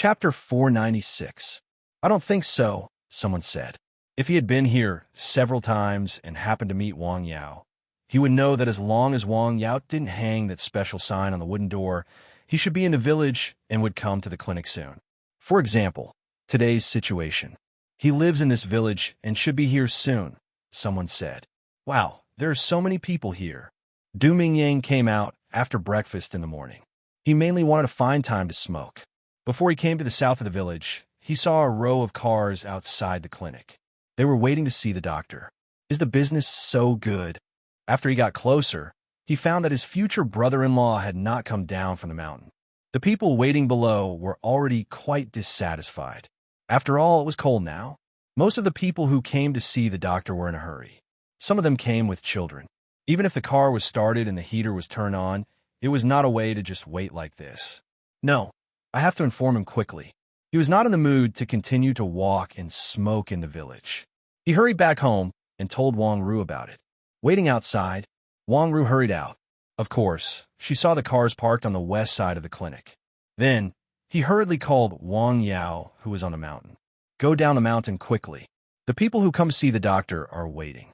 Chapter 496. I don't think so, someone said. If he had been here several times and happened to meet Wang Yao, he would know that as long as Wang Yao didn't hang that special sign on the wooden door, he should be in the village and would come to the clinic soon. For example, today's situation. He lives in this village and should be here soon, someone said. Wow, there are so many people here. Du Mingyang came out after breakfast in the morning. He mainly wanted to find time to smoke. Before he came to the south of the village, he saw a row of cars outside the clinic. They were waiting to see the doctor. Is the business so good? After he got closer, he found that his future brother-in-law had not come down from the mountain. The people waiting below were already quite dissatisfied. After all, it was cold now. Most of the people who came to see the doctor were in a hurry. Some of them came with children. Even if the car was started and the heater was turned on, it was not a way to just wait like this. No, I have to inform him quickly. He was not in the mood to continue to walk and smoke in the village. He hurried back home and told Wang Ru about it. Waiting outside, Wang Ru hurried out. Of course, she saw the cars parked on the west side of the clinic. Then, he hurriedly called Wang Yao, who was on the mountain. Go down the mountain quickly. The people who come see the doctor are waiting.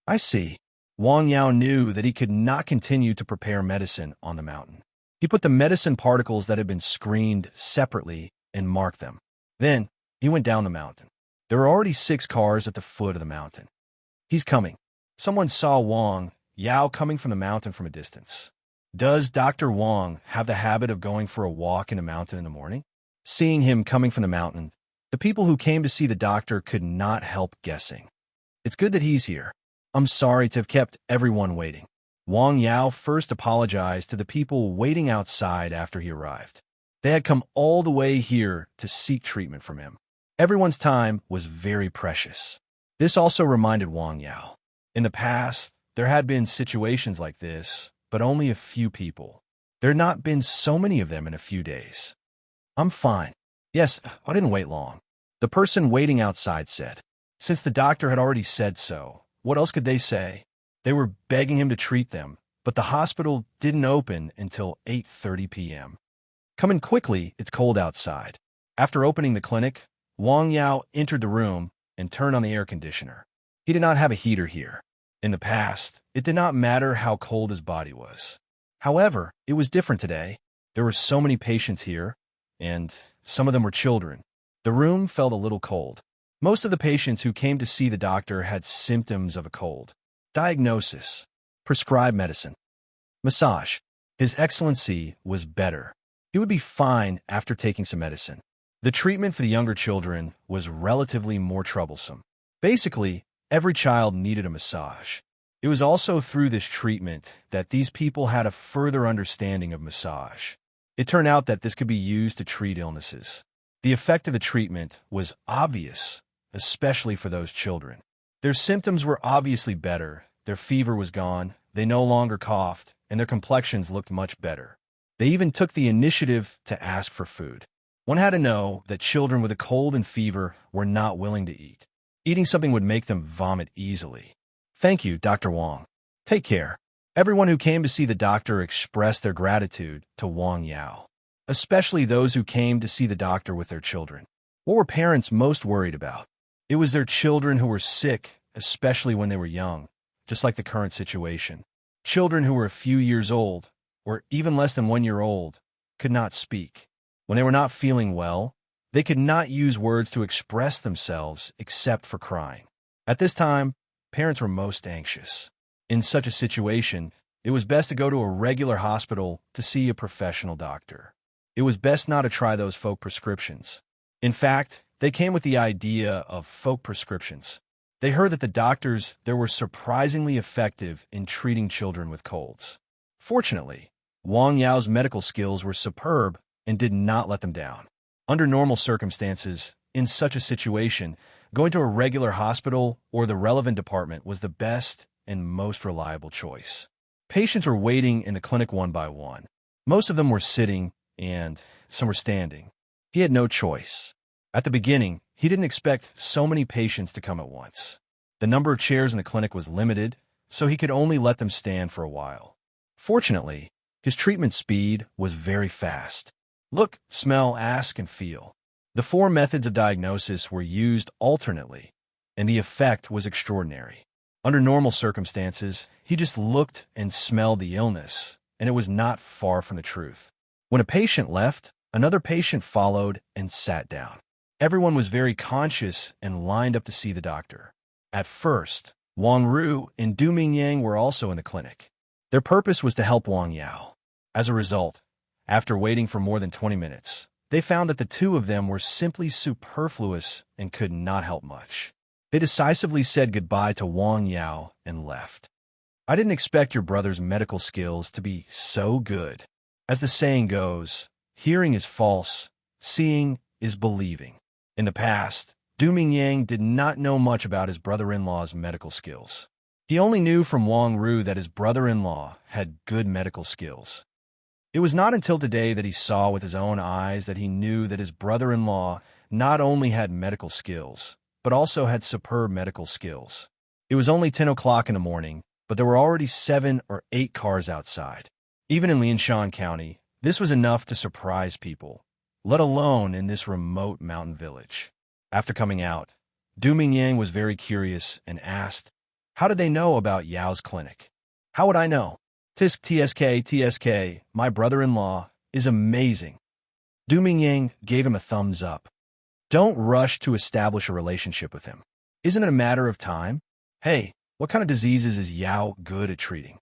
I see. Wang Yao knew that he could not continue to prepare medicine on the mountain. He put the medicine particles that had been screened separately and marked them. Then, he went down the mountain. There were already 6 cars at the foot of the mountain. He's coming. Someone saw Wang Yao coming from the mountain from a distance. Does Dr. Wang have the habit of going for a walk in the mountain in the morning? Seeing him coming from the mountain, the people who came to see the doctor could not help guessing. It's good that he's here. I'm sorry to have kept everyone waiting. Wang Yao first apologized to the people waiting outside after he arrived. They had come all the way here to seek treatment from him. Everyone's time was very precious. This also reminded Wang Yao. In the past, there had been situations like this, but only a few people. There had not been so many of them in a few days. I'm fine. Yes, I didn't wait long. The person waiting outside said. Since the doctor had already said so, what else could they say? They were begging him to treat them, but the hospital didn't open until 8:30 p.m. Come in quickly, it's cold outside. After opening the clinic, Wang Yao entered the room and turned on the air conditioner. He did not have a heater here. In the past, it did not matter how cold his body was. However, it was different today. There were so many patients here, and some of them were children. The room felt a little cold. Most of the patients who came to see the doctor had symptoms of a cold. Diagnosis. Prescribed medicine. Massage. His Excellency was better. He would be fine after taking some medicine. The treatment for the younger children was relatively more troublesome. Basically, every child needed a massage. It was also through this treatment that these people had a further understanding of massage. It turned out that this could be used to treat illnesses. The effect of the treatment was obvious, especially for those children. Their symptoms were obviously better, their fever was gone, they no longer coughed, and their complexions looked much better. They even took the initiative to ask for food. One had to know that children with a cold and fever were not willing to eat. Eating something would make them vomit easily. Thank you, Dr. Wang. Take care. Everyone who came to see the doctor expressed their gratitude to Wang Yao, especially those who came to see the doctor with their children. What were parents most worried about? It was their children who were sick, especially when they were young, just like the current situation. Children who were a few years old, or even less than 1 year old, could not speak. When they were not feeling well, they could not use words to express themselves except for crying. At this time, parents were most anxious. In such a situation, it was best to go to a regular hospital to see a professional doctor. It was best not to try those folk prescriptions. In fact, they came with the idea of folk prescriptions. They heard that the doctors there were surprisingly effective in treating children with colds. Fortunately, Wang Yao's medical skills were superb and did not let them down. Under normal circumstances, in such a situation, going to a regular hospital or the relevant department was the best and most reliable choice. Patients were waiting in the clinic one by one. Most of them were sitting, and some were standing. He had no choice. At the beginning, he didn't expect so many patients to come at once. The number of chairs in the clinic was limited, so he could only let them stand for a while. Fortunately, his treatment speed was very fast. Look, smell, ask, and feel. The four methods of diagnosis were used alternately, and the effect was extraordinary. Under normal circumstances, he just looked and smelled the illness, and it was not far from the truth. When a patient left, another patient followed and sat down. Everyone was very conscious and lined up to see the doctor. At first, Wang Ru and Du Mingyang were also in the clinic. Their purpose was to help Wang Yao. As a result, after waiting for more than 20 minutes, they found that the two of them were simply superfluous and could not help much. They decisively said goodbye to Wang Yao and left. I didn't expect your brother's medical skills to be so good. As the saying goes, hearing is false, seeing is believing. In the past, Du Mingyang did not know much about his brother-in-law's medical skills. He only knew from Wang Ru that his brother-in-law had good medical skills. It was not until today that he saw with his own eyes that he knew that his brother-in-law not only had medical skills, but also had superb medical skills. It was only 10 o'clock in the morning, but there were already 7 or 8 cars outside. Even in Lianshan County, this was enough to surprise people, let alone in this remote mountain village. After coming out, Du Mingyang was very curious and asked, "How did they know about Yao's clinic?" "How would I know? Tisk TSK, my brother-in-law, is amazing." Du Mingyang gave him a thumbs up. "Don't rush to establish a relationship with him. Isn't it a matter of time? Hey, what kind of diseases is Yao good at treating?"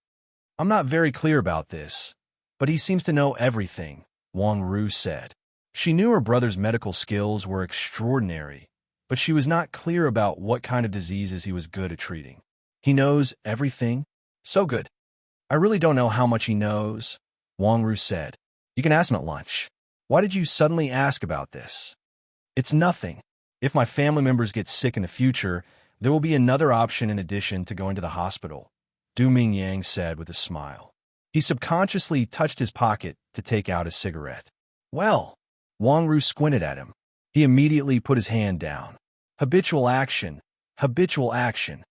"I'm not very clear about this, but he seems to know everything," Wang Ru said. She knew her brother's medical skills were extraordinary, but she was not clear about what kind of diseases he was good at treating. "He knows everything? So good." "I really don't know how much he knows," Wang Ru said. "You can ask him at lunch." "Why did you suddenly ask about this?" "It's nothing. If my family members get sick in the future, there will be another option in addition to going to the hospital," Du Mingyang said with a smile. He subconsciously touched his pocket to take out a cigarette. "Well," Wang Ru squinted at him. He immediately put his hand down. Habitual action, habitual action.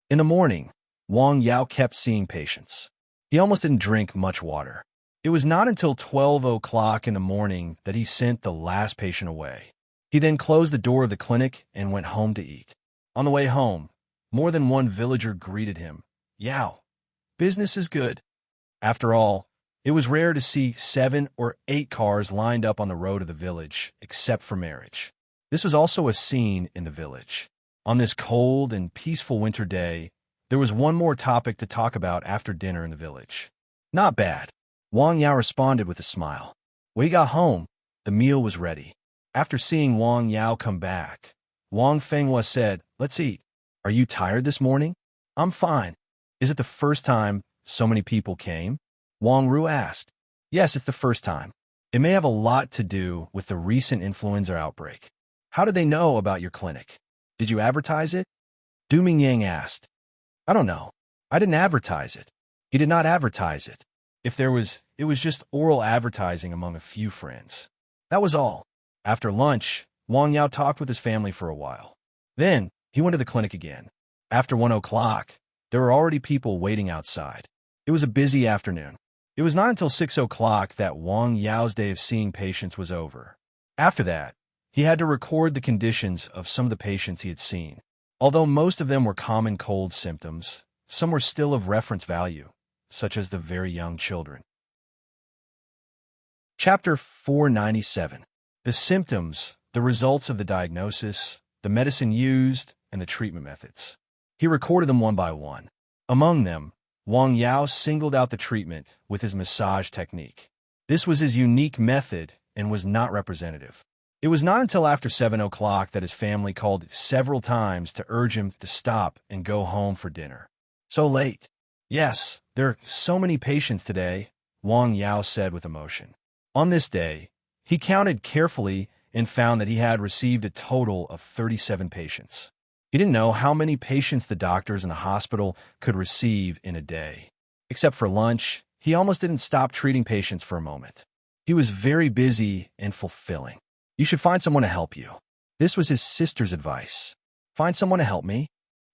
In the morning, Wang Yao kept seeing patients. He almost didn't drink much water. It was not until 12 o'clock in the morning that he sent the last patient away. He then closed the door of the clinic and went home to eat. On the way home, more than one villager greeted him. "Yao, business is good." After all, it was rare to see 7 or 8 cars lined up on the road of the village, except for marriage. This was also a scene in the village. On this cold and peaceful winter day, there was one more topic to talk about after dinner in the village. "Not bad," Wang Yao responded with a smile. When he got home, the meal was ready. After seeing Wang Yao come back, Wang Fenghua said, "Let's eat." "Are you tired this morning?" "I'm fine." "Is it the first time so many people came?" Wang Ru asked. "Yes, it's the first time. It may have a lot to do with the recent influenza outbreak." "How did they know about your clinic? Did you advertise it?" Du Mingyang asked. "I don't know. I didn't advertise it." He did not advertise it. If there was, it was just oral advertising among a few friends. That was all. After lunch, Wang Yao talked with his family for a while. Then, he went to the clinic again. After 1 o'clock, there were already people waiting outside. It was a busy afternoon. It was not until 6 o'clock that Wang Yao's day of seeing patients was over. After that, he had to record the conditions of some of the patients he had seen. Although most of them were common cold symptoms, some were still of reference value, such as the very young children. Chapter 497. The symptoms, the results of the diagnosis, the medicine used, and the treatment methods. He recorded them one by one. Among them, Wang Yao singled out the treatment with his massage technique. This was his unique method and was not representative. It was not until after 7 o'clock that his family called several times to urge him to stop and go home for dinner. "So late." "Yes, there are so many patients today," Wang Yao said with emotion. On this day, he counted carefully and found that he had received a total of 37 patients. He didn't know how many patients the doctors in the hospital could receive in a day. Except for lunch, he almost didn't stop treating patients for a moment. He was very busy and fulfilling. "You should find someone to help you." This was his sister's advice. "Find someone to help me?"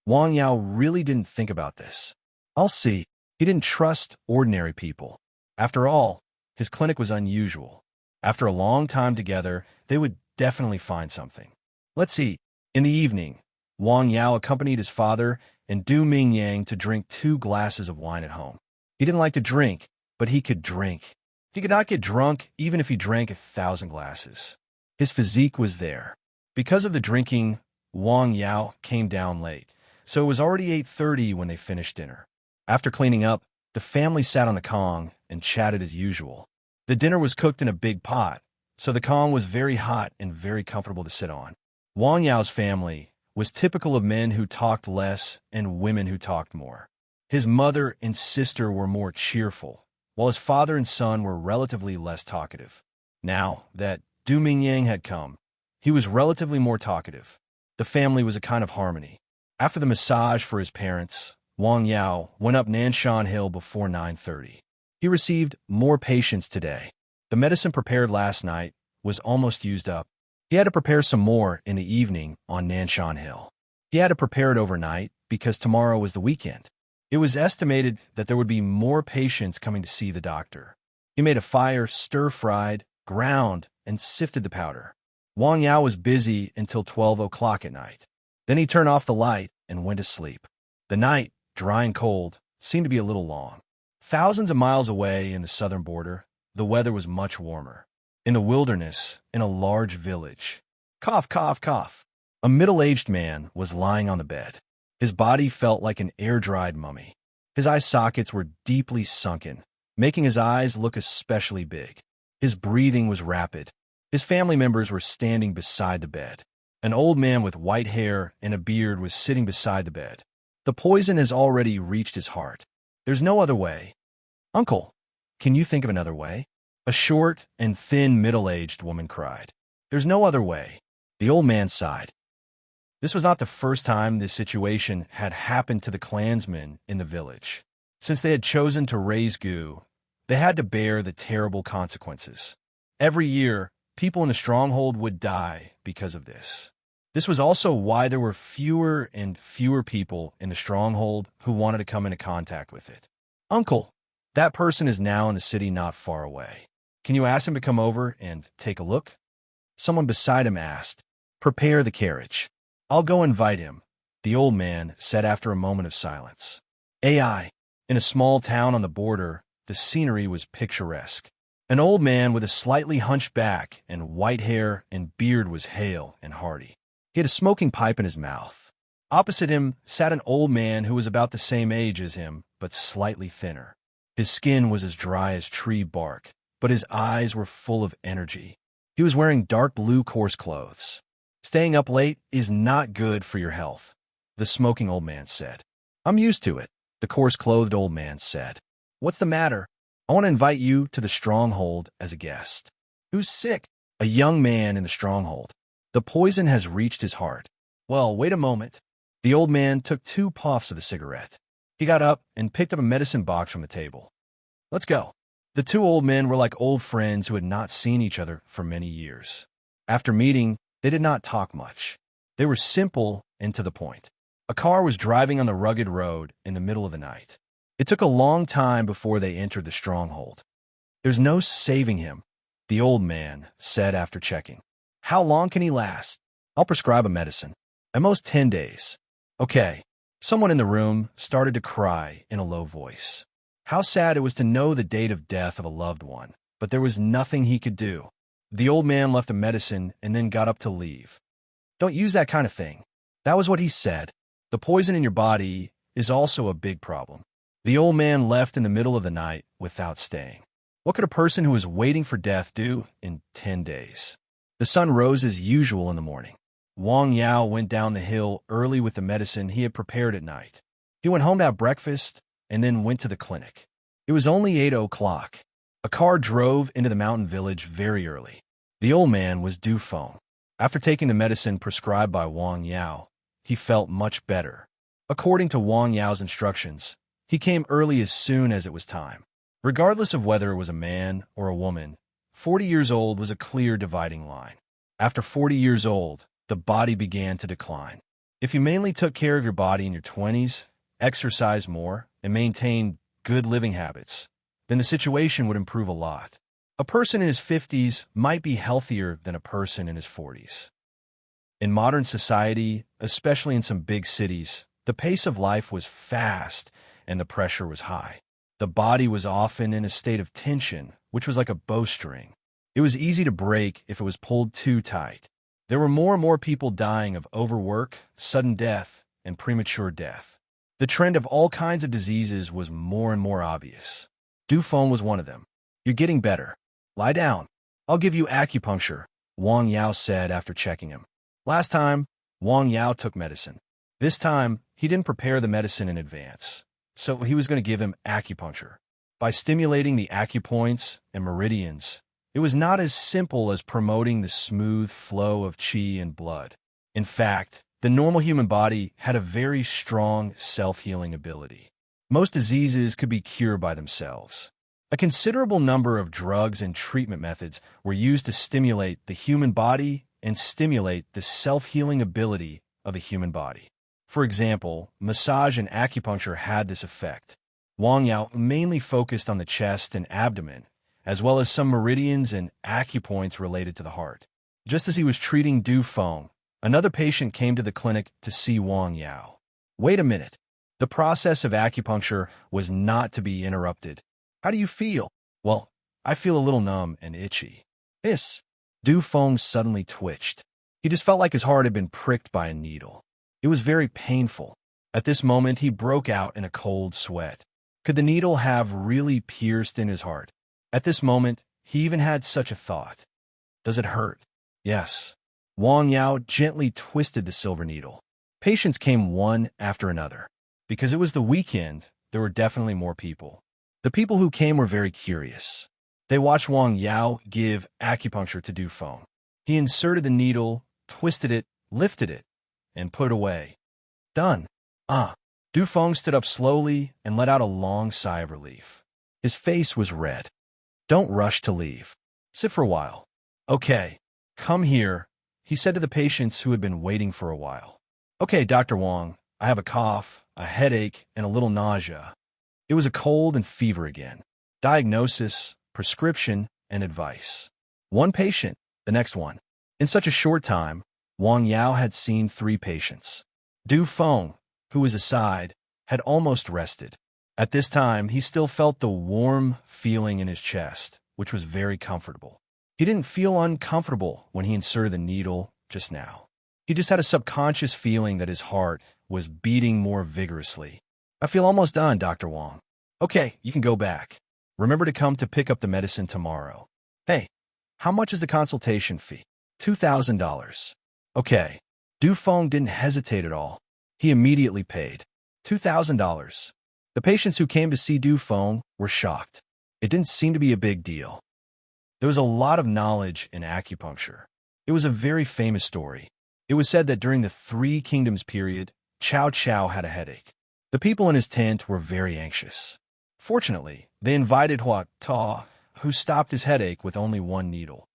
Wang Yao really didn't think about this. "I'll see." He didn't trust ordinary people. After all, his clinic was unusual. After a long time together, they would definitely find something. Let's see. In the evening, Wang Yao accompanied his father and Du Mingyang to drink 2 glasses of wine at home. He didn't like to drink, but he could drink. He could not get drunk even if he drank 1,000 glasses. His physique was there. Because of the drinking, Wang Yao came down late, so it was already 8:30 when they finished dinner. After cleaning up, the family sat on the Kong and chatted as usual. The dinner was cooked in a big pot, so the Kong was very hot and very comfortable to sit on. Wang Yao's family was typical of men who talked less and women who talked more. His mother and sister were more cheerful, while his father and son were relatively less talkative. Now that Du Mingyang had come, he was relatively more talkative. The family was a kind of harmony. After the massage for his parents, Wang Yao went up Nanshan Hill before 9:30. He received more patients today. The medicine prepared last night was almost used up. He had to prepare some more in the evening on Nanshan Hill. He had to prepare it overnight because tomorrow was the weekend. It was estimated that there would be more patients coming to see the doctor. He made a fire, stir-fried, ground, and sifted the powder. Wang Yao was busy until 12 o'clock at night. Then he turned off the light and went to sleep. The night, dry and cold, seemed to be a little long. Thousands of miles away in the southern border, the weather was much warmer. In the wilderness, in a large village. Cough, cough, cough. A middle-aged man was lying on the bed. His body felt like an air-dried mummy. His eye sockets were deeply sunken, making his eyes look especially big. His breathing was rapid. His family members were standing beside the bed. An old man with white hair and a beard was sitting beside the bed. The poison has already reached his heart. There's no other way. Uncle, can you think of another way? A short and thin middle-aged woman cried. There's no other way. The old man sighed. This was not the first time this situation had happened to the clansmen in the village. Since they had chosen to raise Gu, they had to bear the terrible consequences. Every year, people in the stronghold would die because of this. This was also why there were fewer and fewer people in the stronghold who wanted to come into contact with it. Uncle, that person is now in the city not far away. Can you ask him to come over and take a look? Someone beside him asked. Prepare the carriage. I'll go invite him, the old man said after a moment of silence. AI. In a small town on the border, the scenery was picturesque. An old man with a slightly hunched back and white hair and beard was hale and hearty. He had a smoking pipe in his mouth. Opposite him sat an old man who was about the same age as him, but slightly thinner. His skin was as dry as tree bark, but his eyes were full of energy. He was wearing dark blue coarse clothes. Staying up late is not good for your health, the smoking old man said. I'm used to it, the coarse-clothed old man said. What's the matter? I want to invite you to the stronghold as a guest. Who's sick? A young man in the stronghold. The poison has reached his heart. Well, wait a moment. The old man took 2 puffs of the cigarette. He got up and picked up a medicine box from the table. Let's go. The 2 old men were like old friends who had not seen each other for many years. After meeting, they did not talk much. They were simple and to the point. A car was driving on the rugged road in the middle of the night. It took a long time before they entered the stronghold. There's no saving him, the old man said after checking. How long can he last? I'll prescribe a medicine. At most 10 days. Okay. Someone in the room started to cry in a low voice. How sad it was to know the date of death of a loved one, but there was nothing he could do. The old man left the medicine and then got up to leave. Don't use that kind of thing. That was what he said. The poison in your body is also a big problem. The old man left in the middle of the night without staying. What could a person who is waiting for death do in 10 days? The sun rose as usual in the morning. Wang Yao went down the hill early with the medicine he had prepared at night. He went home to have breakfast and then went to the clinic. It was only 8 o'clock. A car drove into the mountain village very early. The old man was due phone. After taking the medicine prescribed by Wang Yao, he felt much better. According to Wang Yao's instructions, he came early as soon as it was time. Regardless of whether it was a man or a woman, 40 years old was a clear dividing line. After 40 years old, the body began to decline. If you mainly took care of your body in your 20s, exercised more, and maintained good living habits, then the situation would improve a lot. A person in his 50s might be healthier than a person in his 40s. In modern society, especially in some big cities, the pace of life was fast and the pressure was high. The body was often in a state of tension, which was like a bowstring. It was easy to break if it was pulled too tight. There were more and more people dying of overwork, sudden death, and premature death. The trend of all kinds of diseases was more and more obvious. Dufeng was one of them. You're getting better. Lie down. I'll give you acupuncture, Wang Yao said after checking him. Last time, Wang Yao took medicine. This time, he didn't prepare the medicine in advance, so he was going to give him acupuncture. By stimulating the acupoints and meridians, it was not as simple as promoting the smooth flow of qi and blood. In fact, the normal human body had a very strong self-healing ability. Most diseases could be cured by themselves. A considerable number of drugs and treatment methods were used to stimulate the human body and stimulate the self-healing ability of the human body. For example, massage and acupuncture had this effect. Wang Yao mainly focused on the chest and abdomen, as well as some meridians and acupoints related to the heart. Just as he was treating Dufeng, another patient came to the clinic to see Wang Yao. Wait a minute. The process of acupuncture was not to be interrupted. How do you feel? Well, I feel a little numb and itchy. Hiss. Dufeng suddenly twitched. He just felt like his heart had been pricked by a needle. It was very painful. At this moment, he broke out in a cold sweat. Could the needle have really pierced in his heart? At this moment, he even had such a thought. Does it hurt? Yes. Wang Yao gently twisted the silver needle. Patients came one after another. Because it was the weekend, there were definitely more people. The people who came were very curious. They watched Wang Yao give acupuncture to Dufeng. He inserted the needle, twisted it, lifted it, and put it away. Done. Dufeng stood up slowly and let out a long sigh of relief. His face was red. Don't rush to leave. Sit for a while. Okay, come here, he said to the patients who had been waiting for a while. Okay, Dr. Wang, I have a cough, a headache, and a little nausea. It was a cold and fever again. Diagnosis, prescription, and advice. One patient, the next one. In such a short time, Wang Yao had seen 3 patients. Dufeng, who was aside, had almost rested. At this time, he still felt the warm feeling in his chest, which was very comfortable. He didn't feel uncomfortable when he inserted the needle just now. He just had a subconscious feeling that his heart was beating more vigorously. I feel almost done, Dr. Wang. Okay, you can go back. Remember to come to pick up the medicine tomorrow. Hey, how much is the consultation fee? $2,000. Okay. Dufeng didn't hesitate at all. He immediately paid. $2,000. The patients who came to see Dufeng were shocked. It didn't seem to be a big deal. There was a lot of knowledge in acupuncture. It was a very famous story. It was said that during the 3 Kingdoms period, Cao Cao had a headache. The people in his tent were very anxious. Fortunately, they invited Hua Ta, who stopped his headache with only 1 needle.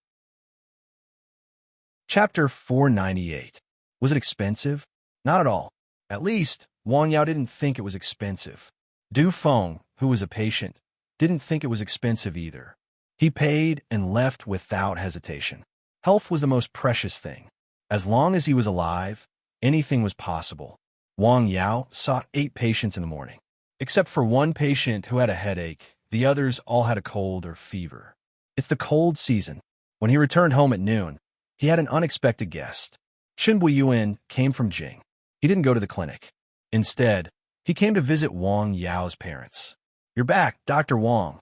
Chapter 498. Was it expensive? Not at all. At least, Wang Yao didn't think it was expensive. Dufeng, who was a patient, didn't think it was expensive either. He paid and left without hesitation. Health was the most precious thing. As long as he was alive, anything was possible. Wang Yao saw 8 patients in the morning. Except for 1 patient who had a headache, the others all had a cold or fever. It's the cold season. When he returned home at noon, he had an unexpected guest. Chen Buiyuan came from Jing. He didn't go to the clinic. Instead, he came to visit Wang Yao's parents. You're back, Dr. Wang,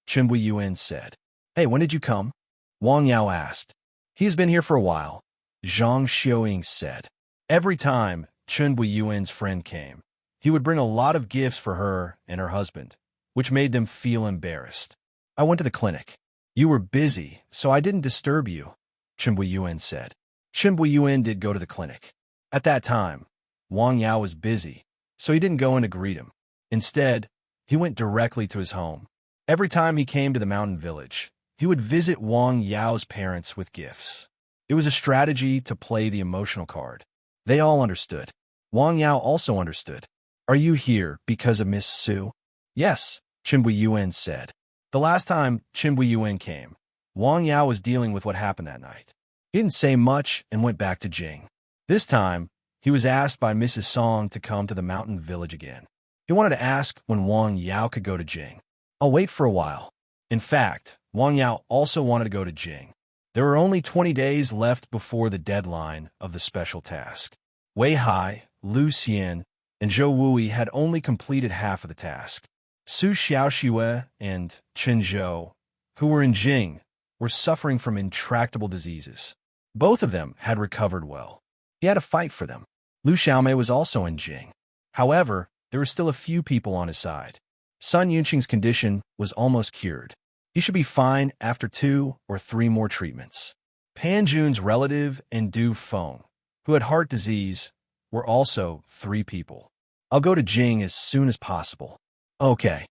Chen Buiyuan said. Hey, when did you come? Wang Yao asked. He has been here for a while, Zhang Xiaoying said. Every time Chen Buiyuan's friend came, he would bring a lot of gifts for her and her husband, which made them feel embarrassed. I went to the clinic. You were busy, so I didn't disturb you, Chen Buiyuan said. Chen Buiyuan did go to the clinic. At that time, Wang Yao was busy, so he didn't go in to greet him. Instead, he went directly to his home. Every time he came to the mountain village, he would visit Wang Yao's parents with gifts. It was a strategy to play the emotional card. They all understood. Wang Yao also understood. Are you here because of Miss Su? Yes, Chen Buiyuan said. The last time Chen Buiyuan came, Wang Yao was dealing with what happened that night. He didn't say much and went back to Jing. This time, he was asked by Mrs. Song to come to the mountain village again. He wanted to ask when Wang Yao could go to Jing. I'll wait for a while. In fact, Wang Yao also wanted to go to Jing. There were only 20 days left before the deadline of the special task. Wei Hai, Lu Xian, and Zhou Wui had only completed half of the task. Su Xiaoxue and Chen Zhou, who were in Jing, were suffering from intractable diseases. Both of them had recovered well. He had to fight for them. Lu Xiaomei was also in Jing. However, there were still a few people on his side. Sun Yunqing's condition was almost cured. He should be fine after 2 or 3 more treatments. Pan Jun's relative and Du Feng, who had heart disease, were also 3 people. I'll go to Jing as soon as possible. Okay.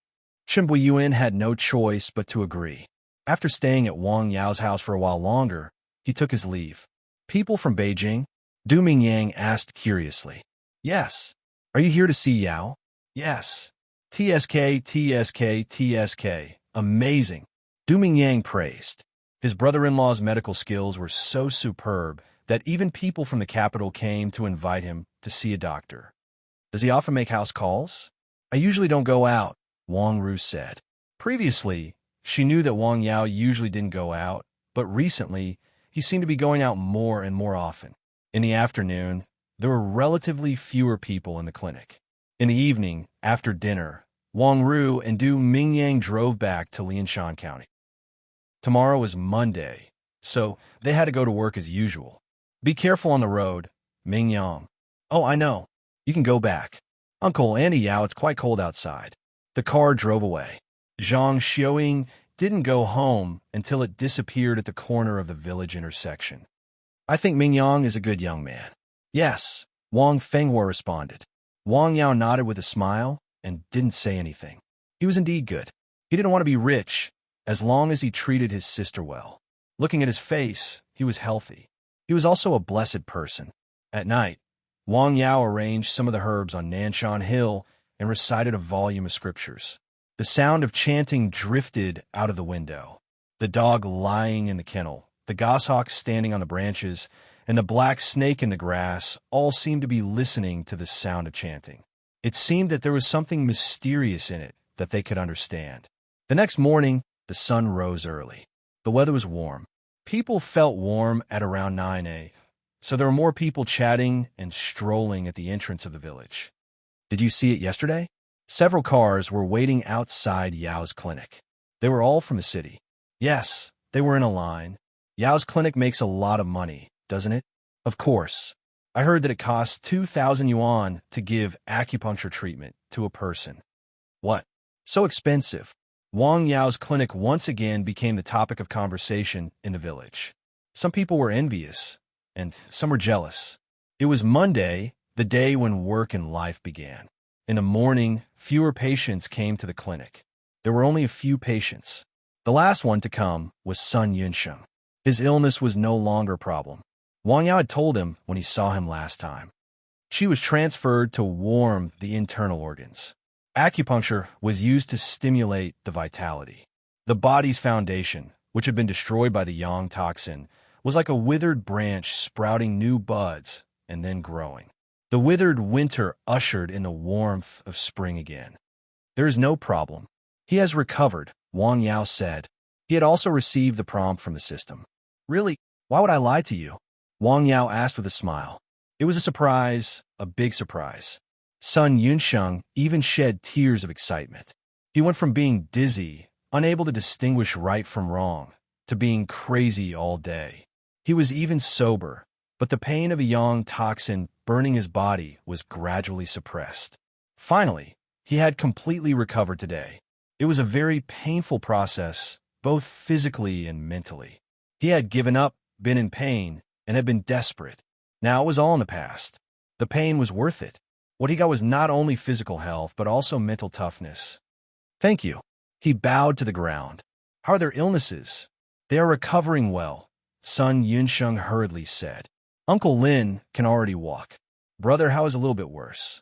Chen Buiyuan had no choice but to agree. After staying at Wang Yao's house for a while longer, he took his leave. People from Beijing? Du Mingyang asked curiously. Yes. Are you here to see Yao? Yes. TSK, TSK, TSK. Amazing. Du Mingyang praised. His brother-in-law's medical skills were so superb that even people from the capital came to invite him to see a doctor. Does he often make house calls? I usually don't go out, Wang Ru said. Previously, she knew that Wang Yao usually didn't go out, but recently, he seemed to be going out more and more often. In the afternoon, there were relatively fewer people in the clinic. In the evening, after dinner, Wang Ru and Du Mingyang drove back to Lianshan County. Tomorrow is Monday, so they had to go to work as usual. Be careful on the road, Mingyang. Oh, I know. You can go back. Uncle Andy Yao, it's quite cold outside. The car drove away. Zhang Xiaoying didn't go home until it disappeared at the corner of the village intersection. I think Mingyang is a good young man. Yes, Wang Fenghua responded. Wang Yao nodded with a smile and didn't say anything. He was indeed good. He didn't want to be rich, as long as he treated his sister well. Looking at his face, he was healthy. He was also a blessed person. At night, Wang Yao arranged some of the herbs on Nanshan Hill and recited a volume of scriptures. The sound of chanting drifted out of the window. The dog lying in the kennel, the goshawk standing on the branches, and the black snake in the grass all seemed to be listening to the sound of chanting. It seemed that there was something mysterious in it that they could understand. The next morning, the sun rose early. The weather was warm. People felt warm at around 9 a.m., so there were more people chatting and strolling at the entrance of the village. Did you see it yesterday? Several cars were waiting outside Yao's clinic. They were all from the city. Yes, they were in a line. Yao's clinic makes a lot of money, doesn't it? Of course. I heard that it costs 2,000 yuan to give acupuncture treatment to a person. What? So expensive. Wang Yao's clinic once again became the topic of conversation in the village. Some people were envious, and some were jealous. It was Monday, the day when work and life began. In the morning, fewer patients came to the clinic. There were only a few patients. The last one to come was Sun Yunsheng. His illness was no longer a problem. Wang Yao had told him when he saw him last time. She was transferred to warm the internal organs. Acupuncture was used to stimulate the vitality. The body's foundation, which had been destroyed by the yang toxin, was like a withered branch sprouting new buds and then growing. The withered winter ushered in the warmth of spring again. There is no problem. He has recovered, Wang Yao said. He had also received the prompt from the system. Really? Why would I lie to you? Wang Yao asked with a smile. It was a surprise, a big surprise. Sun Yunsheng even shed tears of excitement. He went from being dizzy, unable to distinguish right from wrong, to being crazy all day. He was even sober, but the pain of a yang toxin burning his body was gradually suppressed. Finally, he had completely recovered today. It was a very painful process, both physically and mentally. He had given up, been in pain, and had been desperate. Now it was all in the past. The pain was worth it. What he got was not only physical health, but also mental toughness. Thank you. He bowed to the ground. How are their illnesses? They are recovering well, Sun Yunsheng hurriedly said. Uncle Lin can already walk. Brother Hao is a little bit worse.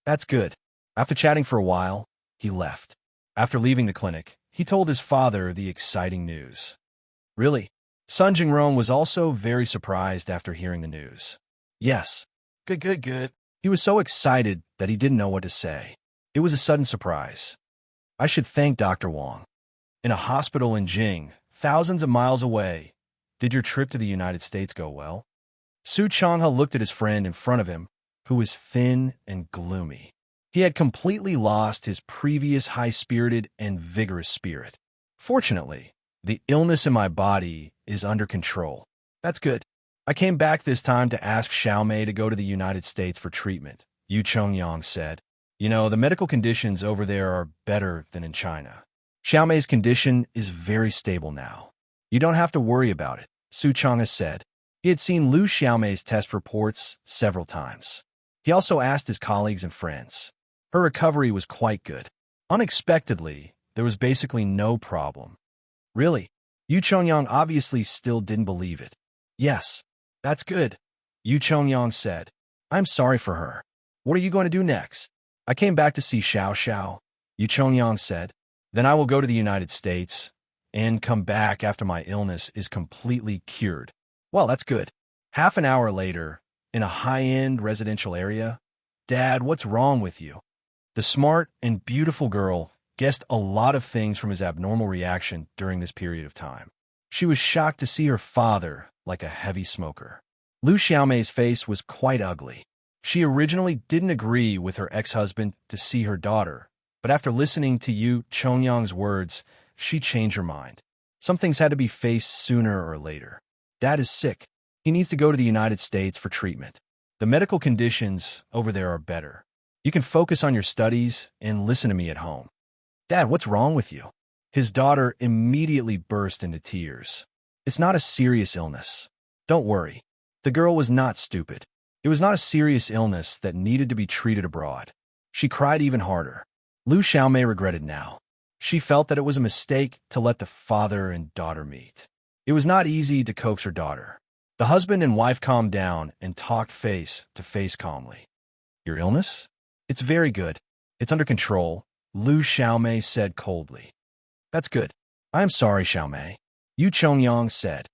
That's good. After chatting for a while, he left. After leaving the clinic, he told his father the exciting news. Really? Sun Jingrong was also very surprised after hearing the news. Yes. Good, good, good. He was so excited that he didn't know what to say. It was a sudden surprise. I should thank Dr. Wang. In a hospital in Jing, thousands of miles away. Did your trip to the United States go well? Su Changhe looked at his friend in front of him, who was thin and gloomy. He had completely lost his previous high-spirited and vigorous spirit. Fortunately, the illness in my body is under control. That's good. I came back this time to ask Xiaomei to go to the United States for treatment, Yu Chongyang said. You know, the medical conditions over there are better than in China. Xiaomei's condition is very stable now. You don't have to worry about it, Su Changhe said. He had seen Lu Xiaomei's test reports several times. He also asked his colleagues and friends. Her recovery was quite good. Unexpectedly, there was basically no problem. Really? Yu Chongyang obviously still didn't believe it. Yes, that's good, Yu Chongyang said. I'm sorry for her. What are you going to do next? I came back to see Xiao Xiao, Yu Chongyang said. Then I will go to the United States and come back after my illness is completely cured. Well, that's good. Half an hour later, in a high-end residential area, Dad, what's wrong with you? The smart and beautiful girl guessed a lot of things from his abnormal reaction during this period of time. She was shocked to see her father like a heavy smoker. Lu Xiaomei's face was quite ugly. She originally didn't agree with her ex-husband to see her daughter, but after listening to Yu Chongyang's words, she changed her mind. Some things had to be faced sooner or later. Dad is sick. He needs to go to the United States for treatment. The medical conditions over there are better. You can focus on your studies and listen to me at home. Dad, what's wrong with you? His daughter immediately burst into tears. It's not a serious illness. Don't worry. The girl was not stupid. It was not a serious illness that needed to be treated abroad. She cried even harder. Lu Xiaomei regretted now. She felt that it was a mistake to let the father and daughter meet. It was not easy to coax her daughter. The husband and wife calmed down and talked face to face calmly. Your illness? It's very good. It's under control, Lu Xiaomei said coldly. That's good. I am sorry, Xiaomei, Yu Chongyang said.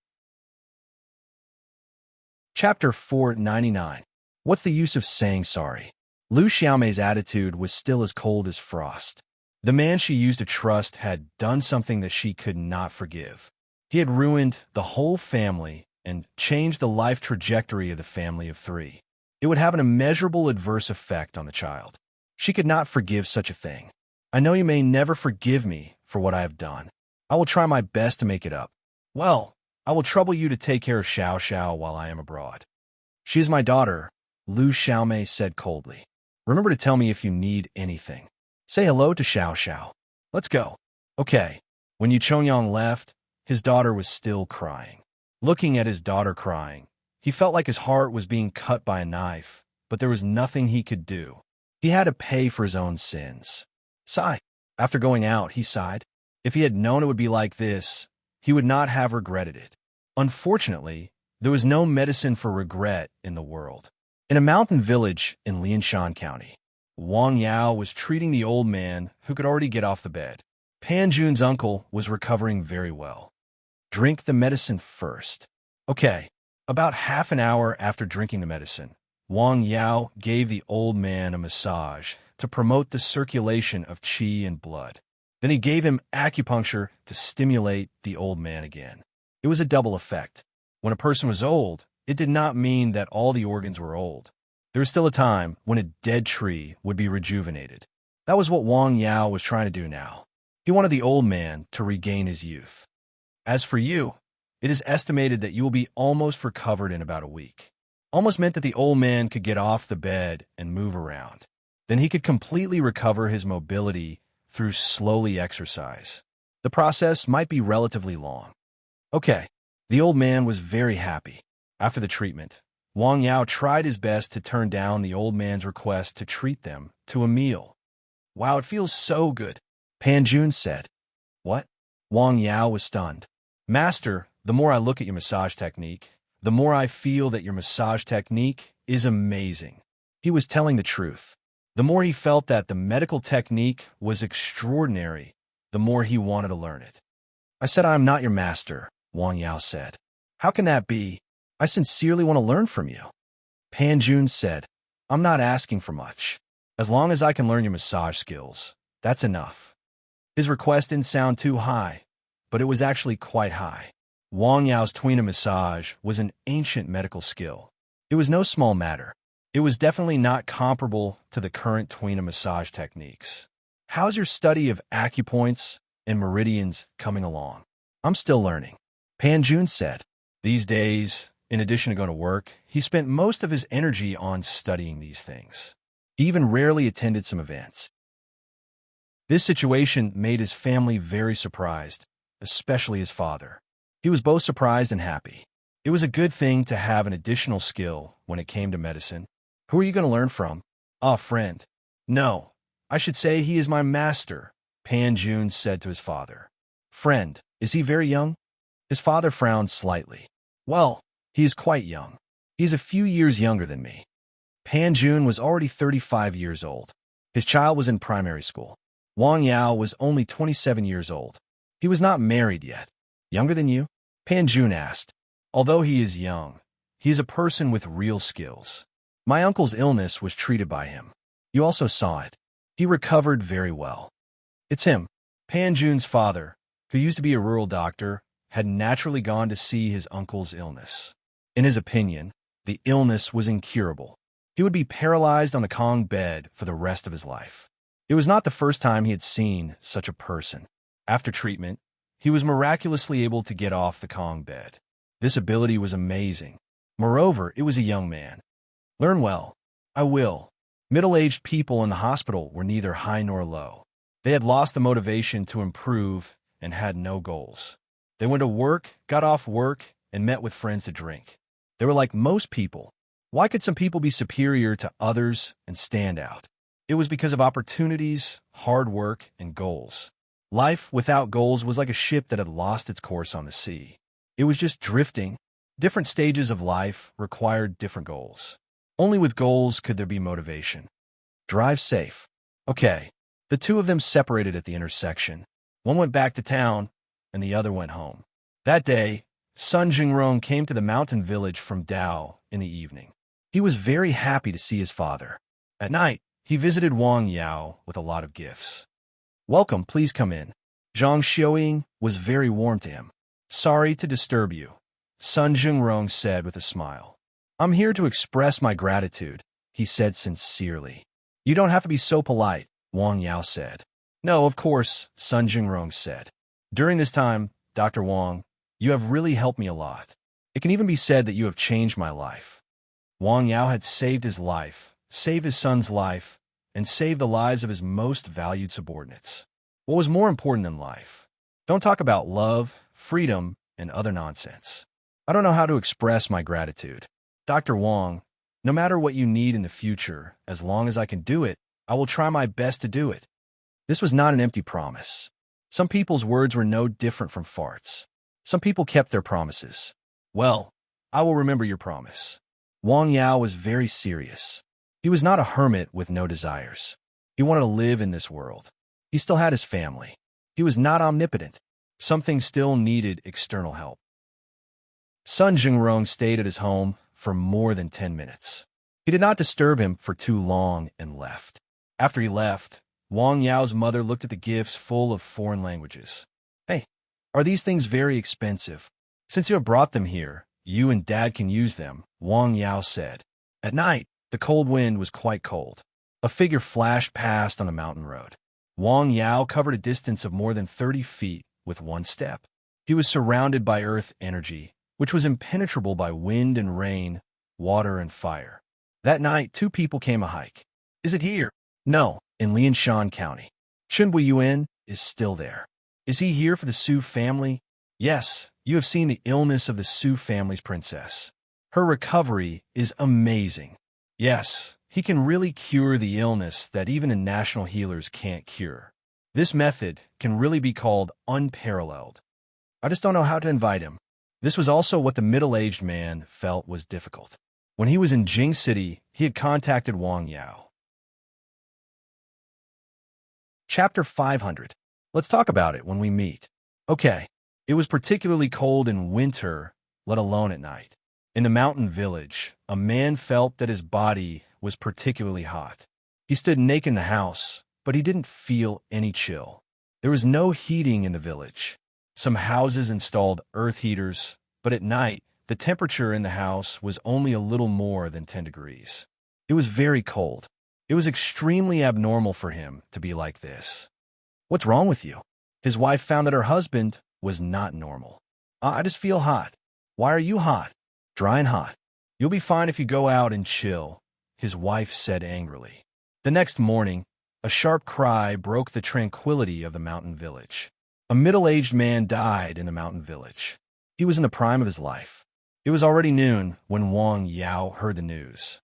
Chapter 499. What's the use of saying sorry? Lu Xiaomei's attitude was still as cold as frost. The man she used to trust had done something that she could not forgive. He had ruined the whole family and changed the life trajectory of the family of three. It would have an immeasurable adverse effect on the child. She could not forgive such a thing. I know you may never forgive me for what I have done. I will try my best to make it up. Well, I will trouble you to take care of Xiao Xiao while I am abroad. She is my daughter, Lu Xiaomei said coldly. Remember to tell me if you need anything. Say hello to Xiao Xiao. Let's go. Okay. When Yu Chongyang left, his daughter was still crying. Looking at his daughter crying, he felt like his heart was being cut by a knife, but there was nothing he could do. He had to pay for his own sins. Sigh. After going out, he sighed. If he had known it would be like this, he would not have regretted it. Unfortunately, there was no medicine for regret in the world. In a mountain village in Lianshan County, Wang Yao was treating the old man who could already get off the bed. Pan Jun's uncle was recovering very well. Drink the medicine first. Okay. About half an hour after drinking the medicine, Wang Yao gave the old man a massage to promote the circulation of qi and blood. Then he gave him acupuncture to stimulate the old man again. It was a double effect. When a person was old, it did not mean that all the organs were old. There was still a time when a dead tree would be rejuvenated. That was what Wang Yao was trying to do now. He wanted the old man to regain his youth. As for you, it is estimated that you will be almost recovered in about a week. Almost meant that the old man could get off the bed and move around. Then he could completely recover his mobility through slowly exercise. The process might be relatively long. Okay, the old man was very happy. After the treatment, Wang Yao tried his best to turn down the old man's request to treat them to a meal. Wow, it feels so good, Pan Jun said. What? Wang Yao was stunned. Master, the more I look at your massage technique, the more I feel that your massage technique is amazing. He was telling the truth. The more he felt that the medical technique was extraordinary, the more he wanted to learn it. I said, I am not your master, Wang Yao said. How can that be? I sincerely want to learn from you. Pan Jun said, I'm not asking for much. As long as I can learn your massage skills, that's enough. His request didn't sound too high, but it was actually quite high. Wang Yao's tuina massage was an ancient medical skill. It was no small matter. It was definitely not comparable to the current tuina massage techniques. How's your study of acupoints and meridians coming along? I'm still learning, Pan Jun said. These days, in addition to going to work, he spent most of his energy on studying these things. He even rarely attended some events. This situation made his family very surprised, especially his father. He was both surprised and happy. It was a good thing to have an additional skill when it came to medicine. Who are you going to learn from? Ah, friend. No, I should say he is my master, Pan Jun said to his father. Friend, is he very young? His father frowned slightly. Well, he is quite young. He is a few years younger than me. Pan Jun was already 35 years old. His child was in primary school. Wang Yao was only 27 years old. He was not married yet. Younger than you? Pan Jun asked. Although he is young, he is a person with real skills. My uncle's illness was treated by him. You also saw it. He recovered very well. It's him. Pan Jun's father, who used to be a rural doctor, had naturally gone to see his uncle's illness. In his opinion, the illness was incurable. He would be paralyzed on the Kong bed for the rest of his life. It was not the first time he had seen such a person. After treatment, he was miraculously able to get off the Kong bed. This ability was amazing. Moreover, it was a young man. Learn well. I will. Middle-aged people in the hospital were neither high nor low. They had lost the motivation to improve and had no goals. They went to work, got off work, and met with friends to drink. They were like most people. Why could some people be superior to others and stand out? It was because of opportunities, hard work, and goals. Life without goals was like a ship that had lost its course on the sea. It was just drifting. Different stages of life required different goals. Only with goals could there be motivation. Drive safe. Okay. The two of them separated at the intersection. One went back to town, and the other went home. That day, Sun Jingrong came to the mountain village from Dao in the evening. He was very happy to see his father. At night, he visited Wang Yao with a lot of gifts. Welcome, please come in. Zhang Xiaoying was very warm to him. Sorry to disturb you, Sun Jingrong said with a smile. I'm here to express my gratitude, he said sincerely. You don't have to be so polite, Wang Yao said. No, of course, Sun Jingrong said. During this time, Dr. Wang, you have really helped me a lot. It can even be said that you have changed my life. Wang Yao had saved his life, saved his son's life, and saved the lives of his most valued subordinates. What was more important than life? Don't talk about love, freedom, and other nonsense. I don't know how to express my gratitude. Dr. Wang, no matter what you need in the future, as long as I can do it, I will try my best to do it. This was not an empty promise. Some people's words were no different from farts. Some people kept their promises. Well, I will remember your promise. Wang Yao was very serious. He was not a hermit with no desires. He wanted to live in this world. He still had his family. He was not omnipotent. Some things still needed external help. Sun Jingrong stayed at his home for more than 10 minutes. He did not disturb him for too long and left. After he left, Wang Yao's mother looked at the gifts full of foreign languages. Hey, are these things very expensive? Since you have brought them here, you and Dad can use them, Wang Yao said. At night, the cold wind was quite cold. A figure flashed past on a mountain road. Wang Yao covered a distance of more than 30 feet with one step. He was surrounded by earth energy, which was impenetrable by wind and rain, water and fire. That night, two people came a hike. Is it here? No, in Lianshan County. Chen Buiyuan is still there. Is he here for the Su family? Yes, you have seen the illness of the Su family's princess. Her recovery is amazing. Yes, he can really cure the illness that even the national healers can't cure. This method can really be called unparalleled. I just don't know how to invite him. This was also what the middle-aged man felt was difficult. When he was in Jing City, he had contacted Wang Yao. Chapter 500. Let's talk about it when we meet. Okay. It was particularly cold in winter, let alone at night. In the mountain village, a man felt that his body was particularly hot. He stood naked in the house, but he didn't feel any chill. There was no heating in the village. Some houses installed earth heaters, but at night, the temperature in the house was only a little more than 10 degrees. It was very cold. It was extremely abnormal for him to be like this. What's wrong with you? His wife found that her husband was not normal. I just feel hot. Why are you hot? Dry and hot. You'll be fine if you go out and chill, his wife said angrily. The next morning, a sharp cry broke the tranquility of the mountain village. A middle-aged man died in the mountain village. He was in the prime of his life. It was already noon when Wang Yao heard the news.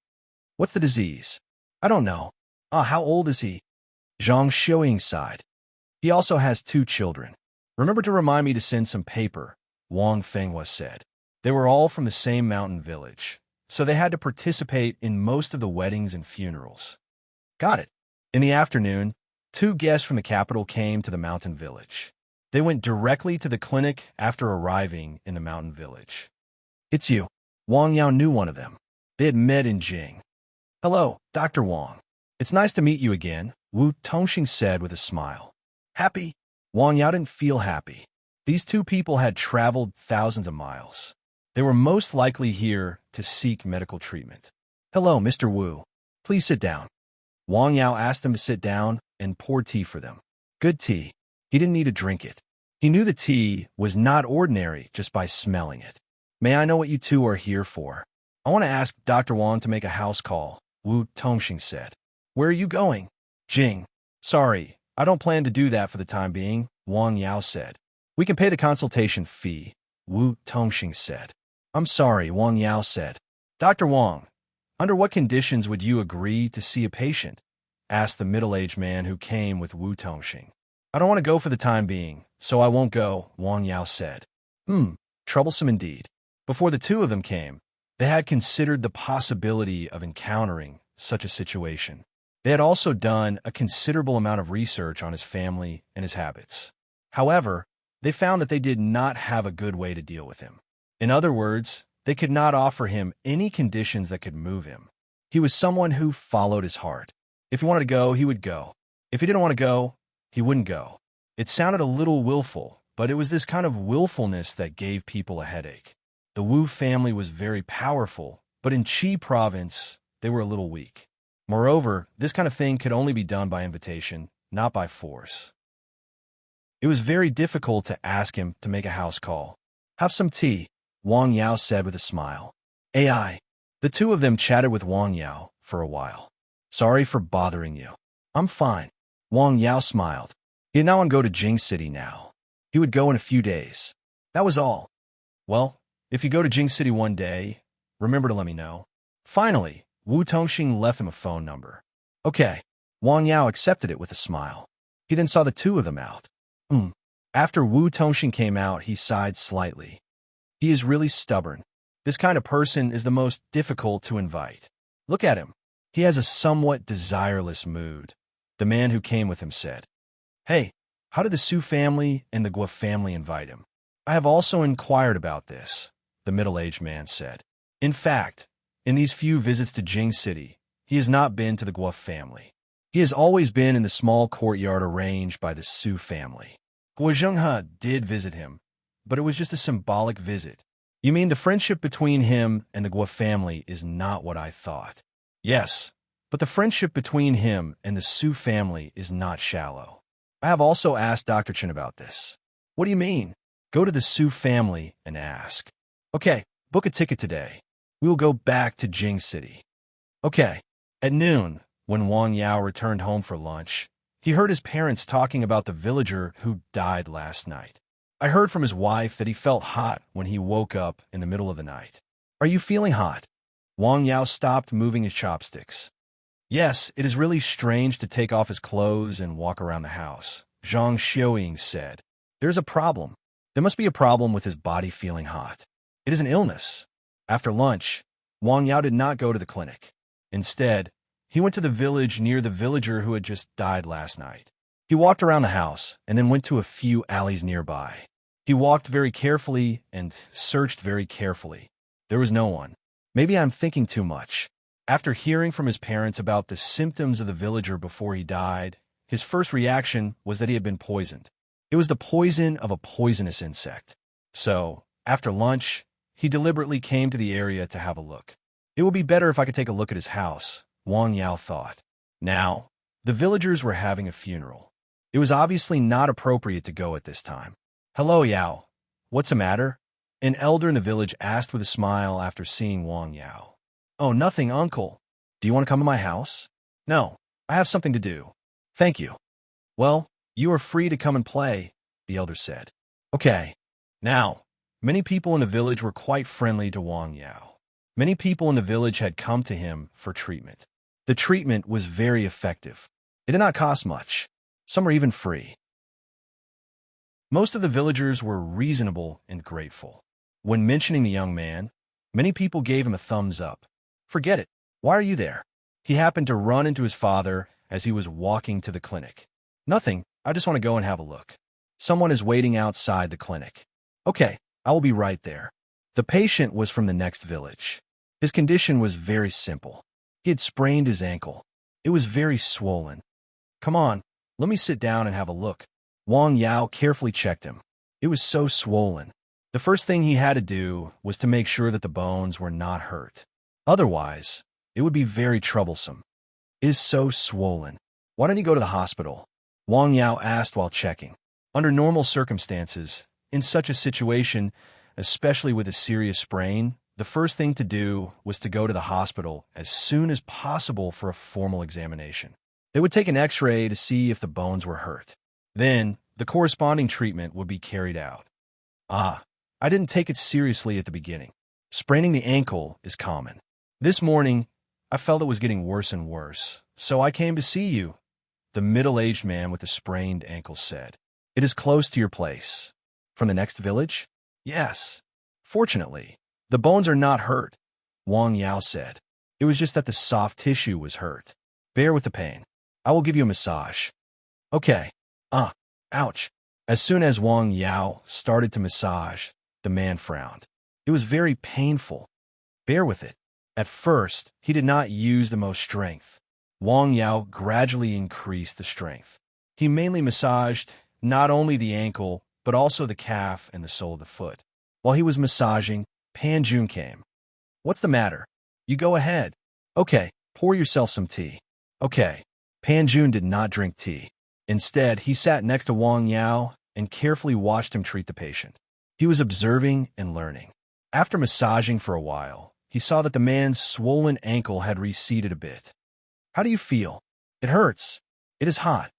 What's the disease? I don't know. How old is he? Zhang Xiuying sighed. He also has 2 children. Remember to remind me to send some paper, Wang Fenghua said. They were all from the same mountain village, so they had to participate in most of the weddings and funerals. Got it. In the afternoon, 2 guests from the capital came to the mountain village. They went directly to the clinic after arriving in the mountain village. It's you. Wang Yao knew one of them. They had met in Jing. Hello, Dr. Wang. It's nice to meet you again, Wu Tongxing said with a smile. Happy? Wang Yao didn't feel happy. These 2 people had traveled thousands of miles. They were most likely here to seek medical treatment. Hello, Mr. Wu. Please sit down. Wang Yao asked them to sit down and poured tea for them. Good tea. He didn't need to drink it. He knew the tea was not ordinary just by smelling it. May I know what you 2 are here for? I want to ask Dr. Wang to make a house call, Wu Tongxing said. Where are you going? Jing. Sorry, I don't plan to do that for the time being, Wang Yao said. We can pay the consultation fee, Wu Tongxing said. I'm sorry, Wang Yao said. Dr. Wang, under what conditions would you agree to see a patient? Asked the middle-aged man who came with Wu Tongxing. I don't want to go for the time being, so I won't go, Wang Yao said. Troublesome indeed. Before the 2 of them came, they had considered the possibility of encountering such a situation. They had also done a considerable amount of research on his family and his habits. However, they found that they did not have a good way to deal with him. In other words, they could not offer him any conditions that could move him. He was someone who followed his heart. If he wanted to go, he would go. If he didn't want to go, he wouldn't go. It sounded a little willful, but it was this kind of willfulness that gave people a headache. The Wu family was very powerful, but in Qi province, they were a little weak. Moreover, this kind of thing could only be done by invitation, not by force. It was very difficult to ask him to make a house call. Have some tea, Wang Yao said with a smile. AI. The 2 of them chatted with Wang Yao for a while. Sorry for bothering you. I'm fine. Wang Yao smiled. He did not want to go to Jing City now. He would go in a few days. That was all. Well, if you go to Jing City one day, remember to let me know. Finally, Wu Tongxing left him a phone number. Okay. Wang Yao accepted it with a smile. He then saw the 2 of them out. After Wu Tongxing came out, he sighed slightly. He is really stubborn. This kind of person is the most difficult to invite. Look at him. He has a somewhat desireless mood, the man who came with him said. Hey, how did the Su family and the Guo family invite him? I have also inquired about this, the middle-aged man said. In fact, in these few visits to Jing City, he has not been to the Guo family. He has always been in the small courtyard arranged by the Su family. Guo Zhenghe did visit him, but it was just a symbolic visit. You mean the friendship between him and the Guo family is not what I thought? Yes, but the friendship between him and the Su family is not shallow. I have also asked Dr. Chen about this. What do you mean? Go to the Su family and ask. Okay, book a ticket today. We will go back to Jing City. Okay. At noon, when Wang Yao returned home for lunch, he heard his parents talking about the villager who died last night. I heard from his wife that he felt hot when he woke up in the middle of the night. Are you feeling hot? Wang Yao stopped moving his chopsticks. Yes, it is really strange to take off his clothes and walk around the house, Zhang Xiuying said. There's a problem. There must be a problem with his body feeling hot. It is an illness. After lunch, Wang Yao did not go to the clinic. Instead, he went to the village near the villager who had just died last night. He walked around the house and then went to a few alleys nearby. He walked very carefully and searched very carefully. There was no one. Maybe I'm thinking too much. After hearing from his parents about the symptoms of the villager before he died, his first reaction was that he had been poisoned. It was the poison of a poisonous insect. So, after lunch, he deliberately came to the area to have a look. It would be better if I could take a look at his house, Wang Yao thought. Now, the villagers were having a funeral. It was obviously not appropriate to go at this time. Hello, Yao. What's the matter? An elder in the village asked with a smile after seeing Wang Yao. Oh, nothing, uncle. Do you want to come to my house? No, I have something to do. Thank you. Well, you are free to come and play, the elder said. Okay. Now, many people in the village were quite friendly to Wang Yao. Many people in the village had come to him for treatment. The treatment was very effective. It did not cost much. Some were even free. Most of the villagers were reasonable and grateful. When mentioning the young man, many people gave him a thumbs up. Forget it. Why are you there? He happened to run into his father as he was walking to the clinic. Nothing. I just want to go and have a look. Someone is waiting outside the clinic. Okay, I will be right there. The patient was from the next village. His condition was very simple. He had sprained his ankle. It was very swollen. Come on, let me sit down and have a look. Wang Yao carefully checked him. It was so swollen. The first thing he had to do was to make sure that the bones were not hurt. Otherwise, it would be very troublesome. It is so swollen. Why don't you go to the hospital? Wang Yao asked while checking. Under normal circumstances, in such a situation, especially with a serious sprain, the first thing to do was to go to the hospital as soon as possible for a formal examination. They would take an X-ray to see if the bones were hurt. Then, the corresponding treatment would be carried out. I didn't take it seriously at the beginning. Spraining the ankle is common. This morning, I felt it was getting worse and worse, so I came to see you, the middle-aged man with the sprained ankle said. It is close to your place. From the next village? Yes. Fortunately, the bones are not hurt, Wang Yao said. It was just that the soft tissue was hurt. Bear with the pain. I will give you a massage. Okay. Ouch. As soon as Wang Yao started to massage, the man frowned. It was very painful. Bear with it. At first, he did not use the most strength. Wang Yao gradually increased the strength. He mainly massaged not only the ankle, but also the calf and the sole of the foot. While he was massaging, Pan Jun came. What's the matter? You go ahead. Okay, pour yourself some tea. Okay. Pan Jun did not drink tea. Instead, he sat next to Wang Yao and carefully watched him treat the patient. He was observing and learning. After massaging for a while, he saw that the man's swollen ankle had receded a bit. How do you feel? It hurts. It is hot.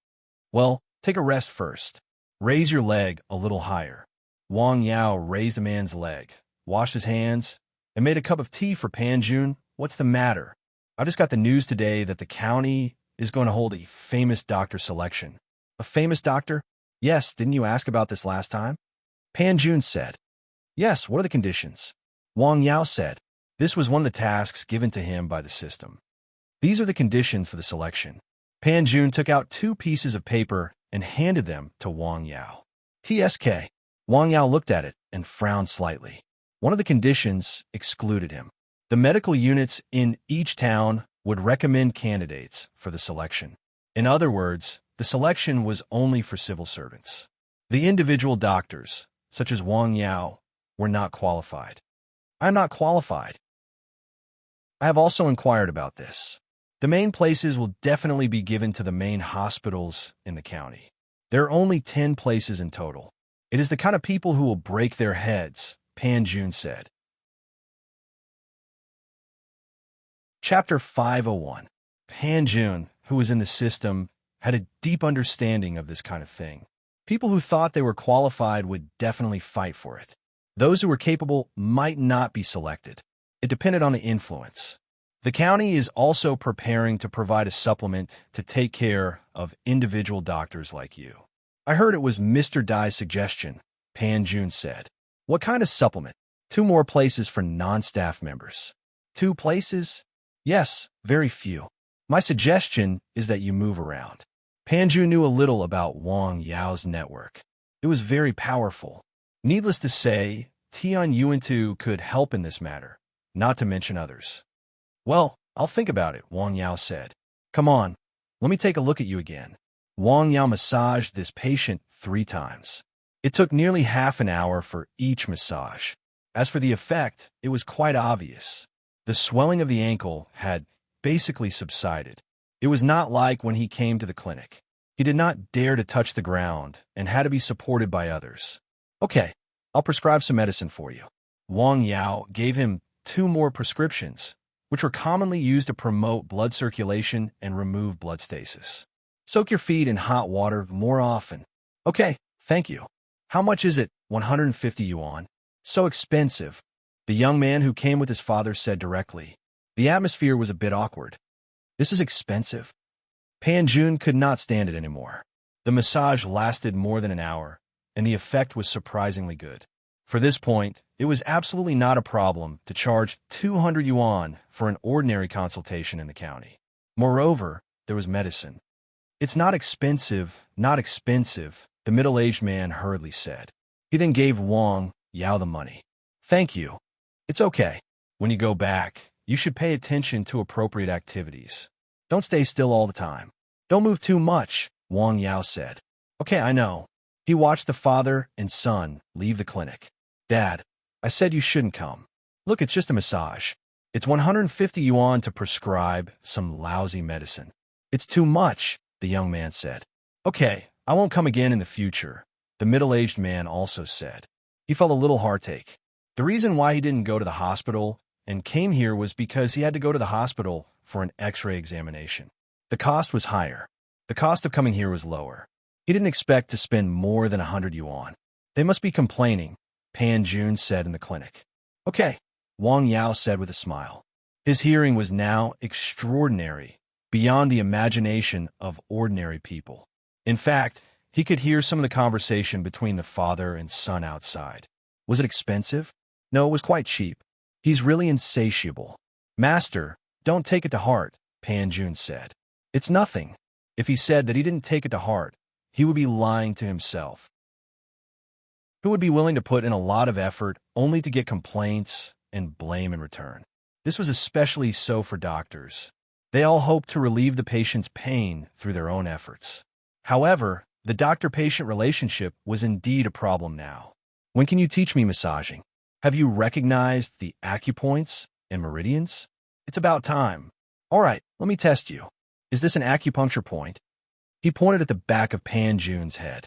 Well, take a rest first. Raise your leg a little higher. Wang Yao raised the man's leg, washed his hands, and made a cup of tea for Pan Jun. What's the matter? I just got the news today that the county is going to hold a famous doctor selection. A famous doctor? Yes, didn't you ask about this last time? Pan Jun said. Yes, what are the conditions? Wang Yao said. This was one of the tasks given to him by the system. These are the conditions for the selection. Pan Jun took out 2 pieces of paper and handed them to Wang Yao. TSK. Wang Yao looked at it and frowned slightly. One of the conditions excluded him. The medical units in each town would recommend candidates for the selection. In other words, the selection was only for civil servants. The individual doctors, such as Wang Yao, were not qualified. I am not qualified. I have also inquired about this. The main places will definitely be given to the main hospitals in the county. There are only 10 places in total. It is the kind of people who will break their heads, Pan Jun said. Chapter 501. Pan Jun, who was in the system, had a deep understanding of this kind of thing. People who thought they were qualified would definitely fight for it. Those who were capable might not be selected. It depended on the influence. The county is also preparing to provide a supplement to take care of individual doctors like you. I heard it was Mr. Dai's suggestion, Pan Jun said. What kind of supplement? 2 more places for non-staff members. 2 places? Yes, very few. My suggestion is that you move around. Panju knew a little about Wang Yao's network. It was very powerful. Needless to say, Tian Yuantu could help in this matter, not to mention others. Well, I'll think about it, Wang Yao said. Come on, let me take a look at you again. Wang Yao massaged this patient 3 times. It took nearly half an hour for each massage. As for the effect, it was quite obvious. The swelling of the ankle had basically subsided. It was not like when he came to the clinic. He did not dare to touch the ground and had to be supported by others. Okay, I'll prescribe some medicine for you. Wang Yao gave him 2 more prescriptions, which were commonly used to promote blood circulation and remove blood stasis. Soak your feet in hot water more often. Okay, thank you. How much is it? 150 yuan. So expensive. The young man who came with his father said directly. The atmosphere was a bit awkward. This is expensive. Pan Jun could not stand it anymore. The massage lasted more than an hour, and the effect was surprisingly good. For this point, it was absolutely not a problem to charge 200 yuan for an ordinary consultation in the county. Moreover, there was medicine. It's not expensive, the middle-aged man hurriedly said. He then gave Wang Yao the money. Thank you. It's okay. When you go back, you should pay attention to appropriate activities. Don't stay still all the time. Don't move too much, Wang Yao said. Okay, I know. He watched the father and son leave the clinic. Dad, I said you shouldn't come. Look, it's just a massage. It's 150 yuan to prescribe some lousy medicine. It's too much, the young man said. Okay, I won't come again in the future, the middle-aged man also said. He felt a little heartache. The reason why he didn't go to the hospital and came here was because he had to go to the hospital for an X-ray examination. The cost was higher. The cost of coming here was lower. He didn't expect to spend more than 100 yuan. They must be complaining, Pan Jun said in the clinic. Okay, Wang Yao said with a smile. His hearing was now extraordinary, beyond the imagination of ordinary people. In fact, he could hear some of the conversation between the father and son outside. Was it expensive? No, it was quite cheap. He's really insatiable. Master, don't take it to heart, Pan Jun said. It's nothing. If he said that he didn't take it to heart, he would be lying to himself. Who would be willing to put in a lot of effort only to get complaints and blame in return? This was especially so for doctors. They all hoped to relieve the patient's pain through their own efforts. However, the doctor-patient relationship was indeed a problem now. When can you teach me massaging? Have you recognized the acupoints and meridians? It's about time. All right, let me test you. Is this an acupuncture point? He pointed at the back of Pan Jun's head.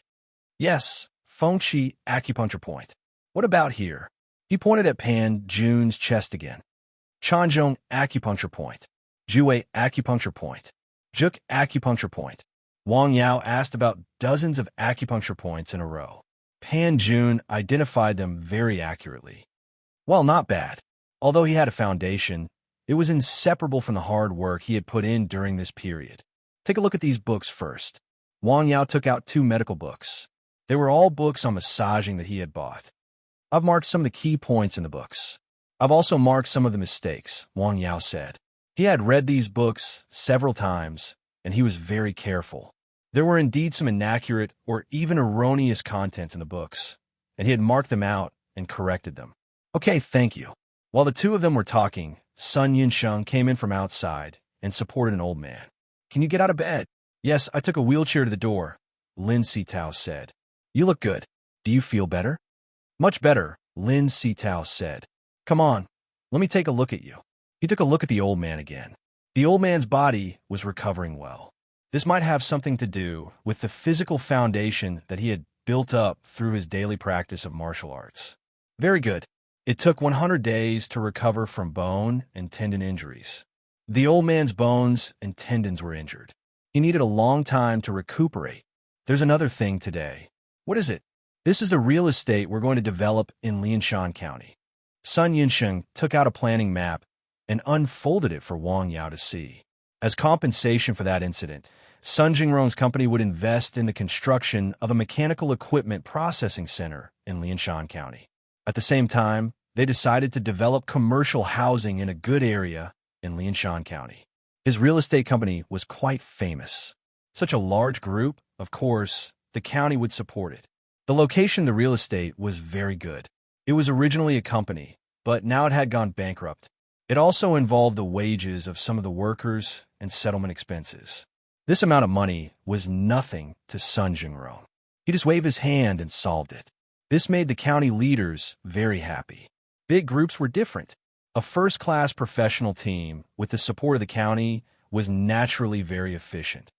Yes, Fengqi acupuncture point. What about here? He pointed at Pan Jun's chest again. Chanzhong acupuncture point. Jue acupuncture point. Juk acupuncture point. Wang Yao asked about dozens of acupuncture points in a row. Pan Jun identified them very accurately. Well, not bad. Although he had a foundation, it was inseparable from the hard work he had put in during this period. Take a look at these books first. Wang Yao took out 2 medical books. They were all books on massaging that he had bought. I've marked some of the key points in the books. I've also marked some of the mistakes, Wang Yao said. He had read these books several times, and he was very careful. There were indeed some inaccurate or even erroneous contents in the books, and he had marked them out and corrected them. Okay, thank you. While the 2 of them were talking, Sun Yinsheng came in from outside and supported an old man. Can you get out of bed? Yes, I took a wheelchair to the door, Lin Sitao said. You look good. Do you feel better? Much better, Lin Sitao said. Come on, let me take a look at you. He took a look at the old man again. The old man's body was recovering well. This might have something to do with the physical foundation that he had built up through his daily practice of martial arts. Very good. It took 100 days to recover from bone and tendon injuries. The old man's bones and tendons were injured. He needed a long time to recuperate. There's another thing today. What is it? This is the real estate we're going to develop in Lianshan County. Sun Yinsheng took out a planning map and unfolded it for Wang Yao to see. As compensation for that incident, Sun Jingrong's company would invest in the construction of a mechanical equipment processing center in Lianshan County. At the same time, they decided to develop commercial housing in a good area in Lianshan County. His real estate company was quite famous. Such a large group, of course, the county would support it. The location of the real estate was very good. It was originally a company, but now it had gone bankrupt. It also involved the wages of some of the workers and settlement expenses. This amount of money was nothing to Sun Jingrong. He just waved his hand and solved it. This made the county leaders very happy. Big groups were different. A first-class professional team, with the support of the county, was naturally very efficient.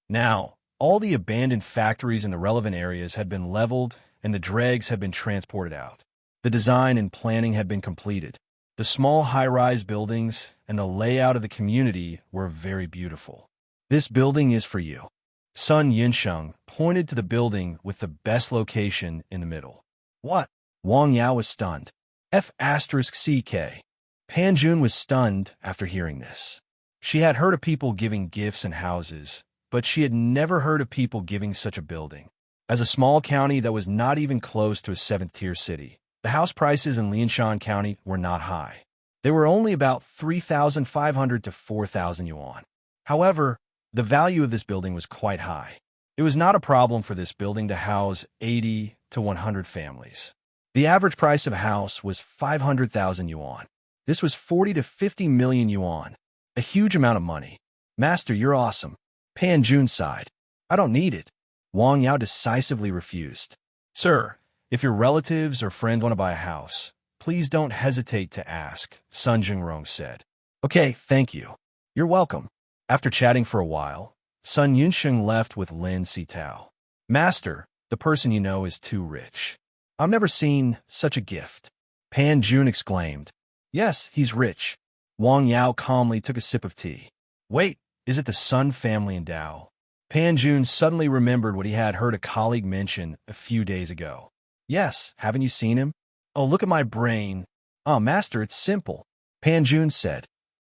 Now, all the abandoned factories in the relevant areas had been leveled and the dregs had been transported out. The design and planning had been completed. The small high-rise buildings and the layout of the community were very beautiful. This building is for you. Sun Yinsheng pointed to the building with the best location in the middle. What? Wang Yao was stunned. F***CK. Pan Jun was stunned after hearing this. She had heard of people giving gifts and houses, but she had never heard of people giving such a building. As a small county that was not even close to a 7th-tier city, the house prices in Lianshan County were not high. They were only about 3,500 to 4,000 yuan. However, the value of this building was quite high. It was not a problem for this building to house 80 to 100 families. The average price of a house was 500,000 yuan. This was 40 to 50 million yuan, a huge amount of money. Master, you're awesome. Pan Jun sighed. I don't need it. Wang Yao decisively refused. Sir, if your relatives or friends want to buy a house, please don't hesitate to ask, Sun Jingrong said. Okay, thank you. You're welcome. After chatting for a while, Sun Yunsheng left with Lin Sitao. Master, the person you know is too rich. I've never seen such a gift. Pan Jun exclaimed. Yes, he's rich. Wang Yao calmly took a sip of tea. Wait, is it the Sun family in Dao? Pan Jun suddenly remembered what he had heard a colleague mention a few days ago. Yes, haven't you seen him? Oh, look at my brain. Oh, Master, it's simple. Pan Jun said.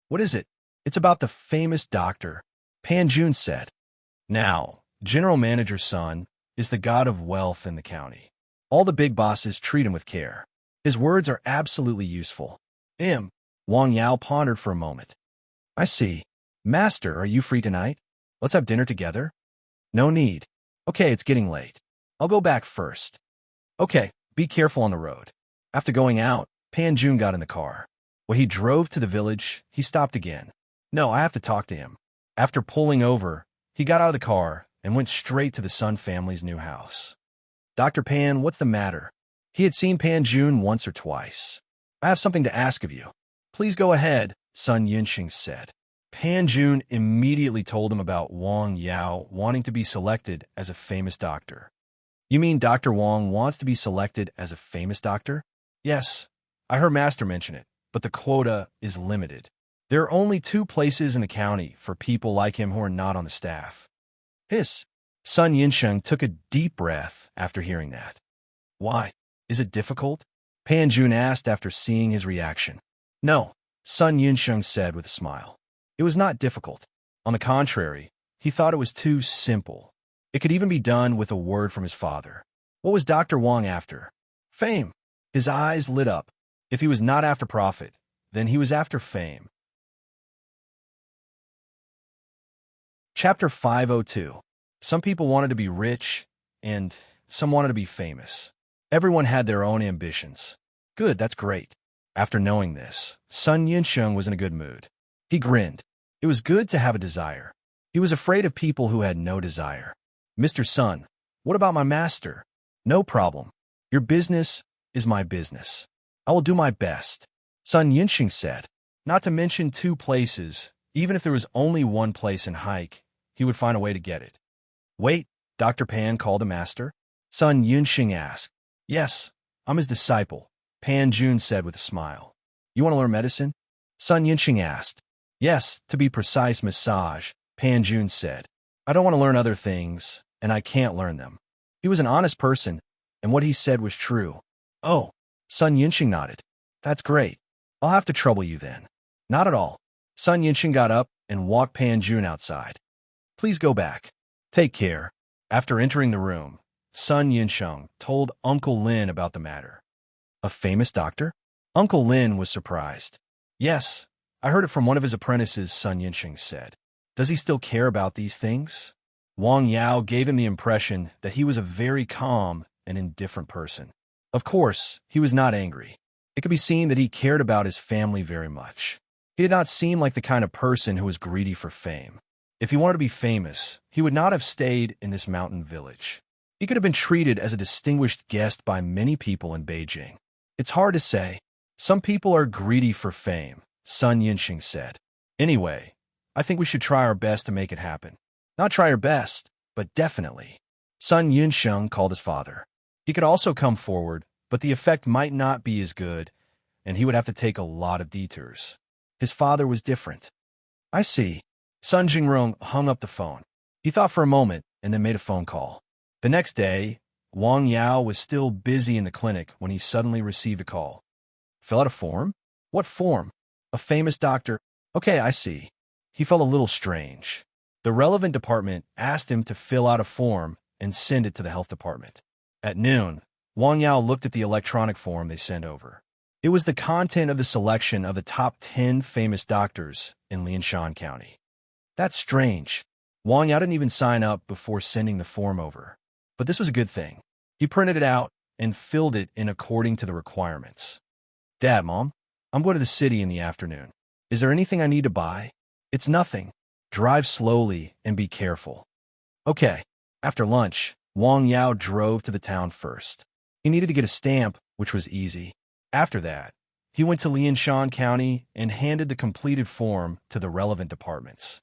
What is it? It's about the famous doctor. Pan Jun said. Now, General Manager's son is the god of wealth in the county. All the big bosses treat him with care. His words are absolutely useful. Wang Yao pondered for a moment. I see. Master, are you free tonight? Let's have dinner together? No need. Okay, it's getting late. I'll go back first. Okay, be careful on the road. After going out, Pan Jun got in the car. When he drove to the village, he stopped again. No, I have to talk to him. After pulling over, he got out of the car and went straight to the Sun family's new house. Dr. Pan, what's the matter? He had seen Pan Jun once or twice. I have something to ask of you. Please go ahead, Sun Yunsheng said. Pan Jun immediately told him about Wang Yao wanting to be selected as a famous doctor. You mean Dr. Wang wants to be selected as a famous doctor? Yes, I heard Master mention it, but the quota is limited. There are only 2 places in the county for people like him who are not on the staff. Sun Yinsheng took a deep breath after hearing that. Why? Is it difficult? Pan Jun asked after seeing his reaction. No, Sun Yinsheng said with a smile. It was not difficult. On the contrary, he thought it was too simple. It could even be done with a word from his father. What was Dr. Wang after? Fame. His eyes lit up. If he was not after profit, then he was after fame. Chapter 502. Some people wanted to be rich, and some wanted to be famous. Everyone had their own ambitions. Good, that's great. After knowing this, Sun Yinsheng was in a good mood. He grinned. It was good to have a desire. He was afraid of people who had no desire. Mr. Sun, what about my master? No problem. Your business is my business. I will do my best. Sun Yinsheng said. Not to mention 2 places. Even if there was only 1 place in Hike, he would find a way to get it. Wait, Dr. Pan called the master? Sun Yunsheng asked. Yes, I'm his disciple, Pan Jun said with a smile. You want to learn medicine? Sun Yunsheng asked. Yes, to be precise, massage, Pan Jun said. I don't want to learn other things, and I can't learn them. He was an honest person, and what he said was true. Oh, Sun Yunsheng nodded. That's great. I'll have to trouble you then. Not at all. Sun Yunsheng got up and walked Pan Jun outside. Please go back. Take care. After entering the room, Sun Yunsheng told Uncle Lin about the matter. A famous doctor? Uncle Lin was surprised. Yes, I heard it from one of his apprentices, Sun Yunsheng said. Does he still care about these things? Wang Yao gave him the impression that he was a very calm and indifferent person. Of course, he was not angry. It could be seen that he cared about his family very much. He did not seem like the kind of person who was greedy for fame. If he wanted to be famous, he would not have stayed in this mountain village. He could have been treated as a distinguished guest by many people in Beijing. It's hard to say. Some people are greedy for fame, Sun Yinxing said. Anyway, I think we should try our best to make it happen. Not try our best, but definitely. Sun Yinxing called his father. He could also come forward, but the effect might not be as good, and he would have to take a lot of detours. His father was different. I see. Sun Jingrong hung up the phone. He thought for a moment and then made a phone call. The next day, Wang Yao was still busy in the clinic when he suddenly received a call. Fill out a form? What form? A famous doctor? Okay, I see. He felt a little strange. The relevant department asked him to fill out a form and send it to the health department. At noon, Wang Yao looked at the electronic form they sent over. It was the content of the selection of the top 10 famous doctors in Lianshan County. That's strange. Wang Yao didn't even sign up before sending the form over. But this was a good thing. He printed it out and filled it in according to the requirements. Dad, Mom, I'm going to the city in the afternoon. Is there anything I need to buy? It's nothing. Drive slowly and be careful. Okay. After lunch, Wang Yao drove to the town first. He needed to get a stamp, which was easy. After that, he went to Lianshan County and handed the completed form to the relevant departments.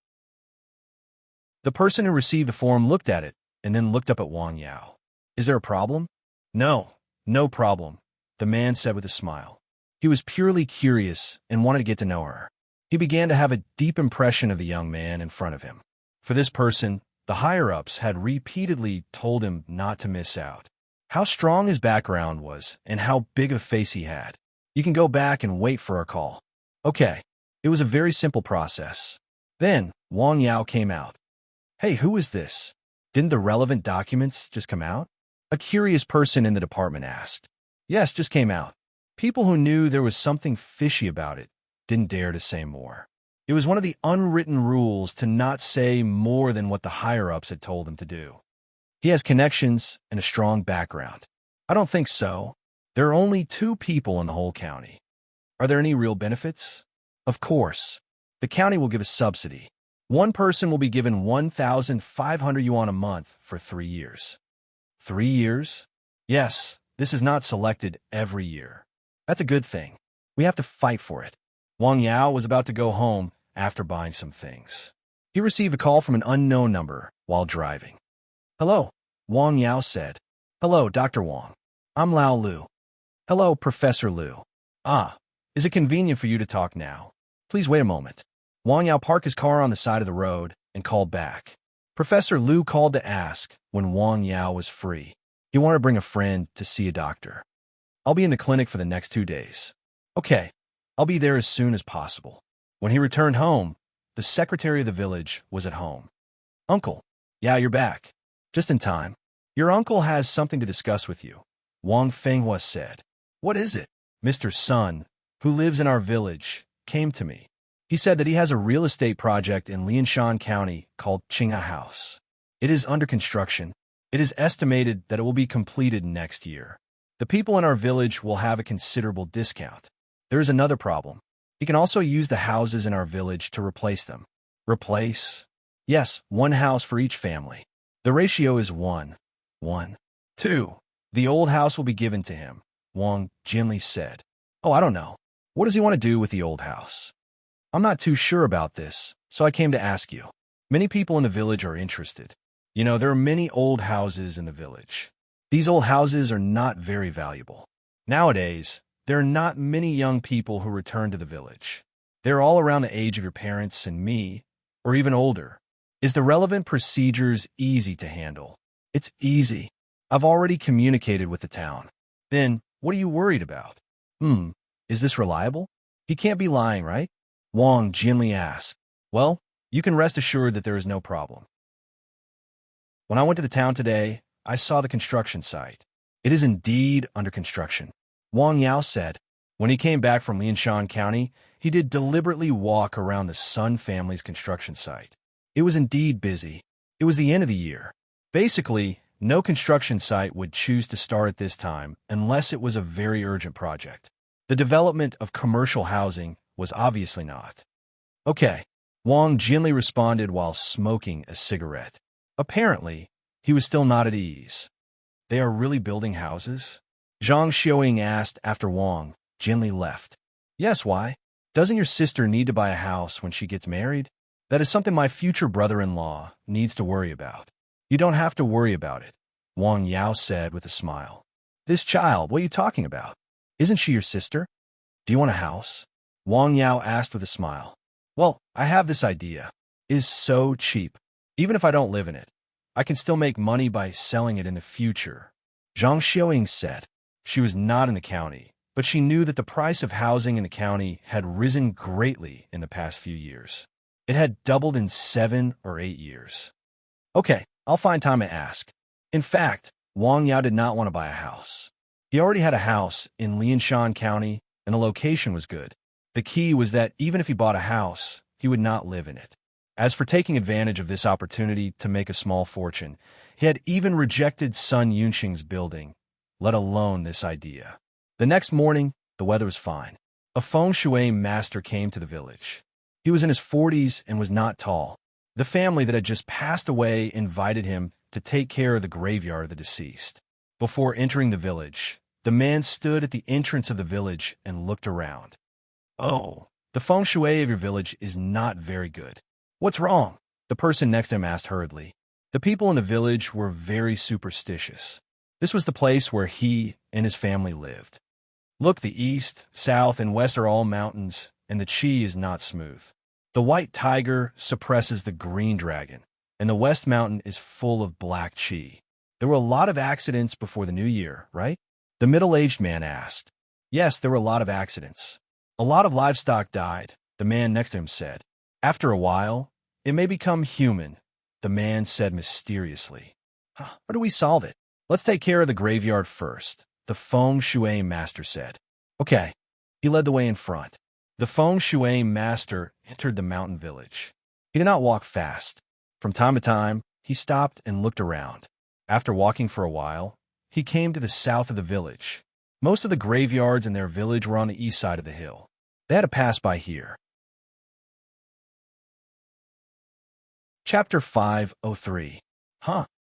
The person who received the form looked at it and then looked up at Wang Yao. Is there a problem? No, no problem, the man said with a smile. He was purely curious and wanted to get to know her. He began to have a deep impression of the young man in front of him. For this person, the higher-ups had repeatedly told him not to miss out. How strong his background was and how big of a face he had. You can go back and wait for our call. Okay, it was a very simple process. Then, Wang Yao came out. Hey, who is this? Didn't the relevant documents just come out? A curious person in the department asked. Yes, just came out. People who knew there was something fishy about it didn't dare to say more. It was one of the unwritten rules to not say more than what the higher-ups had told him to do. He has connections and a strong background. I don't think so. There are only 2 people in the whole county. Are there any real benefits? Of course. The county will give a subsidy. One person will be given 1,500 yuan a month for 3 years. 3 years? Yes, this is not selected every year. That's a good thing. We have to fight for it. Wang Yao was about to go home after buying some things. He received a call from an unknown number while driving. Hello, Wang Yao said. Hello, Dr. Wang. I'm Lao Lu. Hello, Professor Lu. Ah, is it convenient for you to talk now? Please wait a moment. Wang Yao parked his car on the side of the road and called back. Professor Lu called to ask when Wang Yao was free. He wanted to bring a friend to see a doctor. I'll be in the clinic for the next 2 days. Okay, I'll be there as soon as possible. When he returned home, the secretary of the village was at home. Uncle, yeah, you're back. Just in time. Your uncle has something to discuss with you, Wang Fenghua said. What is it? Mr. Sun, who lives in our village, came to me. He said that he has a real estate project in Lianshan County called Qingha House. It is under construction. It is estimated that it will be completed next year. The people in our village will have a considerable discount. There is another problem. He can also use the houses in our village to replace them. Replace? Yes, 1 house for each family. The ratio is 1. 2. The old house will be given to him, Wang Jinli said. Oh, I don't know. What does he want to do with the old house? I'm not too sure about this, so I came to ask you. Many people in the village are interested. You know, there are many old houses in the village. These old houses are not very valuable. Nowadays, there are not many young people who return to the village. They're all around the age of your parents and me, or even older. Is the relevant procedures easy to handle? It's easy. I've already communicated with the town. Then, what are you worried about? Is this reliable? He can't be lying, right? Wang Jinli asked. Well, you can rest assured that there is no problem. When I went to the town today, I saw the construction site. It is indeed under construction, Wang Yao said. When he came back from Lianshan County, he did deliberately walk around the Sun family's construction site. It was indeed busy. It was the end of the year. Basically, no construction site would choose to start at this time unless it was a very urgent project. The development of commercial housing was obviously not. Okay, Wang gently responded while smoking a cigarette. Apparently, he was still not at ease. They are really building houses? Zhang Xiaoying asked after Wang gently left. Yes, why? Doesn't your sister need to buy a house when she gets married? That is something my future brother-in-law needs to worry about. You don't have to worry about it, Wang Yao said with a smile. This child, what are you talking about? Isn't she your sister? Do you want a house? Wang Yao asked with a smile. Well, I have this idea. It is so cheap. Even if I don't live in it, I can still make money by selling it in the future. Zhang Xiaoying said. She was not in the county, but she knew that the price of housing in the county had risen greatly in the past few years. It had doubled in 7 or 8 years. Okay, I'll find time to ask. In fact, Wang Yao did not want to buy a house. He already had a house in Lianshan County, and the location was good. The key was that even if he bought a house, he would not live in it. As for taking advantage of this opportunity to make a small fortune, he had even rejected Sun Yunxing's building, let alone this idea. The next morning, the weather was fine. A feng shui master came to the village. He was in his 40s and was not tall. The family that had just passed away invited him to take care of the graveyard of the deceased. Before entering the village, the man stood at the entrance of the village and looked around. Oh, the feng shui of your village is not very good. What's wrong? The person next to him asked hurriedly. The people in the village were very superstitious. This was the place where he and his family lived. Look, the east, south, and west are all mountains, and the qi is not smooth. The white tiger suppresses the green dragon, and the west mountain is full of black qi. There were a lot of accidents before the new year, right? The middle-aged man asked. Yes, there were a lot of accidents. A lot of livestock died, the man next to him said. After a while, it may become human, the man said mysteriously. How do we solve it? Let's take care of the graveyard first, the feng shui master said. Okay. He led the way in front. The feng shui master entered the mountain village. He did not walk fast. From time to time, he stopped and looked around. After walking for a while, he came to the south of the village. Most of the graveyards in their village were on the east side of the hill. They had to pass by here. Chapter 503.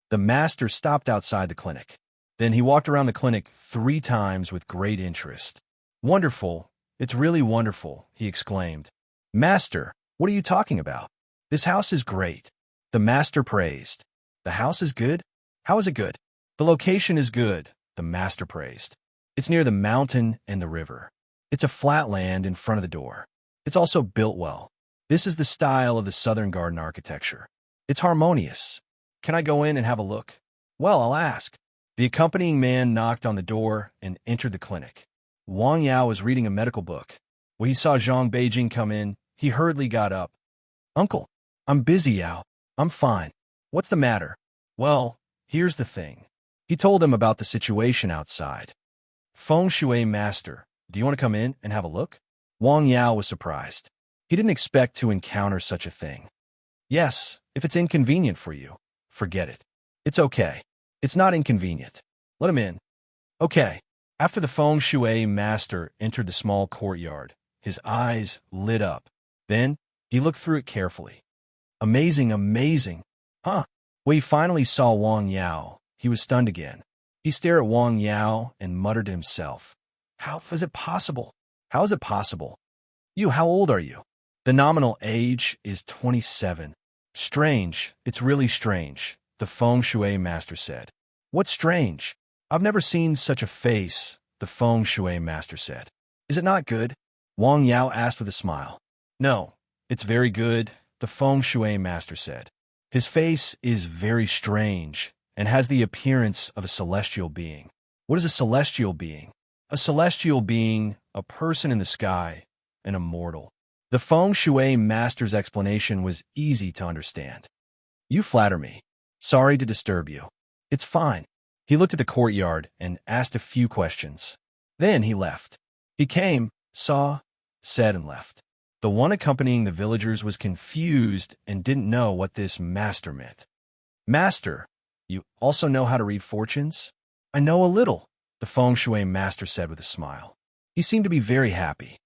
The master stopped outside the clinic. Then he walked around the clinic 3 times with great interest. Wonderful. It's really wonderful, he exclaimed. Master, what are you talking about? This house is great. The master praised. The house is good? How is it good? The location is good, the master praised. It's near the mountain and the river. It's a flat land in front of the door. It's also built well. This is the style of the southern garden architecture. It's harmonious. Can I go in and have a look? Well, I'll ask. The accompanying man knocked on the door and entered the clinic. Wang Yao was reading a medical book. When he saw Zhang Beijing come in, he hurriedly got up. Uncle, I'm busy, Yao. I'm fine. What's the matter? Well, here's the thing. He told them about the situation outside. Feng shui master, do you want to come in and have a look? Wang Yao was surprised. He didn't expect to encounter such a thing. Yes, if it's inconvenient for you, forget it. It's okay. It's not inconvenient. Let him in. Okay. After the feng shui master entered the small courtyard, his eyes lit up. Then, he looked through it carefully. Amazing, amazing. When he finally saw Wang Yao, he was stunned again. He stared at Wang Yao and muttered to himself. How is it possible? How is it possible? You, how old are you? The nominal age is 27. Strange. It's really strange, the feng shui master said. What's strange? I've never seen such a face, the feng shui master said. Is it not good? Wang Yao asked with a smile. No, it's very good, the feng shui master said. His face is very strange and has the appearance of a celestial being. What is a celestial being? A celestial being, a person in the sky, an immortal. The feng shui master's explanation was easy to understand. You flatter me. Sorry to disturb you. It's fine. He looked at the courtyard and asked a few questions. Then he left. He came, saw, said, and left. The one accompanying the villagers was confused and didn't know what this master meant. Master, you also know how to read fortunes? I know a little, the feng shui master said with a smile. He seemed to be very happy.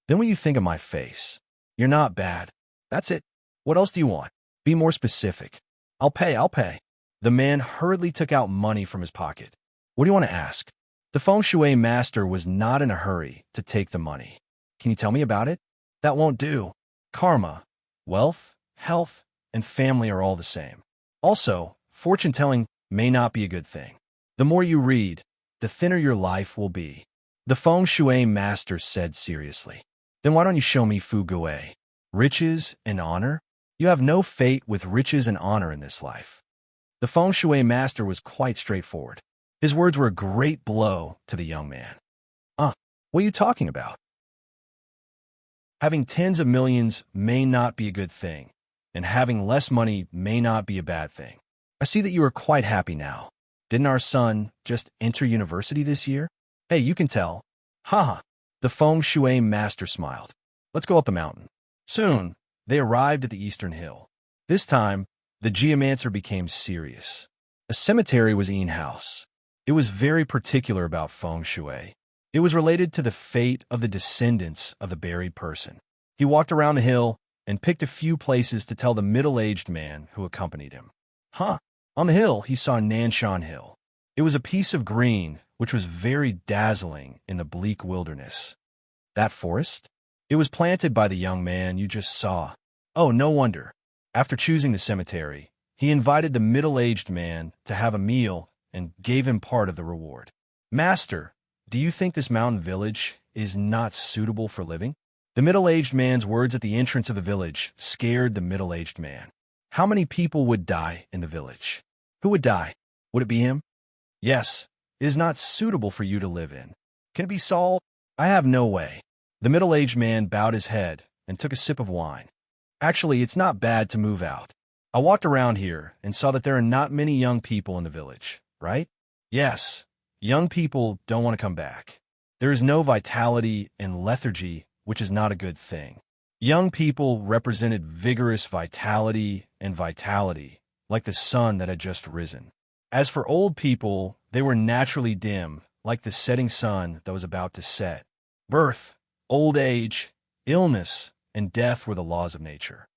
Then what you think of my face? You're not bad. That's it. What else do you want? Be more specific. I'll pay. The man hurriedly took out money from his pocket. What do you want to ask? The feng shui master was not in a hurry to take the money. Can you tell me about it? That won't do. Karma, wealth, health, and family are all the same. Also, fortune-telling may not be a good thing. The more you read, the thinner your life will be. The feng shui master said seriously. Then why don't you show me fu gui? Riches and honor? You have no fate with riches and honor in this life. The feng shui master was quite straightforward. His words were a great blow to the young man. What are you talking about? Having tens of millions may not be a good thing, and having less money may not be a bad thing. I see that you are quite happy now. Didn't our son just enter university this year? Hey, you can tell. Haha. The feng shui master smiled. Let's go up the mountain. Soon, they arrived at the eastern hill. This time, the geomancer became serious. A cemetery was Ian's house. It was very particular about feng shui. It was related to the fate of the descendants of the buried person. He walked around the hill and picked a few places to tell the middle-aged man who accompanied him. On the hill, he saw Nanshan Hill. It was a piece of green, which was very dazzling in the bleak wilderness. That forest? It was planted by the young man you just saw. Oh, no wonder. After choosing the cemetery, he invited the middle-aged man to have a meal and gave him part of the reward. Master, do you think this mountain village is not suitable for living? The middle-aged man's words at the entrance of the village scared the middle-aged man. How many people would die in the village? Who would die? Would it be him? Yes, it is not suitable for you to live in. Can it be solved? I have no way. The middle-aged man bowed his head and took a sip of wine. Actually, it's not bad to move out. I walked around here and saw that there are not many young people in the village, right? Yes, young people don't want to come back. There is no vitality and lethargy, which is not a good thing. Young people represented vigorous vitality, like the sun that had just risen. As for old people, they were naturally dim, like the setting sun that was about to set. Birth, old age, illness, and death were the laws of nature.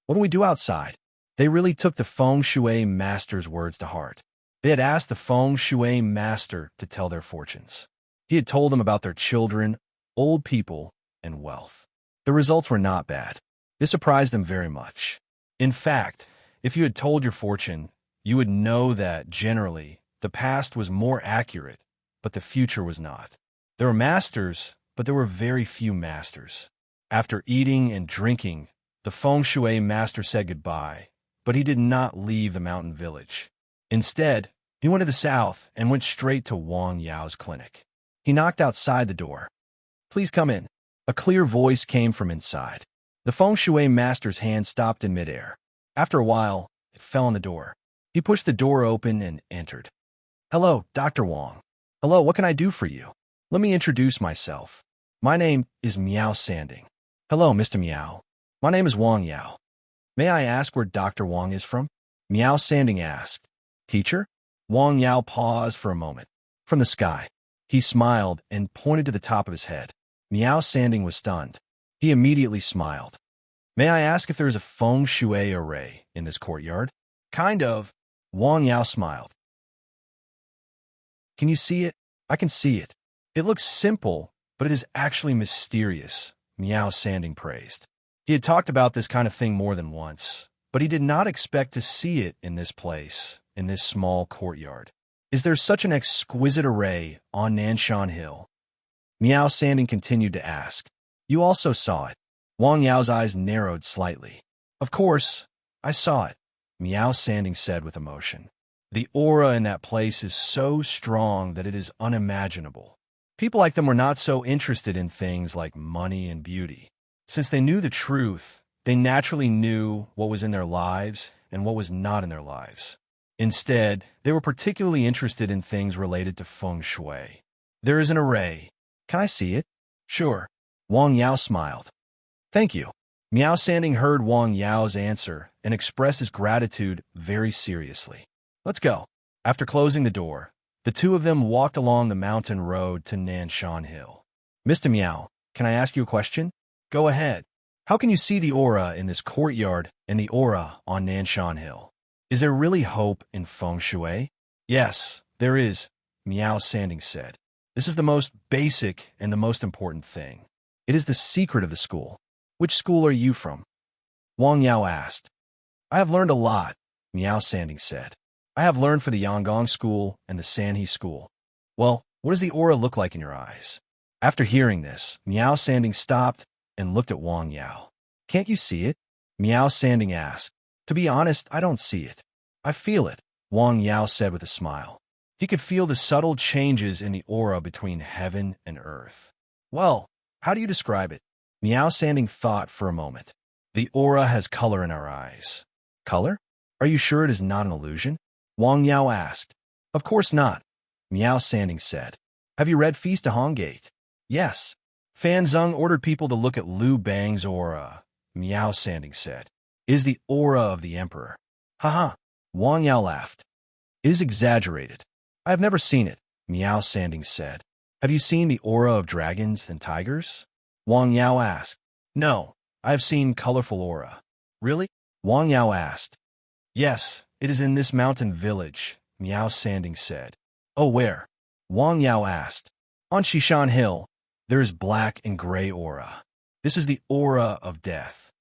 What do we do outside? They really took the feng shui master's words to heart. They had asked the feng shui master to tell their fortunes. He had told them about their children, old people, and wealth. The results were not bad. This surprised them very much. In fact, if you had told your fortune, you would know that, generally, the past was more accurate, but the future was not. There were masters, but there were very few masters. After eating and drinking, the feng shui master said goodbye, but he did not leave the mountain village. Instead, he went to the south and went straight to Wang Yao's clinic. He knocked outside the door. Please come in. A clear voice came from inside. The feng shui master's hand stopped in midair. After a while, it fell on the door. He pushed the door open and entered. Hello, Dr. Wang. Hello, what can I do for you? Let me introduce myself. My name is Miao Sanding. Hello, Mr. Miao. My name is Wang Yao. May I ask where Dr. Wang is from? Miao Sanding asked. Teacher? Wang Yao paused for a moment. From the sky. He smiled and pointed to the top of his head. Miao Sanding was stunned. He immediately smiled. May I ask if there is a feng shui array in this courtyard? Kind of. Wang Yao smiled. Can you see it? I can see it. It looks simple, but it is actually mysterious, Miao Sanding praised. He had talked about this kind of thing more than once, but he did not expect to see it in this place, in this small courtyard. Is there such an exquisite array on Nanshan Hill? Miao Sanding continued to ask. You also saw it. Wang Yao's eyes narrowed slightly. Of course, I saw it, Miao Sanding said with emotion. The aura in that place is so strong that it is unimaginable. People like them were not so interested in things like money and beauty. Since they knew the truth, they naturally knew what was in their lives and what was not in their lives. Instead, they were particularly interested in things related to feng shui. There is an array. Can I see it? Sure. Wang Yao smiled. Thank you. Meow Sanding heard Wang Yao's answer and expressed his gratitude very seriously. Let's go. After closing the door, the two of them walked along the mountain road to Nanshan Hill. Mr. Meow, can I ask you a question? Go ahead. How can you see the aura in this courtyard and the aura on Nanshan Hill? Is there really hope in feng shui? Yes, there is, Meow Sanding said. This is the most basic and the most important thing. It is the secret of the school. Which school are you from? Wang Yao asked. I have learned a lot, Meow Sanding said. I have learned for the Yanggong School and the Sanhe School. Well, what does the aura look like in your eyes? After hearing this, Meow Sanding stopped and looked at Wang Yao. Can't you see it? Meow Sanding asked. To be honest, I don't see it. I feel it, Wang Yao said with a smile. He could feel the subtle changes in the aura between heaven and earth. Well, how do you describe it? Meow Sanding thought for a moment. The aura has color in our eyes. Color? Are you sure it is not an illusion? Wang Yao asked. Of course not, Meow Sanding said. Have you read Feast to Hongate? Yes. Fan Zeng ordered people to look at Liu Bang's aura, Meow Sanding said. It is the aura of the emperor. Haha, Wang Yao laughed. It is exaggerated. I have never seen it, Meow Sanding said. Have you seen the aura of dragons and tigers? Wang Yao asked. No, I have seen colorful aura. Really? Wang Yao asked. Yes, it is in this mountain village, Meow Sanding said. Oh, where? Wang Yao asked. On Shishan Hill, there is black and gray aura. This is the aura of death.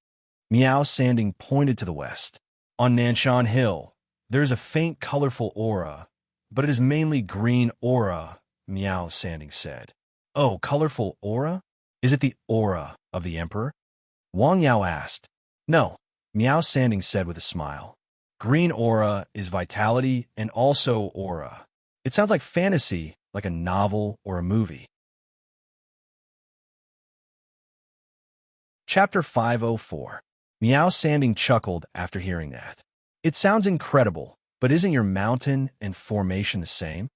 Meow Sanding pointed to the west. On Nanshan Hill, there is a faint colorful aura, but it is mainly green aura, Meow Sanding said. Oh, colorful aura? Is it the aura of the emperor? Wang Yao asked. No, Meow Sanding said with a smile. Green aura is vitality and also aura. It sounds like fantasy, like a novel or a movie. Chapter 504. Meow Sanding chuckled after hearing that. It sounds incredible, but isn't your mountain and formation the same?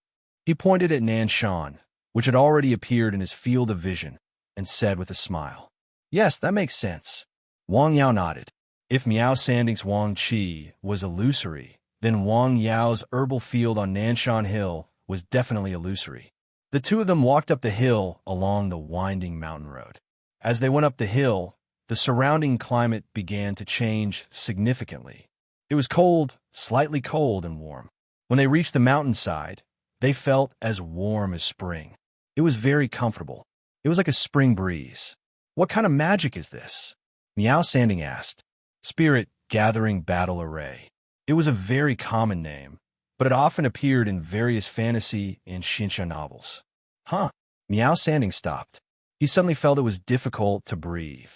He pointed at Nanshan, which had already appeared in his field of vision, and said with a smile. Yes, that makes sense. Wang Yao nodded. If Meow Sanding's Wang Qi was illusory, then Wang Yao's herbal field on Nanshan Hill was definitely illusory. The two of them walked up the hill along the winding mountain road. As they went up the hill, the surrounding climate began to change significantly. It was cold, slightly cold and warm. When they reached the mountainside, they felt as warm as spring. It was very comfortable. It was like a spring breeze. What kind of magic is this? Meow Sanding asked. Spirit Gathering Battle Array. It was a very common name, but it often appeared in various fantasy and Xinsha novels. Huh? Meow Sanding stopped. He suddenly felt it was difficult to breathe.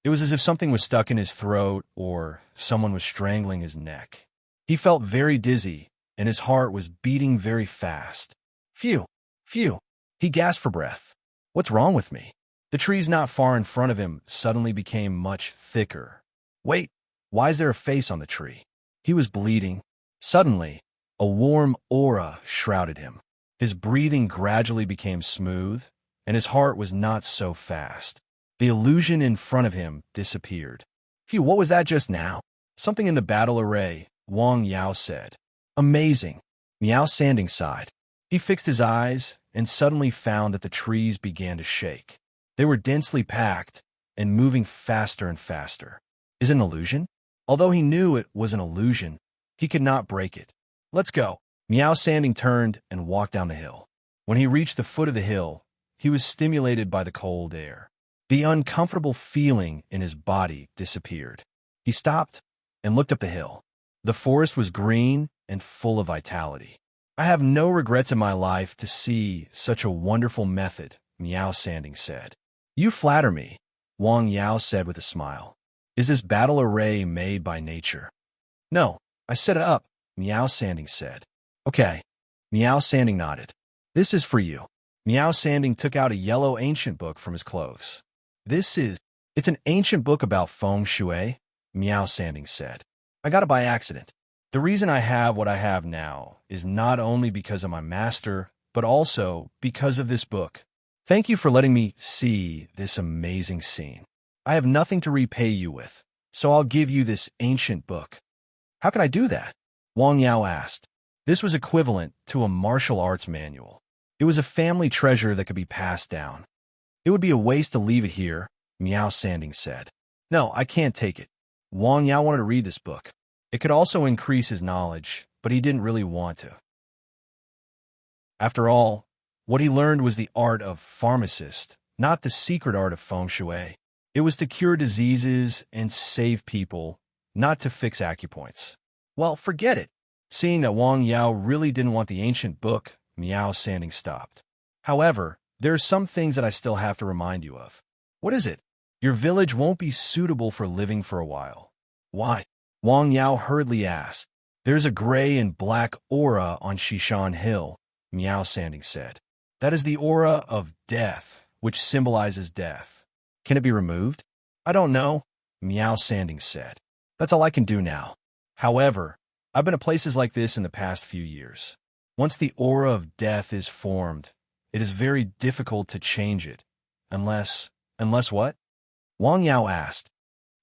It was as if something was stuck in his throat or someone was strangling his neck. He felt very dizzy, and his heart was beating very fast. Phew! Phew! He gasped for breath. What's wrong with me? The trees not far in front of him suddenly became much thicker. Wait, why is there a face on the tree? He was bleeding. Suddenly, a warm aura shrouded him. His breathing gradually became smooth, and his heart was not so fast. The illusion in front of him disappeared. Phew, what was that just now? Something in the battle array, Wang Yao said. Amazing. Meow Sanding sighed. He fixed his eyes and suddenly found that the trees began to shake. They were densely packed and moving faster and faster. Is it an illusion? Although he knew it was an illusion, he could not break it. Let's go. Meow Sanding turned and walked down the hill. When he reached the foot of the hill, he was stimulated by the cold air. The uncomfortable feeling in his body disappeared. He stopped and looked up the hill. The forest was green and full of vitality. I have no regrets in my life to see such a wonderful method, Meow Sanding said. You flatter me, Wang Yao said with a smile. Is this battle array made by nature? No, I set it up, Meow Sanding said. Okay. Meow Sanding nodded. This is for you. Meow Sanding took out a yellow ancient book from his clothes. It's an ancient book about feng shui, Meow Sanding said. I got it by accident. The reason I have what I have now is not only because of my master, but also because of this book. Thank you for letting me see this amazing scene. I have nothing to repay you with, so I'll give you this ancient book. How can I do that? Wang Yao asked. This was equivalent to a martial arts manual. It was a family treasure that could be passed down. It would be a waste to leave it here, Miao Sanding said. No, I can't take it. Wang Yao wanted to read this book. It could also increase his knowledge, but he didn't really want to. After all, what he learned was the art of pharmacist, not the secret art of feng shui. It was to cure diseases and save people, not to fix acupoints. Well, forget it. Seeing that Wang Yao really didn't want the ancient book, Miao Sanding stopped. However, there are some things that I still have to remind you of. What is it? Your village won't be suitable for living for a while. Why? Wang Yao hurriedly asked. There's a gray and black aura on Shishan Hill, Miao Sanding said. That is the aura of death, which symbolizes death. Can it be removed? I don't know, Miao Sanding said. That's all I can do now. However, I've been to places like this in the past few years. Once the aura of death is formed, it is very difficult to change it. Unless what? Wang Yao asked.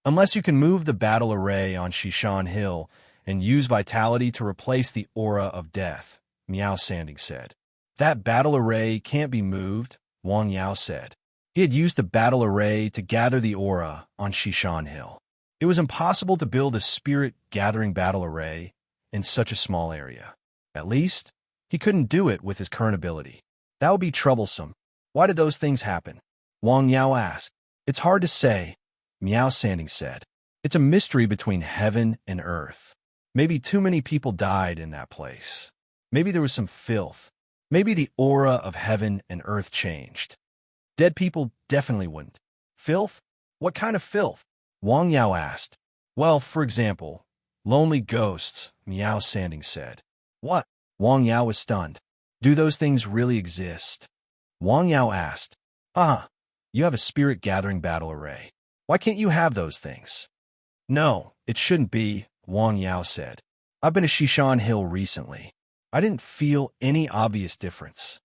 Unless you can move the battle array on Shishan Hill and use vitality to replace the aura of death, Miao Sanding said. That battle array can't be moved, Wang Yao said. He had used the battle array to gather the aura on Shishan Hill. It was impossible to build a spirit-gathering battle array in such a small area. At least, he couldn't do it with his current ability. That would be troublesome. Why did those things happen? Wang Yao asked. It's hard to say, Miao Sanding said. It's a mystery between heaven and earth. Maybe too many people died in that place. Maybe there was some filth. Maybe the aura of heaven and earth changed. Dead people definitely wouldn't. Filth? What kind of filth? Wang Yao asked. Well, for example, lonely ghosts, Miao Sanding said. What? Wang Yao was stunned. Do those things really exist? Wang Yao asked. You have a spirit-gathering battle array. Why can't you have those things? No, it shouldn't be, Wang Yao said. I've been to Shishan Hill recently. I didn't feel any obvious difference.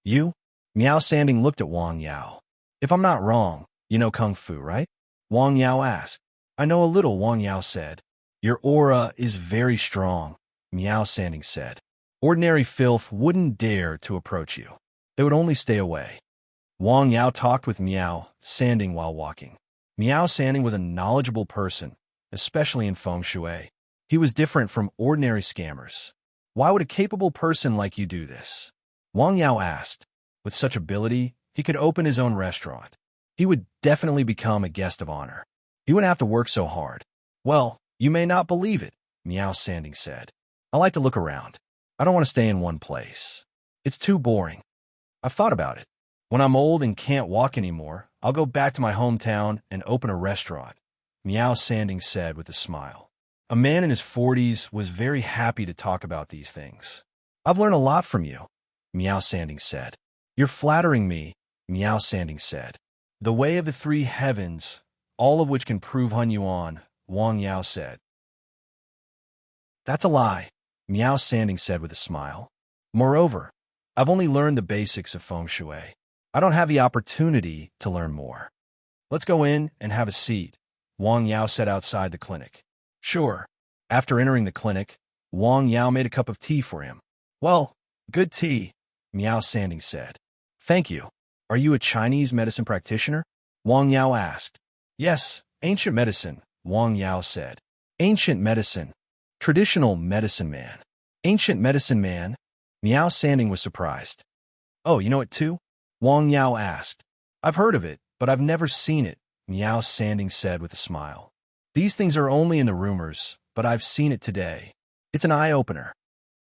You? Miao Sanding looked at Wang Yao. If I'm not wrong, you know Kung Fu, right? Wang Yao asked. I know a little, Wang Yao said. Your aura is very strong, Miao Sanding said. Ordinary filth wouldn't dare to approach you. They would only stay away. Wang Yao talked with Miao Sanding while walking. Miao Sanding was a knowledgeable person, especially in feng shui. He was different from ordinary scammers. Why would a capable person like you do this? Wang Yao asked. With such ability, he could open his own restaurant. He would definitely become a guest of honor. He wouldn't have to work so hard. Well, you may not believe it, Miao Sanding said. I like to look around. I don't want to stay in one place. It's too boring. I've thought about it. When I'm old and can't walk anymore, I'll go back to my hometown and open a restaurant, Miao Sanding said with a smile. A man in his 40s was very happy to talk about these things. I've learned a lot from you, Miao Sanding said. You're flattering me, Miao Sanding said. The way of the three heavens, all of which can prove Hun Yuan, Wang Yao said. That's a lie, Miao Sanding said with a smile. Moreover, I've only learned the basics of feng shui. I don't have the opportunity to learn more. Let's go in and have a seat, Wang Yao said outside the clinic. Sure. After entering the clinic, Wang Yao made a cup of tea for him. Well, good tea, Miao Sanding said. Thank you. Are you a Chinese medicine practitioner? Wang Yao asked. Yes, ancient medicine, Wang Yao said. Ancient medicine. Traditional medicine man. Ancient medicine man? Miao Sanding was surprised. Oh, you know it too? Wang Yao asked. I've heard of it, but I've never seen it, Miao Sanding said with a smile. These things are only in the rumors, but I've seen it today. It's an eye-opener.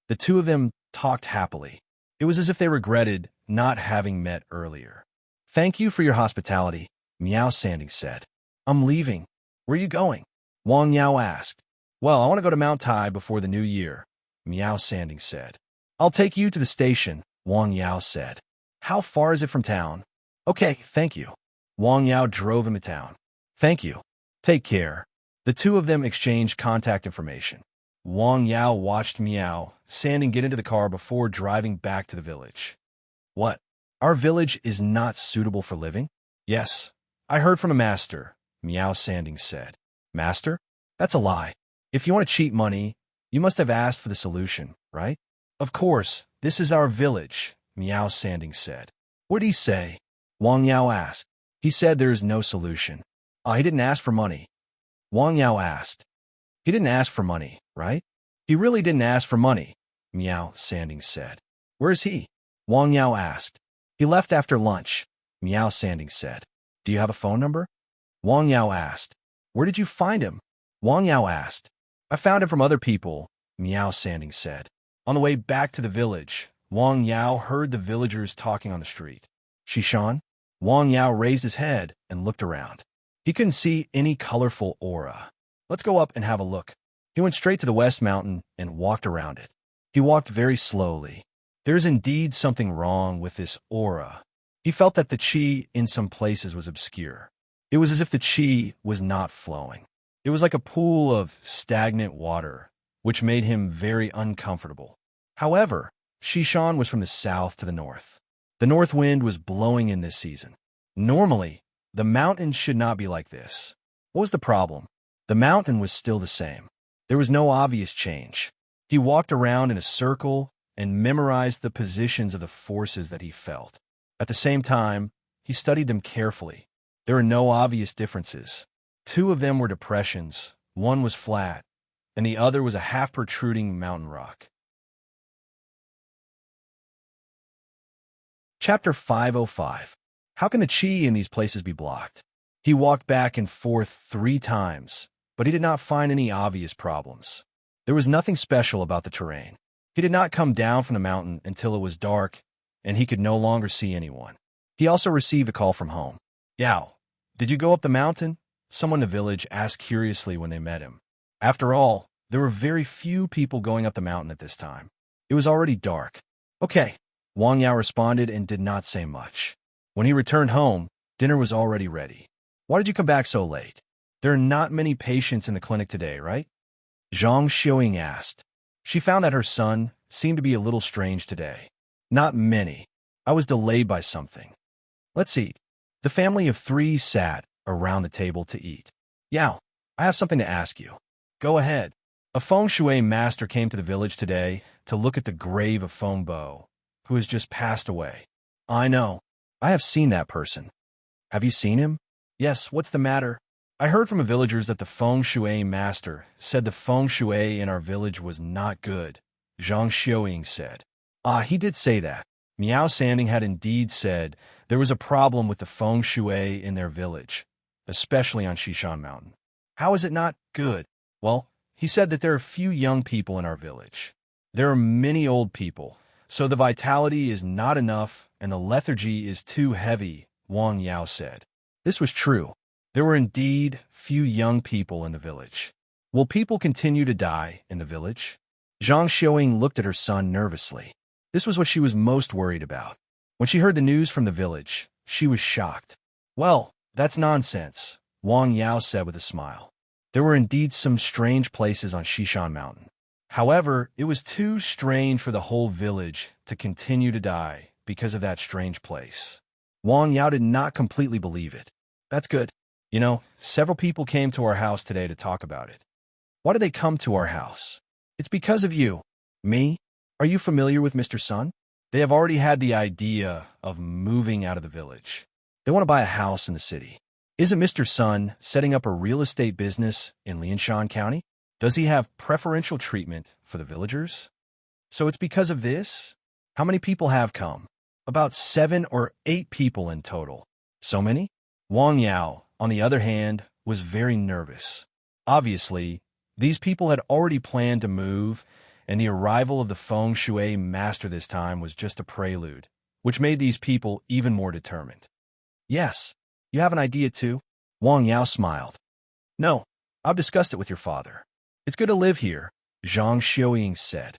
The two of them talked happily. It was as if they regretted not having met earlier. Thank you for your hospitality, Miao Sanding said. I'm leaving. Where are you going? Wang Yao asked. Well, I want to go to Mount Tai before the new year, Miao Sanding said. I'll take you to the station, Wang Yao said. How far is it from town? Okay, thank you. Wang Yao drove him to town. Thank you. Take care. The two of them exchanged contact information. Wang Yao watched Miao Sanding get into the car before driving back to the village. What? Our village is not suitable for living? Yes. I heard from a master, Meow Sanding said. Master? That's a lie. If you want to cheat money, you must have asked for the solution, right? Of course, this is our village, Meow Sanding said. What did he say? Wang Yao asked. He said there is no solution. He didn't ask for money. Wang Yao asked. He didn't ask for money, right? He really didn't ask for money, Meow Sanding said. Where is he? Wang Yao asked. He left after lunch, Meow Sanding said. Do you have a phone number? Wang Yao asked. Where did you find him? Wang Yao asked. I found him from other people, Meow Sanding said. On the way back to the village, Wang Yao heard the villagers talking on the street. Shishan? Wang Yao raised his head and looked around. He couldn't see any colorful aura. Let's go up and have a look. He went straight to the West Mountain and walked around it. He walked very slowly. There is indeed something wrong with this aura. He felt that the qi in some places was obscure. It was as if the qi was not flowing. It was like a pool of stagnant water, which made him very uncomfortable. However, Shishan was from the south to the north. The north wind was blowing in this season. Normally, the mountain should not be like this. What was the problem? The mountain was still the same. There was no obvious change. He walked around in a circle and memorized the positions of the forces that he felt. At the same time, he studied them carefully. There were no obvious differences. Two of them were depressions, one was flat, and the other was a half-protruding mountain rock. Chapter 505. How can the qi in these places be blocked? He walked back and forth 3 times, but he did not find any obvious problems. There was nothing special about the terrain. He did not come down from the mountain until it was dark, and he could no longer see anyone. He also received a call from home. Yao, did you go up the mountain? Someone in the village asked curiously when they met him. After all, there were very few people going up the mountain at this time. It was already dark. Okay, Wang Yao responded and did not say much. When he returned home, dinner was already ready. Why did you come back so late? There are not many patients in the clinic today, right? Zhang Xiaoying asked. She found that her son seemed to be a little strange today. Not many. I was delayed by something. Let's eat. The family of 3 sat around the table to eat. Yao, I have something to ask you. Go ahead. A feng shui master came to the village today to look at the grave of Feng Bo, who has just passed away. I know. I have seen that person. Have you seen him? Yes, what's the matter? I heard from the villagers that the feng shui master said the feng shui in our village was not good, Zhang Xiaoying said. He did say that. Meow Sanding had indeed said there was a problem with the feng shui in their village, especially on Shishan Mountain. How is it not good? Well, he said that there are few young people in our village. There are many old people, so the vitality is not enough and the lethargy is too heavy, Wang Yao said. This was true. There were indeed few young people in the village. Will people continue to die in the village? Zhang Xiaoying looked at her son nervously. This was what she was most worried about. When she heard the news from the village, she was shocked. Well, that's nonsense, Wang Yao said with a smile. There were indeed some strange places on Shishan Mountain. However, it was too strange for the whole village to continue to die because of that strange place. Wang Yao did not completely believe it. That's good. You know, several people came to our house today to talk about it. Why did they come to our house? It's because of you. Me? Are you familiar with Mr. Sun? They have already had the idea of moving out of the village. They want to buy a house in the city. Isn't Mr. Sun setting up a real estate business in Lianshan County? Does he have preferential treatment for the villagers? So it's because of this? How many people have come? About 7 or 8 people in total. So many? Wang Yao, on the other hand, was very nervous. Obviously, these people had already planned to move, and the arrival of the feng shui master this time was just a prelude, which made these people even more determined. Yes, you have an idea too? Wang Yao smiled. No, I've discussed it with your father. It's good to live here, Zhang Xiaoying said.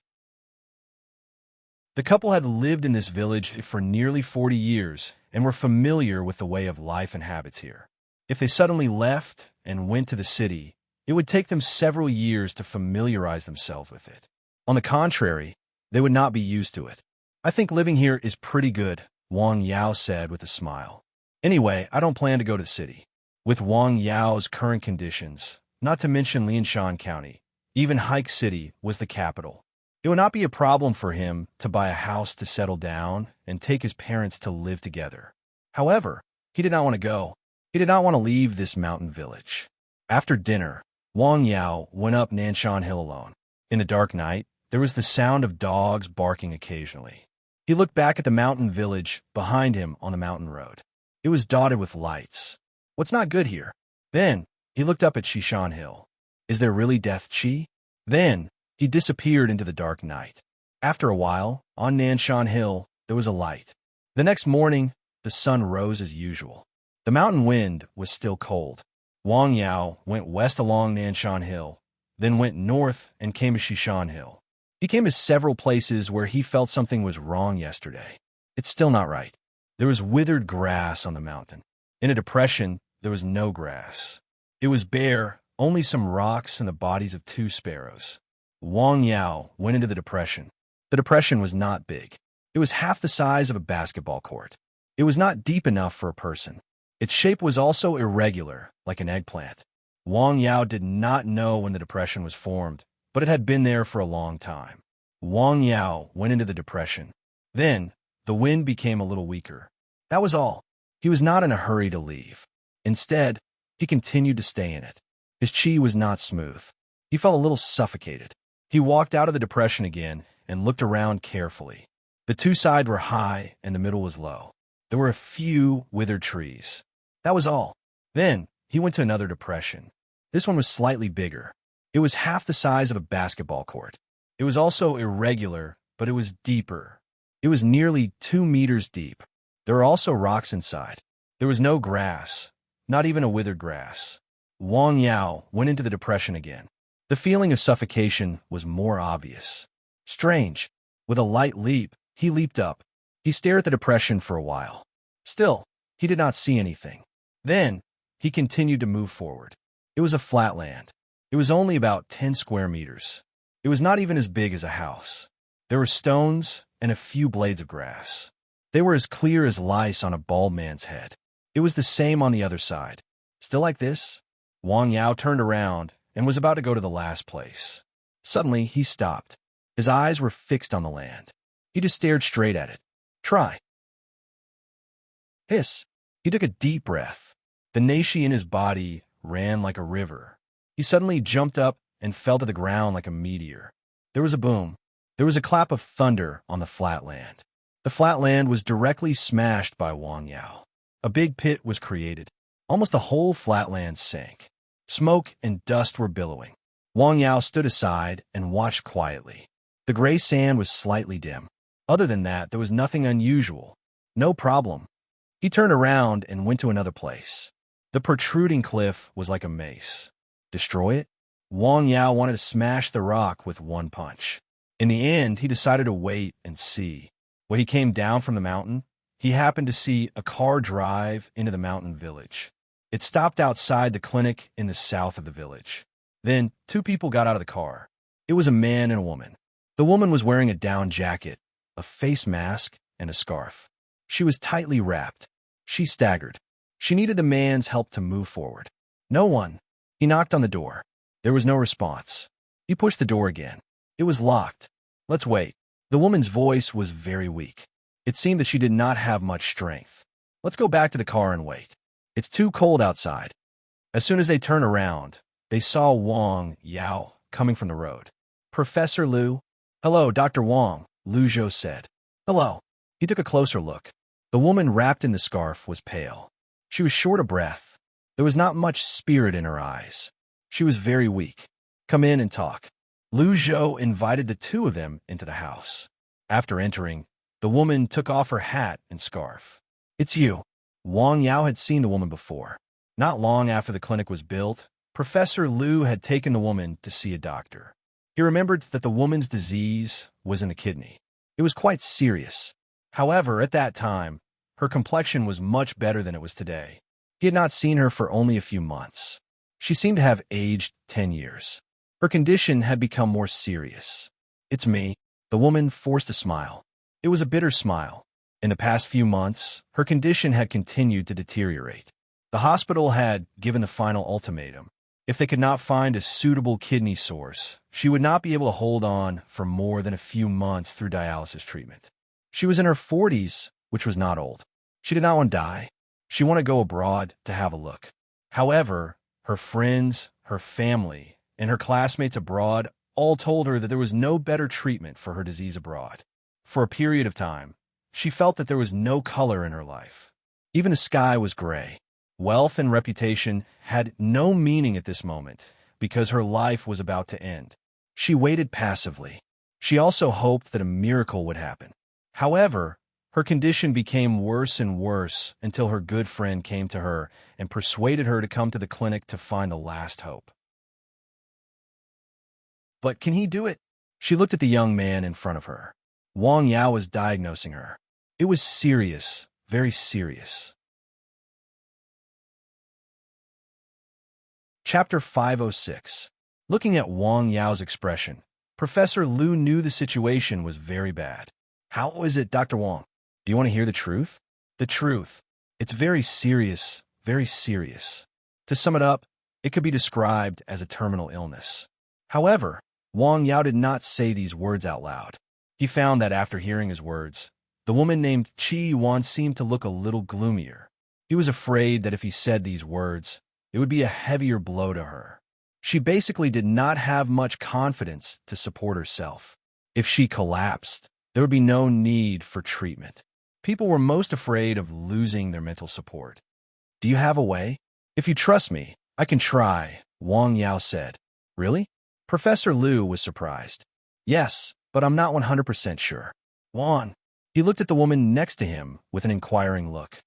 The couple had lived in this village for nearly 40 years and were familiar with the way of life and habits here. If they suddenly left and went to the city, it would take them several years to familiarize themselves with it. On the contrary, they would not be used to it. I think living here is pretty good, Wang Yao said with a smile. Anyway, I don't plan to go to the city. With Wang Yao's current conditions, not to mention Lianshan County, even Hike City was the capital. It would not be a problem for him to buy a house to settle down and take his parents to live together. However, he did not want to go. He did not want to leave this mountain village. After dinner, Wang Yao went up Nanshan Hill alone. In the dark night, there was the sound of dogs barking occasionally. He looked back at the mountain village behind him on the mountain road. It was dotted with lights. What's not good here? Then, he looked up at Shishan Hill. Is there really death, Chi? Then, he disappeared into the dark night. After a while, on Nanshan Hill, there was a light. The next morning, the sun rose as usual. The mountain wind was still cold. Wang Yao went west along Nanshan Hill, then went north and came to Shishan Hill. He came to several places where he felt something was wrong yesterday. It's still not right. There was withered grass on the mountain. In a depression, there was no grass. It was bare, only some rocks and the bodies of 2 sparrows. Wang Yao went into the depression. The depression was not big. It was half the size of a basketball court. It was not deep enough for a person. Its shape was also irregular, like an eggplant. Wang Yao did not know when the depression was formed, but it had been there for a long time. Wang Yao went into the depression. Then, the wind became a little weaker. That was all. He was not in a hurry to leave. Instead, he continued to stay in it. His chi was not smooth. He felt a little suffocated. He walked out of the depression again and looked around carefully. The 2 sides were high and the middle was low. There were a few withered trees. That was all. Then, he went to another depression. This one was slightly bigger. It was half the size of a basketball court. It was also irregular, but it was deeper. It was nearly 2 meters deep. There were also rocks inside. There was no grass, not even a withered grass. Wang Yao went into the depression again. The feeling of suffocation was more obvious. Strange. With a light leap, he leaped up. He stared at the depression for a while. Still, he did not see anything. Then, he continued to move forward. It was a flat land. It was only about 10 square meters. It was not even as big as a house. There were stones and a few blades of grass. They were as clear as lice on a bald man's head. It was the same on the other side. Still like this? Wang Yao turned around and was about to go to the last place. Suddenly, he stopped. His eyes were fixed on the land. He just stared straight at it. Try. Hiss. He took a deep breath. The nashi in his body ran like a river. He suddenly jumped up and fell to the ground like a meteor. There was a boom. There was a clap of thunder on the flat land. The flat land was directly smashed by Wang Yao. A big pit was created. Almost the whole flat land sank. Smoke and dust were billowing. Wang Yao stood aside and watched quietly. The gray sand was slightly dim. Other than that, there was nothing unusual. No problem. He turned around and went to another place. The protruding cliff was like a mace. Destroy it? Wang Yao wanted to smash the rock with one punch. In the end, he decided to wait and see. When he came down from the mountain, he happened to see a car drive into the mountain village. It stopped outside the clinic in the south of the village. Then, 2 people got out of the car. It was a man and a woman. The woman was wearing a down jacket, a face mask, and a scarf. She was tightly wrapped. She staggered. She needed the man's help to move forward. No one. He knocked on the door. There was no response. He pushed the door again. It was locked. Let's wait. The woman's voice was very weak. It seemed that she did not have much strength. Let's go back to the car and wait. It's too cold outside. As soon as they turned around, they saw Wang Yao coming from the road. Professor Liu. Hello, Dr. Wang, Liu Zhou said. Hello. He took a closer look. The woman wrapped in the scarf was pale. She was short of breath. There was not much spirit in her eyes. She was very weak. Come in and talk. Liu Zhou invited the 2 of them into the house. After entering, the woman took off her hat and scarf. It's you. Wang Yao had seen the woman before. Not long after the clinic was built, Professor Liu had taken the woman to see a doctor. He remembered that the woman's disease was in the kidney. It was quite serious. However, at that time, her complexion was much better than it was today. He had not seen her for only a few months. She seemed to have aged 10 years. Her condition had become more serious. It's me. The woman forced a smile. It was a bitter smile. In the past few months, her condition had continued to deteriorate. The hospital had given the final ultimatum. If they could not find a suitable kidney source, she would not be able to hold on for more than a few months through dialysis treatment. She was in her 40s, which was not old. She did not want to die. She wanted to go abroad to have a look. However, her friends, her family, and her classmates abroad all told her that there was no better treatment for her disease abroad. For a period of time, she felt that there was no color in her life. Even the sky was gray. Wealth and reputation had no meaning at this moment because her life was about to end. She waited passively. She also hoped that a miracle would happen. However, her condition became worse and worse until her good friend came to her and persuaded her to come to the clinic to find the last hope. But can he do it? She looked at the young man in front of her. Wang Yao was diagnosing her. It was serious, very serious. Chapter 506. Looking at Wang Yao's expression, Professor Liu knew the situation was very bad. How is it, Dr. Wang? Do you want to hear the truth? The truth. It's very serious, very serious. To sum it up, it could be described as a terminal illness. However, Wang Yao did not say these words out loud. He found that after hearing his words, the woman named Qi Yuan seemed to look a little gloomier. He was afraid that if he said these words, it would be a heavier blow to her. She basically did not have much confidence to support herself. If she collapsed, there would be no need for treatment. People were most afraid of losing their mental support. Do you have a way? If you trust me, I can try, Wang Yao said. Really? Professor Liu was surprised. Yes, but I'm not 100% sure. Wang. He looked at the woman next to him with an inquiring look.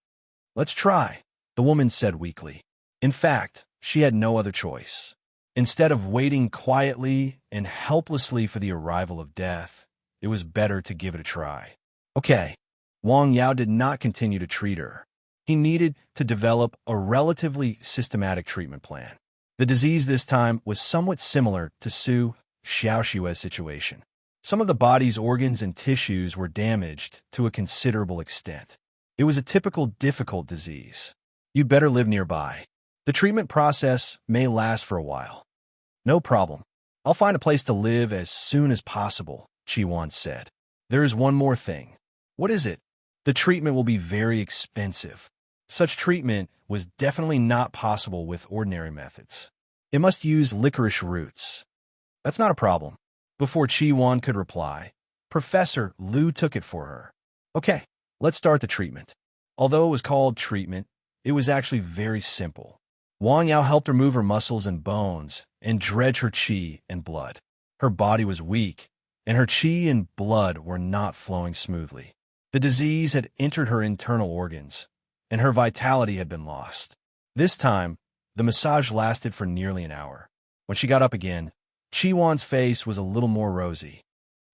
Let's try, the woman said weakly. In fact, she had no other choice. Instead of waiting quietly and helplessly for the arrival of death, it was better to give it a try. Okay. Wang Yao did not continue to treat her. He needed to develop a relatively systematic treatment plan. The disease this time was somewhat similar to Su Xiaoshui's situation. Some of the body's organs and tissues were damaged to a considerable extent. It was a typical difficult disease. You'd better live nearby. The treatment process may last for a while. No problem. I'll find a place to live as soon as possible, Qi Yuan said. There is one more thing. What is it? The treatment will be very expensive. Such treatment was definitely not possible with ordinary methods. It must use licorice roots. That's not a problem. Before Qi Yuan could reply, Professor Liu took it for her. Okay, let's start the treatment. Although it was called treatment, it was actually very simple. Wang Yao helped her move her muscles and bones and dredge her qi and blood. Her body was weak, and her qi and blood were not flowing smoothly. The disease had entered her internal organs, and her vitality had been lost. This time, the massage lasted for nearly an hour. When she got up again, Qi Yuan's face was a little more rosy.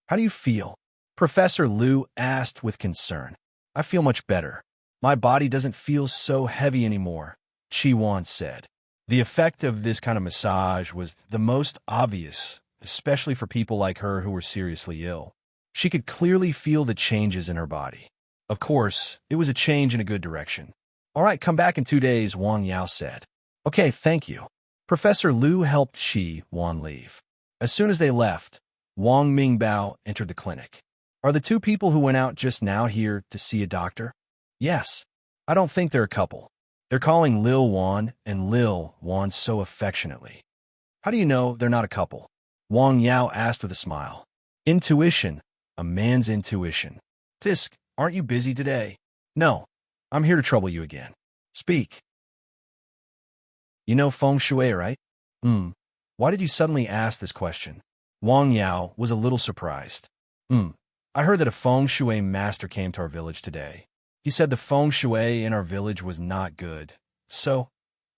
How do you feel? Professor Liu asked with concern. I feel much better. My body doesn't feel so heavy anymore, Qi Yuan said. The effect of this kind of massage was the most obvious, especially for people like her who were seriously ill. She could clearly feel the changes in her body. Of course, it was a change in a good direction. All right, come back in 2 days, Wang Yao said. Okay, thank you. Professor Liu helped Qi Yuan leave. As soon as they left, Wang Mingbao entered the clinic. Are the two people who went out just now here to see a doctor? Yes. I don't think they're a couple. They're calling Lil Wan and Lil Wan so affectionately. How do you know they're not a couple? Wang Yao asked with a smile. Intuition. A man's intuition. Tisk, aren't you busy today? No. I'm here to trouble you again. Speak. You know feng shui, right? Why did you suddenly ask this question? Wang Yao was a little surprised. I heard that a feng shui master came to our village today. He said the feng shui in our village was not good. So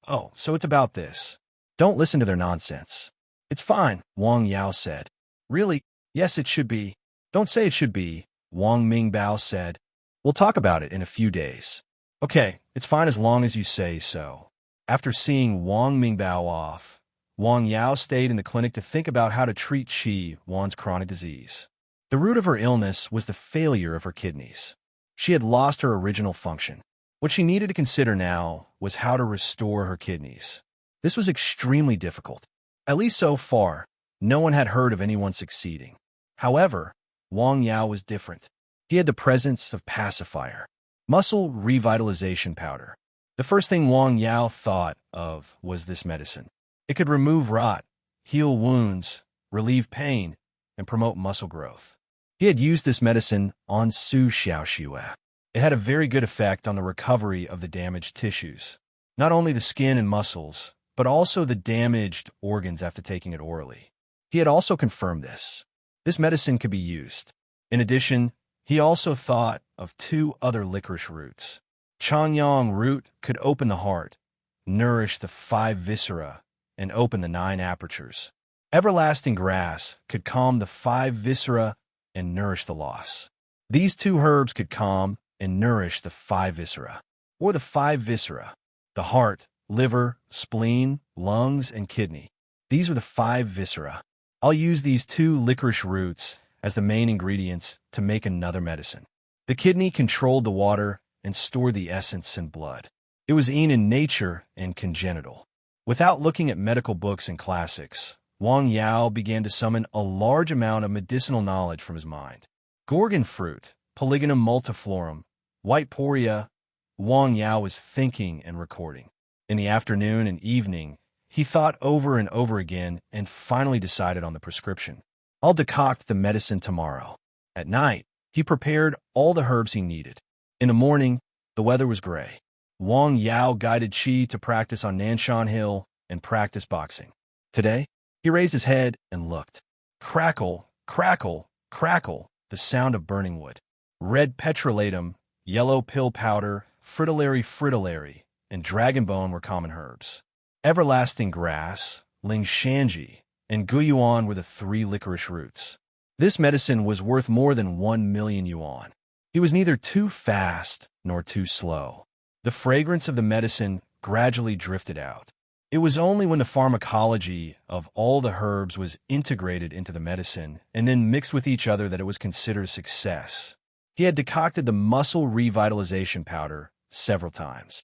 it's about this. Don't listen to their nonsense. It's fine, Wang Yao said. Really? Yes, it should be. Don't say it should be, Wang Mingbao said. We'll talk about it in a few days. Okay, it's fine as long as you say so. After seeing Wang Mingbao off, Wang Yao stayed in the clinic to think about how to treat Qi Yuan's chronic disease. The root of her illness was the failure of her kidneys. She had lost her original function. What she needed to consider now was how to restore her kidneys. This was extremely difficult. At least so far, no one had heard of anyone succeeding. However, Wang Yao was different. He had the presence of pacifier, muscle revitalization powder. The first thing Wang Yao thought of was this medicine. It could remove rot, heal wounds, relieve pain, and promote muscle growth. He had used this medicine on Su Xiaoxue. It had a very good effect on the recovery of the damaged tissues. Not only the skin and muscles, but also the damaged organs after taking it orally. He had also confirmed this. This medicine could be used. In addition, he also thought of 2 other licorice roots. Changyang root could open the heart, nourish the 5 viscera, and open the 9 apertures. Everlasting grass could calm the 5 viscera and nourish the loss. These 2 herbs could calm and nourish the 5 viscera, or the 5 viscera, the heart, liver, spleen, lungs, and kidney. These are the 5 viscera. I'll use these 2 licorice roots as the main ingredients to make another medicine. The kidney controlled the water and stored the essence in blood. It was in nature and congenital. Without looking at medical books and classics, Wang Yao began to summon a large amount of medicinal knowledge from his mind. Gorgon fruit, Polygonum multiflorum, white poria. Wang Yao was thinking and recording. In the afternoon and evening, he thought over and over again and finally decided on the prescription. I'll decoct the medicine tomorrow. At night, he prepared all the herbs he needed. In the morning, the weather was gray. Wang Yao guided Qi to practice on Nanshan Hill and practice boxing. Today, he raised his head and looked. Crackle, crackle, crackle, the sound of burning wood. Red petrolatum, yellow pill powder, fritillary, and dragon bone were common herbs. Everlasting grass, ling shanji, and guyuan were the 3 licorice roots. This medicine was worth more than 1 million yuan. He was neither too fast nor too slow. The fragrance of the medicine gradually drifted out. It was only when the pharmacology of all the herbs was integrated into the medicine and then mixed with each other that it was considered a success. He had decocted the muscle revitalization powder several times.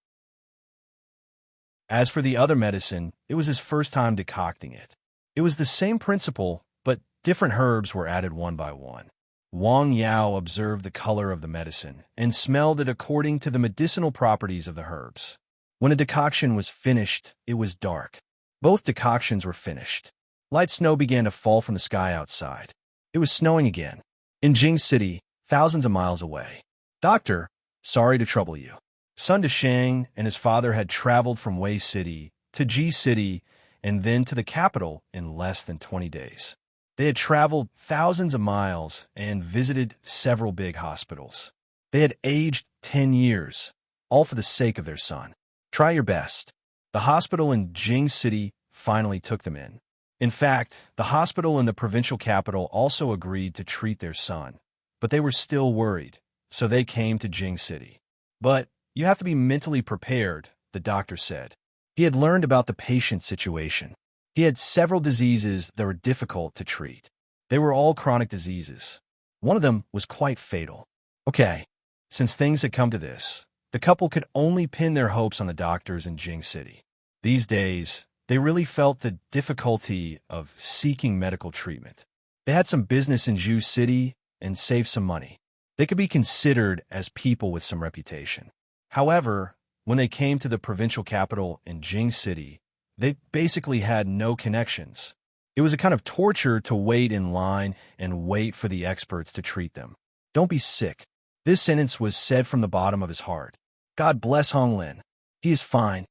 As for the other medicine, it was his first time decocting it. It was the same principle, but different herbs were added one by one. Wang Yao observed the color of the medicine and smelled it according to the medicinal properties of the herbs. When a decoction was finished, it was dark. Both decoctions were finished. Light snow began to fall from the sky outside. It was snowing again. In Jing City, thousands of miles away. Doctor, sorry to trouble you. Sun Deshang and his father had traveled from Wei City to Ji City and then to the capital in less than 20 days. They had traveled thousands of miles and visited several big hospitals. They had aged 10 years, all for the sake of their son. Try your best. The hospital in Jing City finally took them in. In fact, the hospital in the provincial capital also agreed to treat their son, but they were still worried, so they came to Jing City. But you have to be mentally prepared, the doctor said. He had learned about the patient's situation. He had several diseases that were difficult to treat. They were all chronic diseases. One of them was quite fatal. Okay, since things had come to this, the couple could only pin their hopes on the doctors in Jing City. These days, they really felt the difficulty of seeking medical treatment. They had some business in Zhu City and saved some money. They could be considered as people with some reputation. However, when they came to the provincial capital in Jing City, they basically had no connections. It was a kind of torture to wait in line and wait for the experts to treat them. Don't be sick. This sentence was said from the bottom of his heart. God bless Hong Lin. He is fine.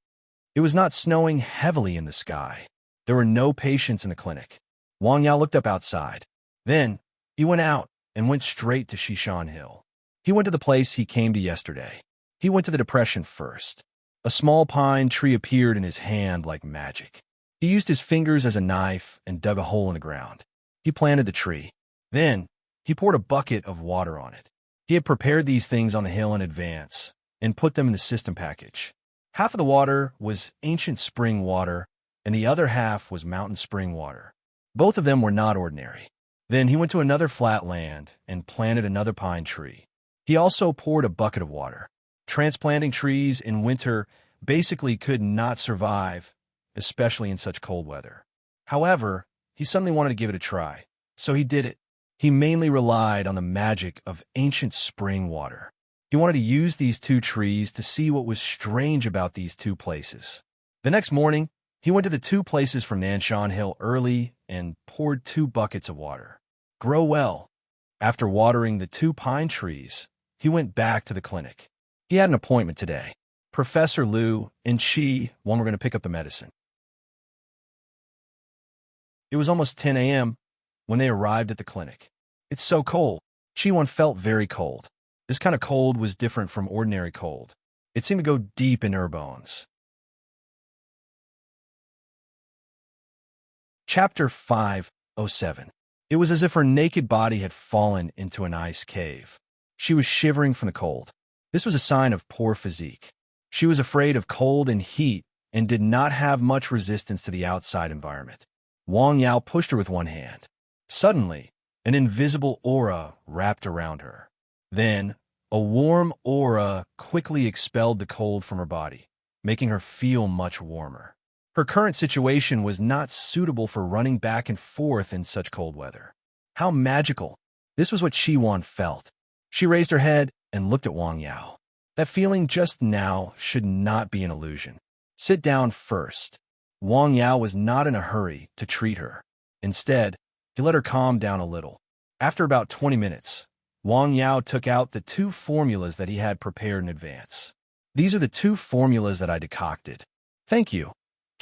It was not snowing heavily in the sky. There were no patients in the clinic. Wang Yao looked up outside. Then, he went out and went straight to Shishan Hill. He went to the place he came to yesterday. He went to the depression first. A small pine tree appeared in his hand like magic. He used his fingers as a knife and dug a hole in the ground. He planted the tree. Then, he poured a bucket of water on it. He had prepared these things on the hill in advance and put them in the system package. Half of the water was ancient spring water, and the other half was mountain spring water. Both of them were not ordinary. Then he went to another flat land and planted another pine tree. He also poured a bucket of water. Transplanting trees in winter basically could not survive, especially in such cold weather. However, he suddenly wanted to give it a try, so he did it. He mainly relied on the magic of ancient spring water. He wanted to use these two trees to see what was strange about these two places. The next morning, he went to the two places from Nanshan Hill early and poured 2 buckets of water. Grow well. After watering the 2 pine trees, he went back to the clinic. He had an appointment today. Professor Liu and Chi were going to pick up the medicine. It was almost 10 a.m. when they arrived at the clinic. It's so cold. Chi felt very cold. This kind of cold was different from ordinary cold. It seemed to go deep in her bones. Chapter 507. It was as if her naked body had fallen into an ice cave. She was shivering from the cold. This was a sign of poor physique. She was afraid of cold and heat and did not have much resistance to the outside environment. Wang Yao pushed her with one hand. Suddenly, an invisible aura wrapped around her. Then, a warm aura quickly expelled the cold from her body, making her feel much warmer. Her current situation was not suitable for running back and forth in such cold weather. How magical! This was what Shiwan felt. She raised her head and looked at Wang Yao. That feeling just now should not be an illusion. Sit down first. Wang Yao was not in a hurry to treat her. Instead, he let her calm down a little. After about 20 minutes, Wang Yao took out the 2 formulas that he had prepared in advance. These are the 2 formulas that I decocted. Thank you,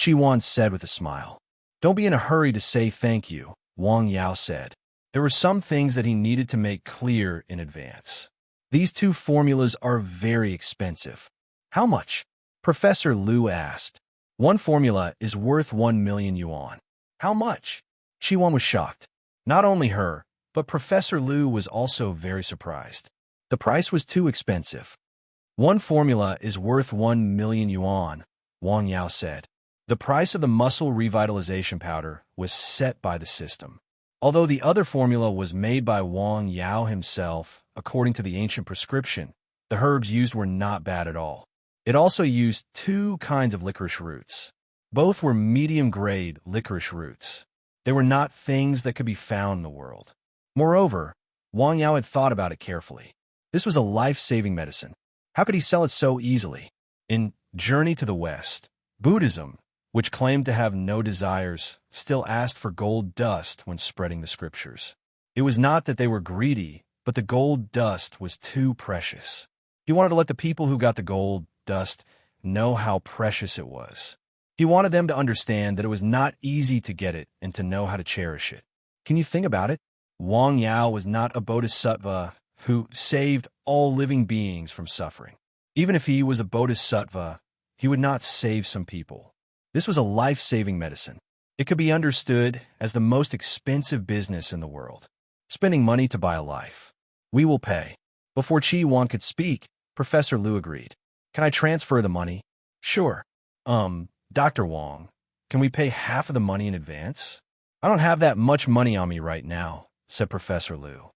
Chi-Wan said with a smile. Don't be in a hurry to say thank you, Wang Yao said. There were some things that he needed to make clear in advance. These 2 formulas are very expensive. How much? Professor Liu asked. One formula is worth 1 million yuan. How much? Chi-Wan was shocked. Not only her, but Professor Liu was also very surprised. The price was too expensive. One formula is worth 1 million yuan, Wang Yao said. The price of the muscle revitalization powder was set by the system. Although the other formula was made by Wang Yao himself, according to the ancient prescription, the herbs used were not bad at all. It also used 2 kinds of licorice roots. Both were medium-grade licorice roots. They were not things that could be found in the world. Moreover, Wang Yao had thought about it carefully. This was a life-saving medicine. How could he sell it so easily? In Journey to the West, Buddhism, which claimed to have no desires, still asked for gold dust when spreading the scriptures. It was not that they were greedy, but the gold dust was too precious. He wanted to let the people who got the gold dust know how precious it was. He wanted them to understand that it was not easy to get it and to know how to cherish it. Can you think about it? Wang Yao was not a bodhisattva who saved all living beings from suffering. Even if he was a bodhisattva, he would not save some people. This was a life-saving medicine. It could be understood as the most expensive business in the world. Spending money to buy a life. We will pay. Before Chi-Wan could speak, Professor Liu agreed. Can I transfer the money? Sure. Dr. Wang, can we pay half of the money in advance? I don't have that much money on me right now, said Professor Liu.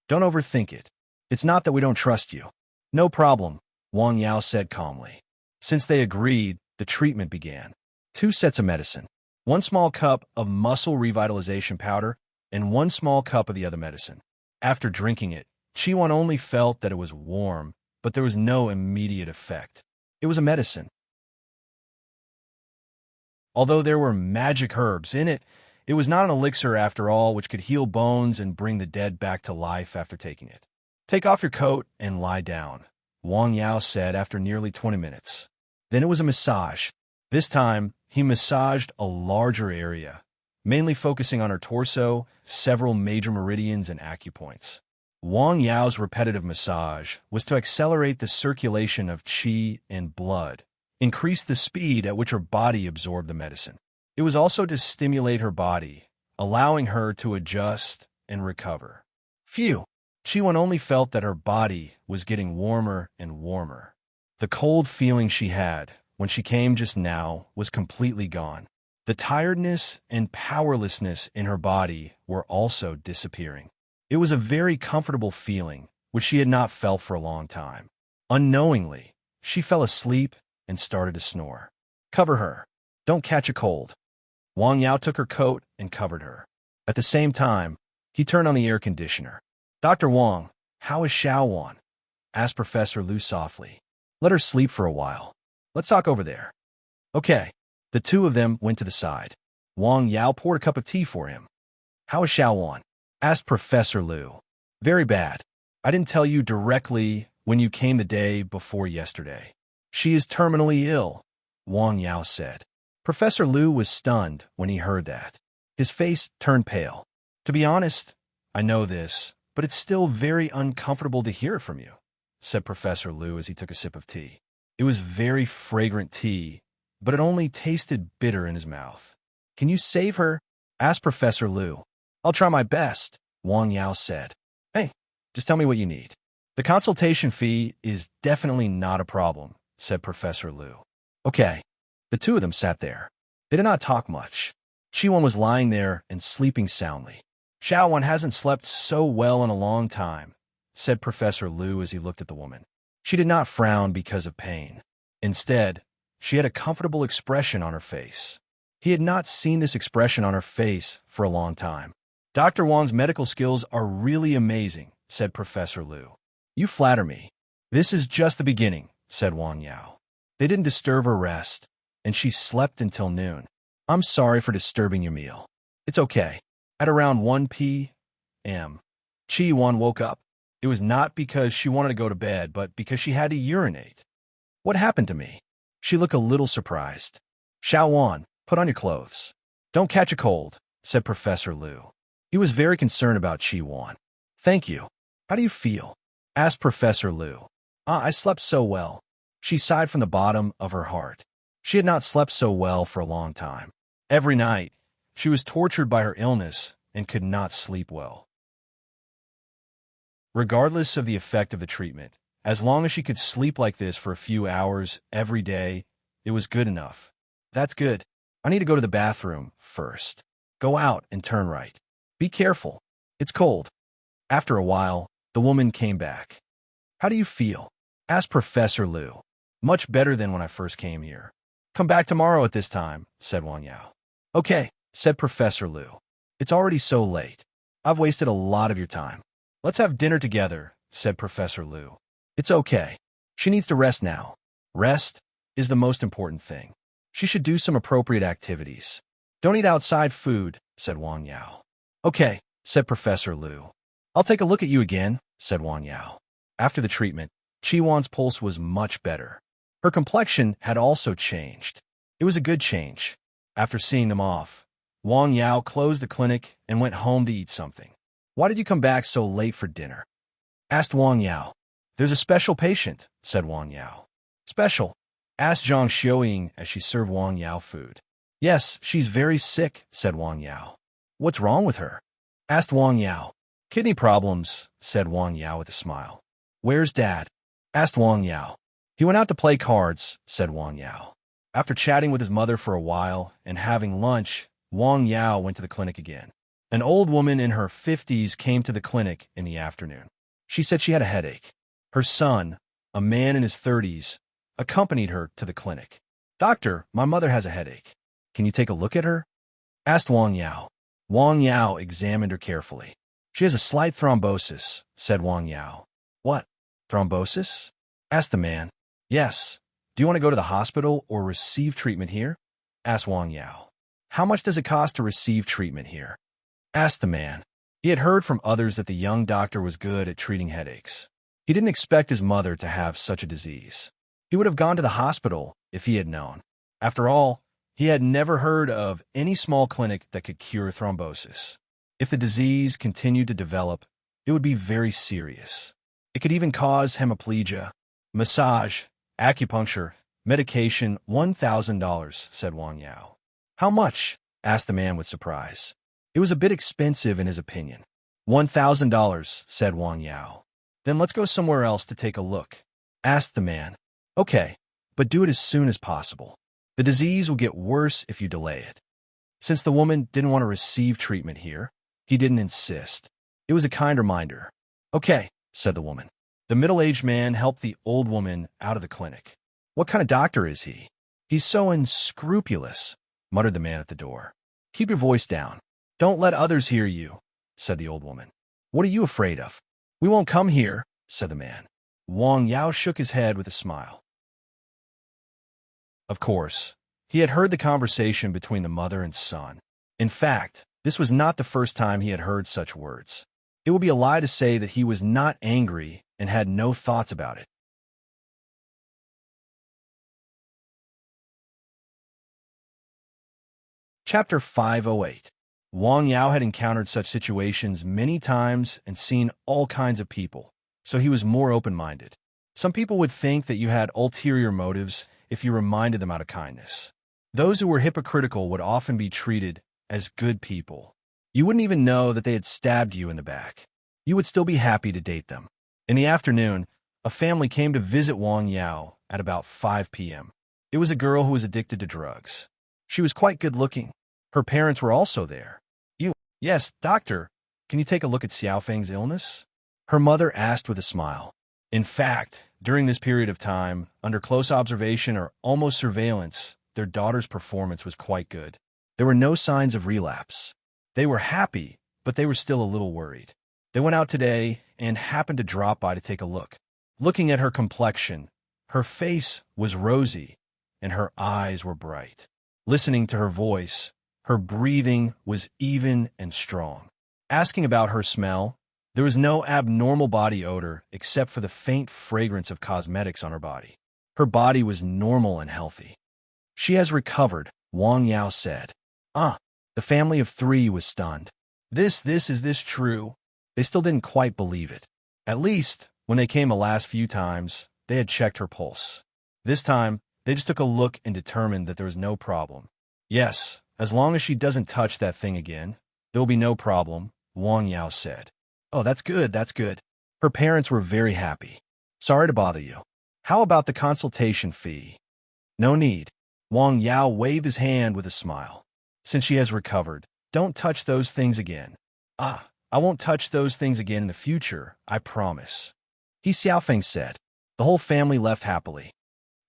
Don't overthink it. It's not that we don't trust you. No problem, Wang Yao said calmly. Since they agreed, the treatment began. 2 sets of medicine. 1 small cup of muscle revitalization powder and 1 small cup of the other medicine. After drinking it, Chi-Wan only felt that it was warm, but there was no immediate effect. It was a medicine. Although there were magic herbs in it, it was not an elixir after all which could heal bones and bring the dead back to life after taking it. Take off your coat and lie down, Wang Yao said after nearly 20 minutes. Then it was a massage. This time, he massaged a larger area, mainly focusing on her torso, several major meridians, and acupoints. Wang Yao's repetitive massage was to accelerate the circulation of qi and blood, increase the speed at which her body absorbed the medicine. It was also to stimulate her body, allowing her to adjust and recover. Phew! Chi-Wan only felt that her body was getting warmer and warmer. The cold feeling she had when she came just now was completely gone. The tiredness and powerlessness in her body were also disappearing. It was a very comfortable feeling, which she had not felt for a long time. Unknowingly, she fell asleep and started to snore. Cover her. Don't catch a cold. Wang Yao took her coat and covered her. At the same time, he turned on the air conditioner. Dr. Wang, how is Xiao Wan? Asked Professor Lu softly. Let her sleep for a while. Let's talk over there. Okay. The two of them went to the side. Wang Yao poured a cup of tea for him. How is Xiao Wan? Asked Professor Lu. Very bad. I didn't tell you directly when you came the day before yesterday. She is terminally ill, Wang Yao said. Professor Lu was stunned when he heard that. His face turned pale. To be honest, I know this, but it's still very uncomfortable to hear it from you, said Professor Lu as he took a sip of tea. It was very fragrant tea, but it only tasted bitter in his mouth. Can you save her? Asked Professor Lu. I'll try my best, Wang Yao said. Hey, just tell me what you need. The consultation fee is definitely not a problem, said Professor Lu. Okay. The two of them sat there. They did not talk much. Chi-Wan was lying there and sleeping soundly. Xiao-Wan hasn't slept so well in a long time, said Professor Lu as he looked at the woman. She did not frown because of pain. Instead, she had a comfortable expression on her face. He had not seen this expression on her face for a long time. Dr. Wang's medical skills are really amazing, said Professor Lu. You flatter me. This is just the beginning, said Wang Yao. They didn't disturb her rest, and she slept until noon. I'm sorry for disturbing your meal. It's okay. At around 1 p.m., Chi-Wan woke up. It was not because she wanted to go to bed, but because she had to urinate. What happened to me? She looked a little surprised. Xiao-Wan, put on your clothes. Don't catch a cold, said Professor Lu. He was very concerned about Chi-Wan. Thank you. How do you feel? Asked Professor Lu. I slept so well. She sighed from the bottom of her heart. She had not slept so well for a long time. Every night, she was tortured by her illness and could not sleep well. Regardless of the effect of the treatment, as long as she could sleep like this for a few hours every day, it was good enough. That's good. I need to go to the bathroom first. Go out and turn right. Be careful. It's cold. After a while, the woman came back. How do you feel? Asked Professor Lu. Much better than when I first came here. Come back tomorrow at this time, said Wang Yao. Okay, said Professor Lu. It's already so late. I've wasted a lot of your time. Let's have dinner together, said Professor Lu. It's okay. She needs to rest now. Rest is the most important thing. She should do some appropriate activities. Don't eat outside food, said Wang Yao. Okay, said Professor Lu. I'll take a look at you again, said Wang Yao. After the treatment, Chi-Wan's pulse was much better. Her complexion had also changed. It was a good change. After seeing them off, Wang Yao closed the clinic and went home to eat something. Why did you come back so late for dinner? Asked Wang Yao. There's a special patient, said Wang Yao. Special? Asked Zhang Xiuying as she served Wang Yao food. Yes, she's very sick, said Wang Yao. What's wrong with her? Asked Wang Yao. Kidney problems, said Wang Yao with a smile. Where's Dad? Asked Wang Yao. He went out to play cards, said Wang Yao. After chatting with his mother for a while and having lunch, Wang Yao went to the clinic again. An old woman in her 50s came to the clinic in the afternoon. She said she had a headache. Her son, a man in his 30s, accompanied her to the clinic. Doctor, my mother has a headache. Can you take a look at her? Asked Wang Yao. Wang Yao examined her carefully. She has a slight thrombosis, said Wang Yao. What? Thrombosis? Asked the man. Yes. Do you want to go to the hospital or receive treatment here? Asked Wang Yao. How much does it cost to receive treatment here? Asked the man. He had heard from others that the young doctor was good at treating headaches. He didn't expect his mother to have such a disease. He would have gone to the hospital if he had known. After all, he had never heard of any small clinic that could cure thrombosis. If the disease continued to develop, it would be very serious. It could even cause hemiplegia. Massage, acupuncture, medication, $1,000, said Wang Yao. How much? Asked the man with surprise. It was a bit expensive in his opinion. $1,000, said Wang Yao. Then let's go somewhere else to take a look. Asked the man. Okay, but do it as soon as possible. The disease will get worse if you delay it. Since the woman didn't want to receive treatment here, he didn't insist. It was a kind reminder. Okay, said the woman. The middle-aged man helped the old woman out of the clinic. "What kind of doctor is he?" "He's so unscrupulous," muttered the man at the door. "Keep your voice down. Don't let others hear you," said the old woman. "What are you afraid of?" "We won't come here," said the man. Wang Yao shook his head with a smile. Of course, he had heard the conversation between the mother and son. In fact, this was not the first time he had heard such words. It would be a lie to say that he was not angry and had no thoughts about it. Chapter 508. Wang Yao had encountered such situations many times and seen all kinds of people, so he was more open-minded. Some people would think that you had ulterior motives if you reminded them out of kindness. Those who were hypocritical would often be treated as good people. You wouldn't even know that they had stabbed you in the back. You would still be happy to date them. In the afternoon, a family came to visit Wang Yao at about 5 p.m. It was a girl who was addicted to drugs. She was quite good-looking. Her parents were also there. "Yes, doctor, can you take a look at Xiaofeng's illness?" her mother asked with a smile. In fact, during this period of time, under close observation or almost surveillance, their daughter's performance was quite good. There were no signs of relapse. They were happy, but they were still a little worried. They went out today and happened to drop by to take a look. Looking at her complexion, her face was rosy and her eyes were bright. Listening to her voice, her breathing was even and strong. Asking about her smell, there was no abnormal body odor except for the faint fragrance of cosmetics on her body. Her body was normal and healthy. "She has recovered," Wang Yao said. The family of 3 was stunned. Is this true?" They still didn't quite believe it. At least, when they came the last few times, they had checked her pulse. This time, they just took a look and determined that there was no problem. "Yes, as long as she doesn't touch that thing again, there will be no problem," Wang Yao said. "Oh, that's good, that's good." Her parents were very happy. "Sorry to bother you. How about the consultation fee?" "No need." Wang Yao waved his hand with a smile. "Since she has recovered, don't touch those things again." I won't touch those things again in the future, I promise," Xiaofeng said. The whole family left happily.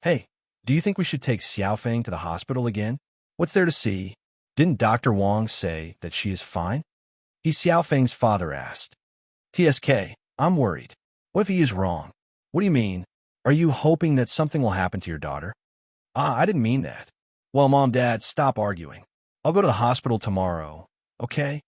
"Hey, do you think we should take Xiaofeng to the hospital again? What's there to see? Didn't Dr. Wang say that she is fine?" Xiaofeng's father asked. "TSK, I'm worried. What if he is wrong?" "What do you mean? Are you hoping that something will happen to your daughter?" I didn't mean that." "Well, Mom, Dad, stop arguing. I'll go to the hospital tomorrow, okay?"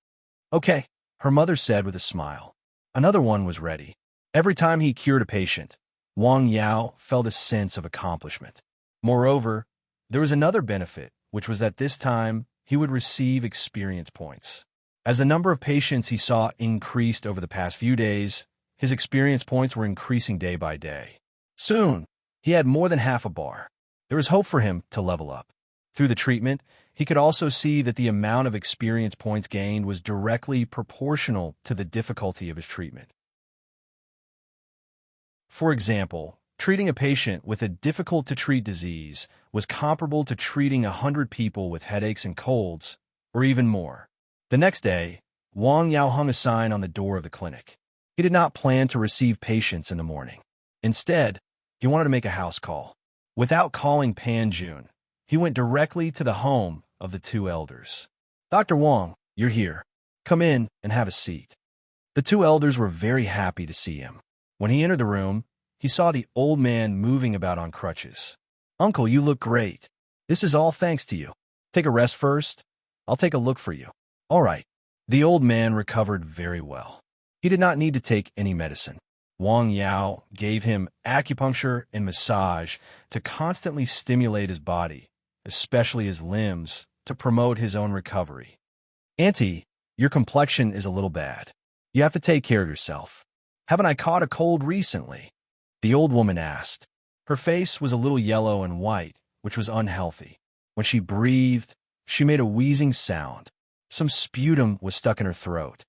"Okay," her mother said with a smile. Another one was ready. Every time he cured a patient, Wang Yao felt a sense of accomplishment. Moreover, there was another benefit, which was that this time he would receive experience points. As the number of patients he saw increased over the past few days, his experience points were increasing day by day. Soon, he had more than half a bar. There was hope for him to level up. Through the treatment, he could also see that the amount of experience points gained was directly proportional to the difficulty of his treatment. For example, treating a patient with a difficult-to-treat disease was comparable to treating 100 people with headaches and colds, or even more. The next day, Wang Yao hung a sign on the door of the clinic. He did not plan to receive patients in the morning. Instead, he wanted to make a house call. Without calling Pan Jun, he went directly to the home of the 2 elders. "Dr. Wang, you're here. Come in and have a seat." The 2 elders were very happy to see him. When he entered the room, he saw the old man moving about on crutches. "Uncle, you look great. This is all thanks to you. Take a rest first. I'll take a look for you." "All right." The old man recovered very well. He did not need to take any medicine. Wang Yao gave him acupuncture and massage to constantly stimulate his body, especially his limbs, to promote his own recovery. "Auntie, your complexion is a little bad. You have to take care of yourself. Haven't I caught a cold recently?" the old woman asked. Her face was a little yellow and white, which was unhealthy. When she breathed, she made a wheezing sound. Some sputum was stuck in her throat.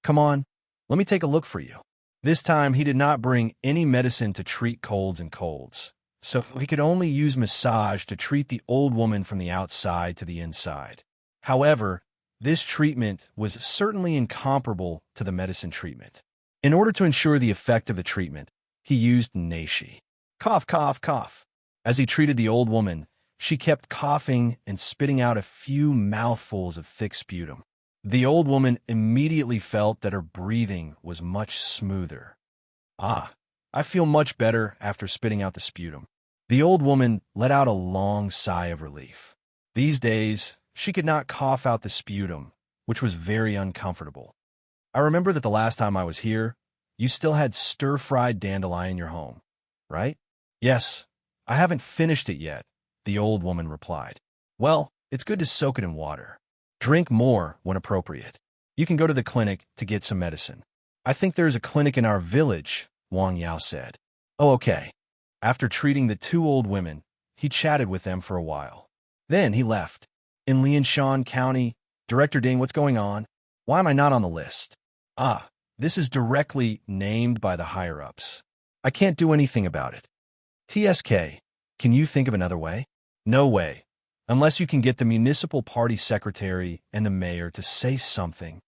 "Come on, let me take a look for you." This time, he did not bring any medicine to treat colds and colds, so he could only use massage to treat the old woman from the outside to the inside. However, this treatment was certainly incomparable to the medicine treatment. In order to ensure the effect of the treatment, he used nashi. Cough, cough, cough. As he treated the old woman, she kept coughing and spitting out a few mouthfuls of thick sputum. The old woman immediately felt that her breathing was much smoother. Ah, I feel much better after spitting out the sputum. The old woman let out a long sigh of relief. These days, she could not cough out the sputum, which was very uncomfortable. I remember that the last time I was here, you still had stir-fried dandelion in your home, right? Yes, I haven't finished it yet, the old woman replied. Well, it's good to soak it in water. Drink more when appropriate. You can go to the clinic to get some medicine. I think there's a clinic in our village, Wang Yao said. Oh, okay. After treating the two old women, he chatted with them for a while. Then he left. In Lianshan County, Director Ding, what's going on? Why am I not on the list? Ah, this is directly named by the higher-ups. I can't do anything about it. TSK, can you think of another way? No way. Unless you can get the municipal party secretary and the mayor to say something.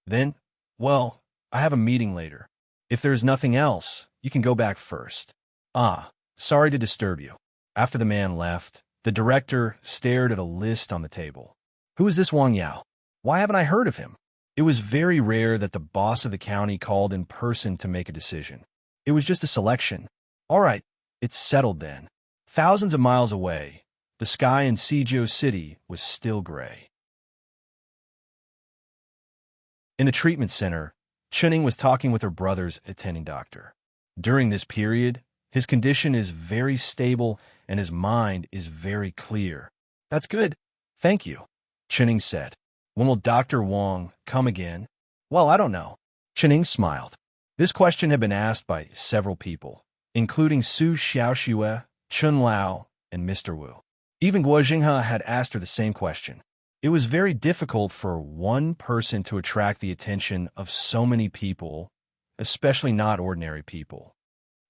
Then, well, I have a meeting later. If there's nothing else, you can go back first. Ah, sorry to disturb you. After the man left, the director stared at a list on the table. Who is this Wang Yao? Why haven't I heard of him? It was very rare that the boss of the county called in person to make a decision. It was just a selection. All right, it's settled then. Thousands of miles away, the sky in Suzhou City was still gray. In the treatment center, Chuning was talking with her brother's attending doctor. During this period, his condition is very stable and his mind is very clear. That's good. Thank you, Chuning said. When will Dr. Wang come again? Well, I don't know. Chuning smiled. This question had been asked by several people, including Su Xiaoxue, Chun Lao, and Mr. Wu. Even Guo Jinghe had asked her the same question. It was very difficult for one person to attract the attention of so many people, especially not ordinary people.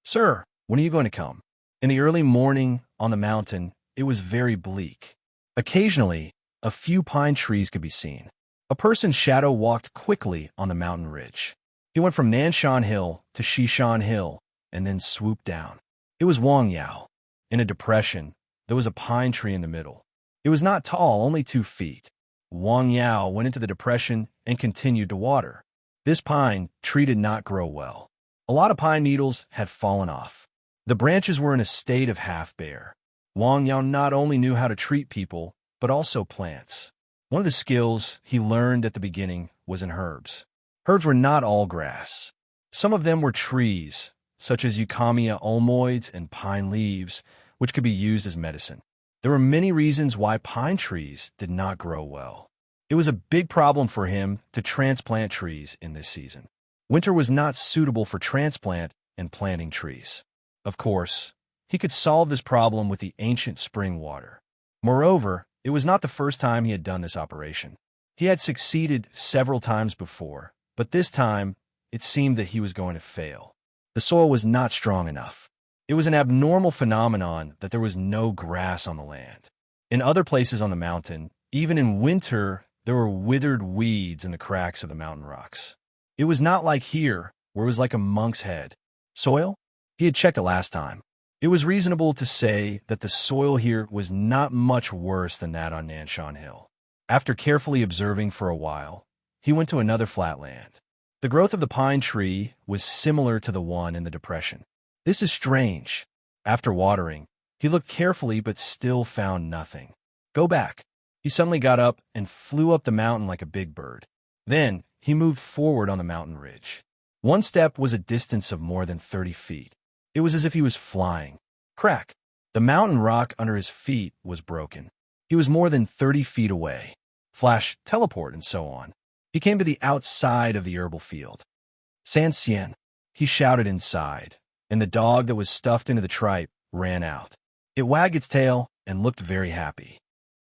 Sir, when are you going to come? In the early morning, on the mountain, it was very bleak. Occasionally, a few pine trees could be seen. A person's shadow walked quickly on the mountain ridge. He went from Nanshan Hill to Shishan Hill and then swooped down. It was Wang Yao. In a depression, there was a pine tree in the middle. It was not tall, only 2 feet. Wang Yao went into the depression and continued to water. This pine tree did not grow well. A lot of pine needles had fallen off. The branches were in a state of half-bare. Wang Yao not only knew how to treat people, but also plants. One of the skills he learned at the beginning was in herbs. Herbs were not all grass. Some of them were trees, such as Euchomia ulmoides and pine leaves, which could be used as medicine. There were many reasons why pine trees did not grow well. It was a big problem for him to transplant trees in this season. Winter was not suitable for transplant and planting trees. Of course, he could solve this problem with the ancient spring water. Moreover, it was not the first time he had done this operation. He had succeeded several times before, but this time, it seemed that he was going to fail. The soil was not strong enough. It was an abnormal phenomenon that there was no grass on the land. In other places on the mountain, even in winter, there were withered weeds in the cracks of the mountain rocks. It was not like here, where it was like a monk's head. Soil? He had checked it last time. It was reasonable to say that the soil here was not much worse than that on Nanshan Hill. After carefully observing for a while, he went to another flatland. The growth of the pine tree was similar to the one in the depression. This is strange. After watering, he looked carefully but still found nothing. Go back. He suddenly got up and flew up the mountain like a big bird. Then, he moved forward on the mountain ridge. One step was a distance of more than 30 feet. It was as if he was flying. Crack! The mountain rock under his feet was broken. He was more than 30 feet away. Flash, teleport, and so on. He came to the outside of the herbal field. San Xian, he shouted inside, and the dog that was stuffed into the tripe ran out. It wagged its tail and looked very happy.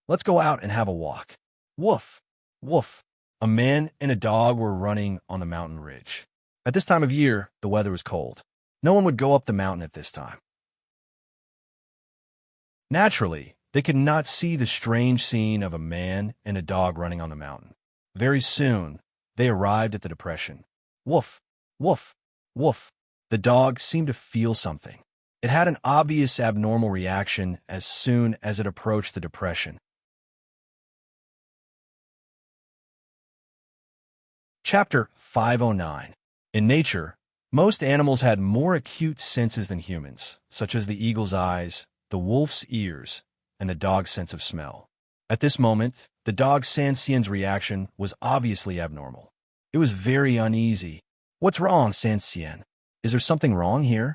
Let's go out and have a walk. Woof! Woof! A man and a dog were running on the mountain ridge. At this time of year, the weather was cold. No one would go up the mountain at this time. Naturally, they could not see the strange scene of a man and a dog running on the mountain. Very soon, they arrived at the depression. Woof! Woof! Woof! The dog seemed to feel something. It had an obvious abnormal reaction as soon as it approached the depression. Chapter 509. In nature, most animals had more acute senses than humans, such as the eagle's eyes, the wolf's ears, and the dog's sense of smell. At this moment, the dog Sancien's reaction was obviously abnormal. It was very uneasy. "What's wrong, Sancien? Is there something wrong here?"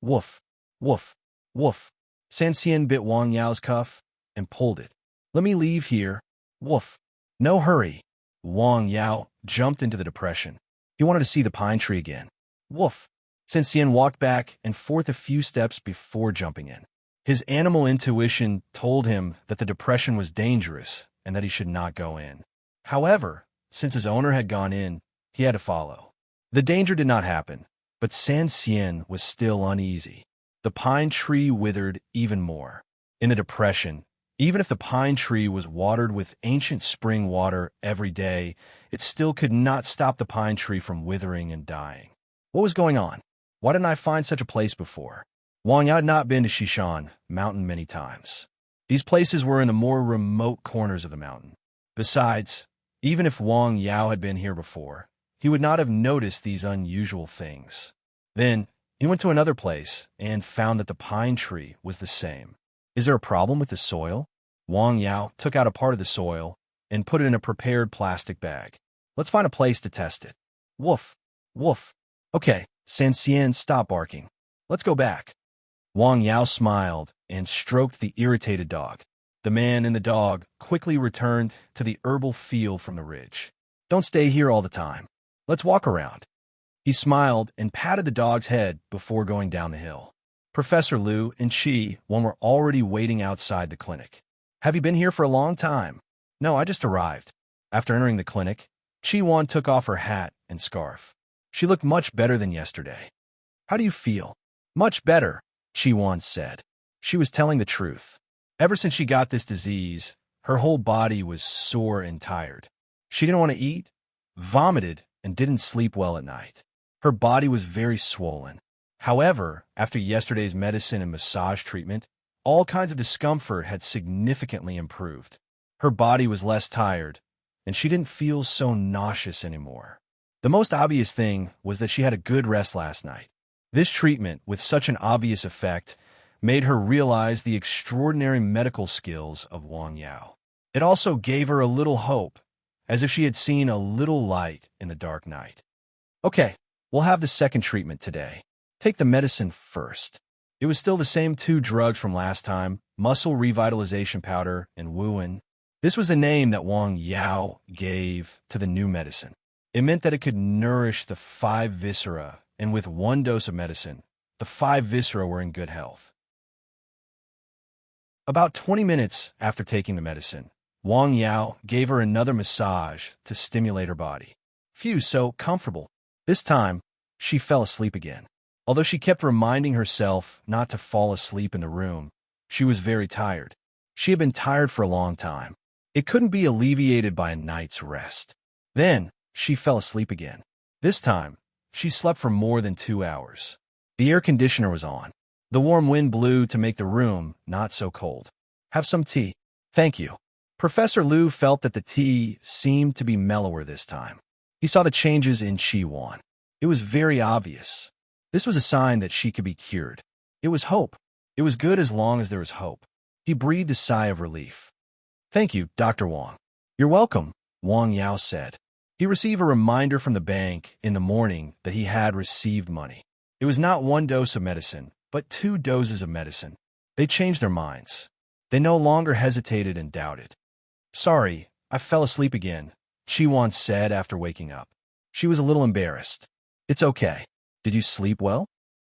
"Woof, woof, woof." Sancien bit Wang Yao's cuff and pulled it. "Let me leave here. Woof." "No hurry." Wang Yao jumped into the depression. He wanted to see the pine tree again. Woof. Sancien walked back and forth a few steps before jumping in. His animal intuition told him that the depression was dangerous and that he should not go in. However, since his owner had gone in, he had to follow. The danger did not happen, but Sancien was still uneasy. The pine tree withered even more. In the depression, even if the pine tree was watered with ancient spring water every day, it still could not stop the pine tree from withering and dying. What was going on? Why didn't I find such a place before? Wang Yao had not been to Shishan Mountain many times. These places were in the more remote corners of the mountain. Besides, even if Wang Yao had been here before, he would not have noticed these unusual things. Then, he went to another place and found that the pine tree was the same. Is there a problem with the soil? Wang Yao took out a part of the soil and put it in a prepared plastic bag. Let's find a place to test it. Woof, woof. Okay, Sancien, stop barking. Let's go back. Wang Yao smiled and stroked the irritated dog. The man and the dog quickly returned to the herbal field from the ridge. Don't stay here all the time. Let's walk around. He smiled and patted the dog's head before going down the hill. Professor Liu and Qi Wan were already waiting outside the clinic. Have you been here for a long time? No, I just arrived. After entering the clinic, Qi Wan took off her hat and scarf. She looked much better than yesterday. How do you feel? Much better, Qi Wan said. She was telling the truth. Ever since she got this disease, her whole body was sore and tired. She didn't want to eat, vomited, and didn't sleep well at night. Her body was very swollen. However, after yesterday's medicine and massage treatment, all kinds of discomfort had significantly improved. Her body was less tired, and she didn't feel so nauseous anymore. The most obvious thing was that she had a good rest last night. This treatment, with such an obvious effect, made her realize the extraordinary medical skills of Wang Yao. It also gave her a little hope, as if she had seen a little light in the dark night. Okay, we'll have the second treatment today. Take the medicine first. It was still the same 2 drugs from last time, muscle revitalization powder and Wuan. This was the name that Wang Yao gave to the new medicine. It meant that it could nourish the 5 viscera, and with 1 dose of medicine, the 5 viscera were in good health. About 20 minutes after taking the medicine, Wang Yao gave her another massage to stimulate her body. Phew, so comfortable. This time, she fell asleep again. Although she kept reminding herself not to fall asleep in the room, she was very tired. She had been tired for a long time. It couldn't be alleviated by a night's rest. Then, she fell asleep again. This time, she slept for more than 2 hours. The air conditioner was on. The warm wind blew to make the room not so cold. Have some tea. Thank you. Professor Liu felt that the tea seemed to be mellower this time. He saw the changes in Qi Wan. It was very obvious. This was a sign that she could be cured. It was hope. It was good as long as there was hope. He breathed a sigh of relief. Thank you, Dr. Wang. You're welcome, Wang Yao said. He received a reminder from the bank in the morning that he had received money. It was not 1 dose of medicine, but 2 doses of medicine. They changed their minds. They no longer hesitated and doubted. Sorry, I fell asleep again, Qi Wan said after waking up. She was a little embarrassed. It's okay. Did you sleep well?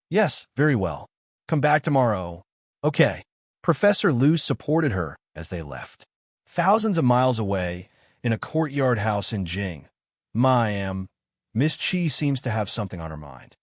Yes, very well. Come back tomorrow. Okay. Professor Liu supported her as they left. Thousands of miles away, in a courtyard house in Jing, Miss Qi seems to have something on her mind.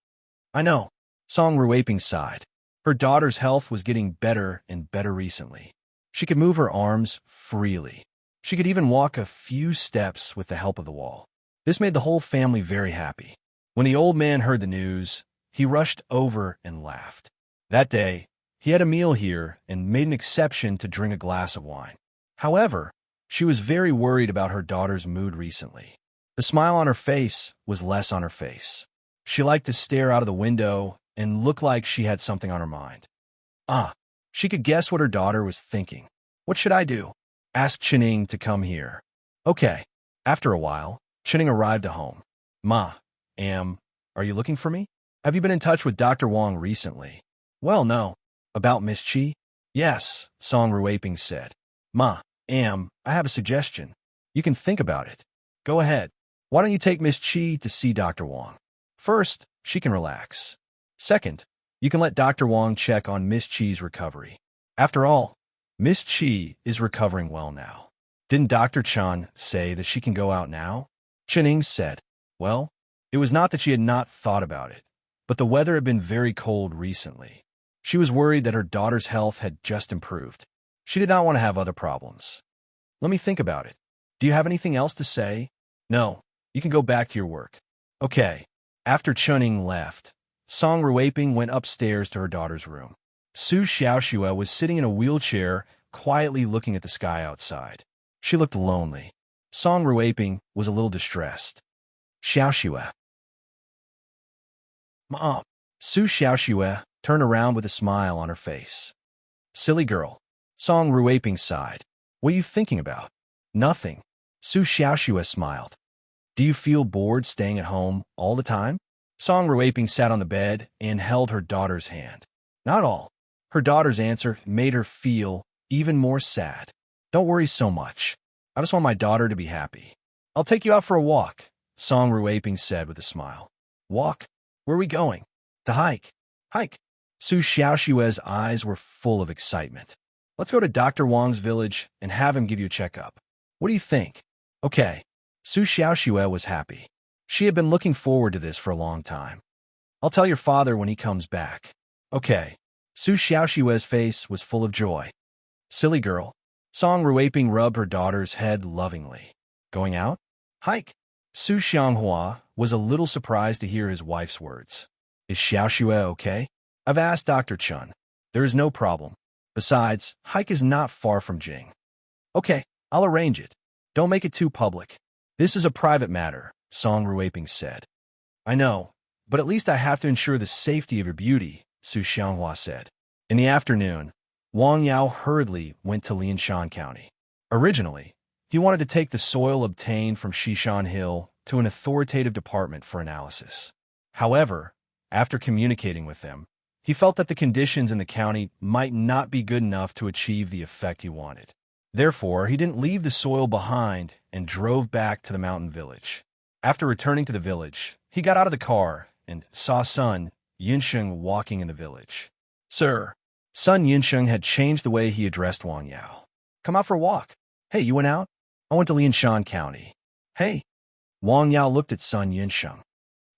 I know, Song Ruiping sighed. Her daughter's health was getting better and better recently. She could move her arms freely. She could even walk a few steps with the help of the wall. This made the whole family very happy. When the old man heard the news, he rushed over and laughed. That day, he had a meal here and made an exception to drink a glass of wine. However, she was very worried about her daughter's mood recently. The smile on her face was less on her face. She liked to stare out of the window and look like she had something on her mind. She could guess what her daughter was thinking. "What should I do?" asked Chenning to come here. "Okay." After a while, Chenning arrived at home. "Ma, are you looking for me? Have you been in touch with Dr. Wong recently?" "Well, no." "About Miss Chi?" "Yes," Song Ruiping said. "Ma, I have a suggestion. You can think about it." "Go ahead. Why don't you take Miss Chi to see Dr. Wong? First, she can relax. Second, you can let Dr. Wong check on Miss Chi's recovery. After all, Miss Chi is recovering well now. Didn't Dr. Chan say that she can go out now?" Chenning said. Well, it was not that she had not thought about it, but the weather had been very cold recently. She was worried that her daughter's health had just improved. She did not want to have other problems. "Let me think about it. Do you have anything else to say?" "No. You can go back to your work." "Okay." After Chenning left, Song Ruiping went upstairs to her daughter's room. Su Xiaoxue was sitting in a wheelchair, quietly looking at the sky outside. She looked lonely. Song Ruiping was a little distressed. "Xiaoxue." "Mom." Su Xiaoxue turned around with a smile on her face. "Silly girl." Song Ruiping sighed. "What are you thinking about?" "Nothing." Su Xiaoxue smiled. "Do you feel bored staying at home all the time?" Song Ruiping sat on the bed and held her daughter's hand. "Not all." Her daughter's answer made her feel even more sad. "Don't worry so much. I just want my daughter to be happy." "I'll take you out for a walk," Song Ruiping said with a smile. "Walk? Where are we going?" "To hike." "Hike?" Su Xiaoxue's eyes were full of excitement. "Let's go to Dr. Wong's village and have him give you a checkup. What do you think?" "Okay." Su Xiaoxue was happy. She had been looking forward to this for a long time. "I'll tell your father when he comes back." "Okay." Su Xiaoxue's face was full of joy. "Silly girl." Song Ruiping rubbed her daughter's head lovingly. "Going out?" "Hike." Su Xianghua was a little surprised to hear his wife's words. "Is Xiaoxue okay?" "I've asked Dr. Chun. There is no problem. Besides, hike is not far from Jing." "Okay, I'll arrange it. Don't make it too public." "This is a private matter," Song Ruiping said. "I know, but at least I have to ensure the safety of your beauty," Su Xianghua said. In the afternoon, Wang Yao hurriedly went to Lianshan County. Originally, he wanted to take the soil obtained from Xishan Hill to an authoritative department for analysis. However, after communicating with them, he felt that the conditions in the county might not be good enough to achieve the effect he wanted. Therefore, he didn't leave the soil behind and drove back to the mountain village. After returning to the village, he got out of the car and saw Sun Yunsheng walking in the village. "Sir." Sun Yunsheng had changed the way he addressed Wang Yao. "Come out for a walk." "Hey, you went out?" "I went to Lianshan County." "Hey." Wang Yao looked at Sun Yunsheng.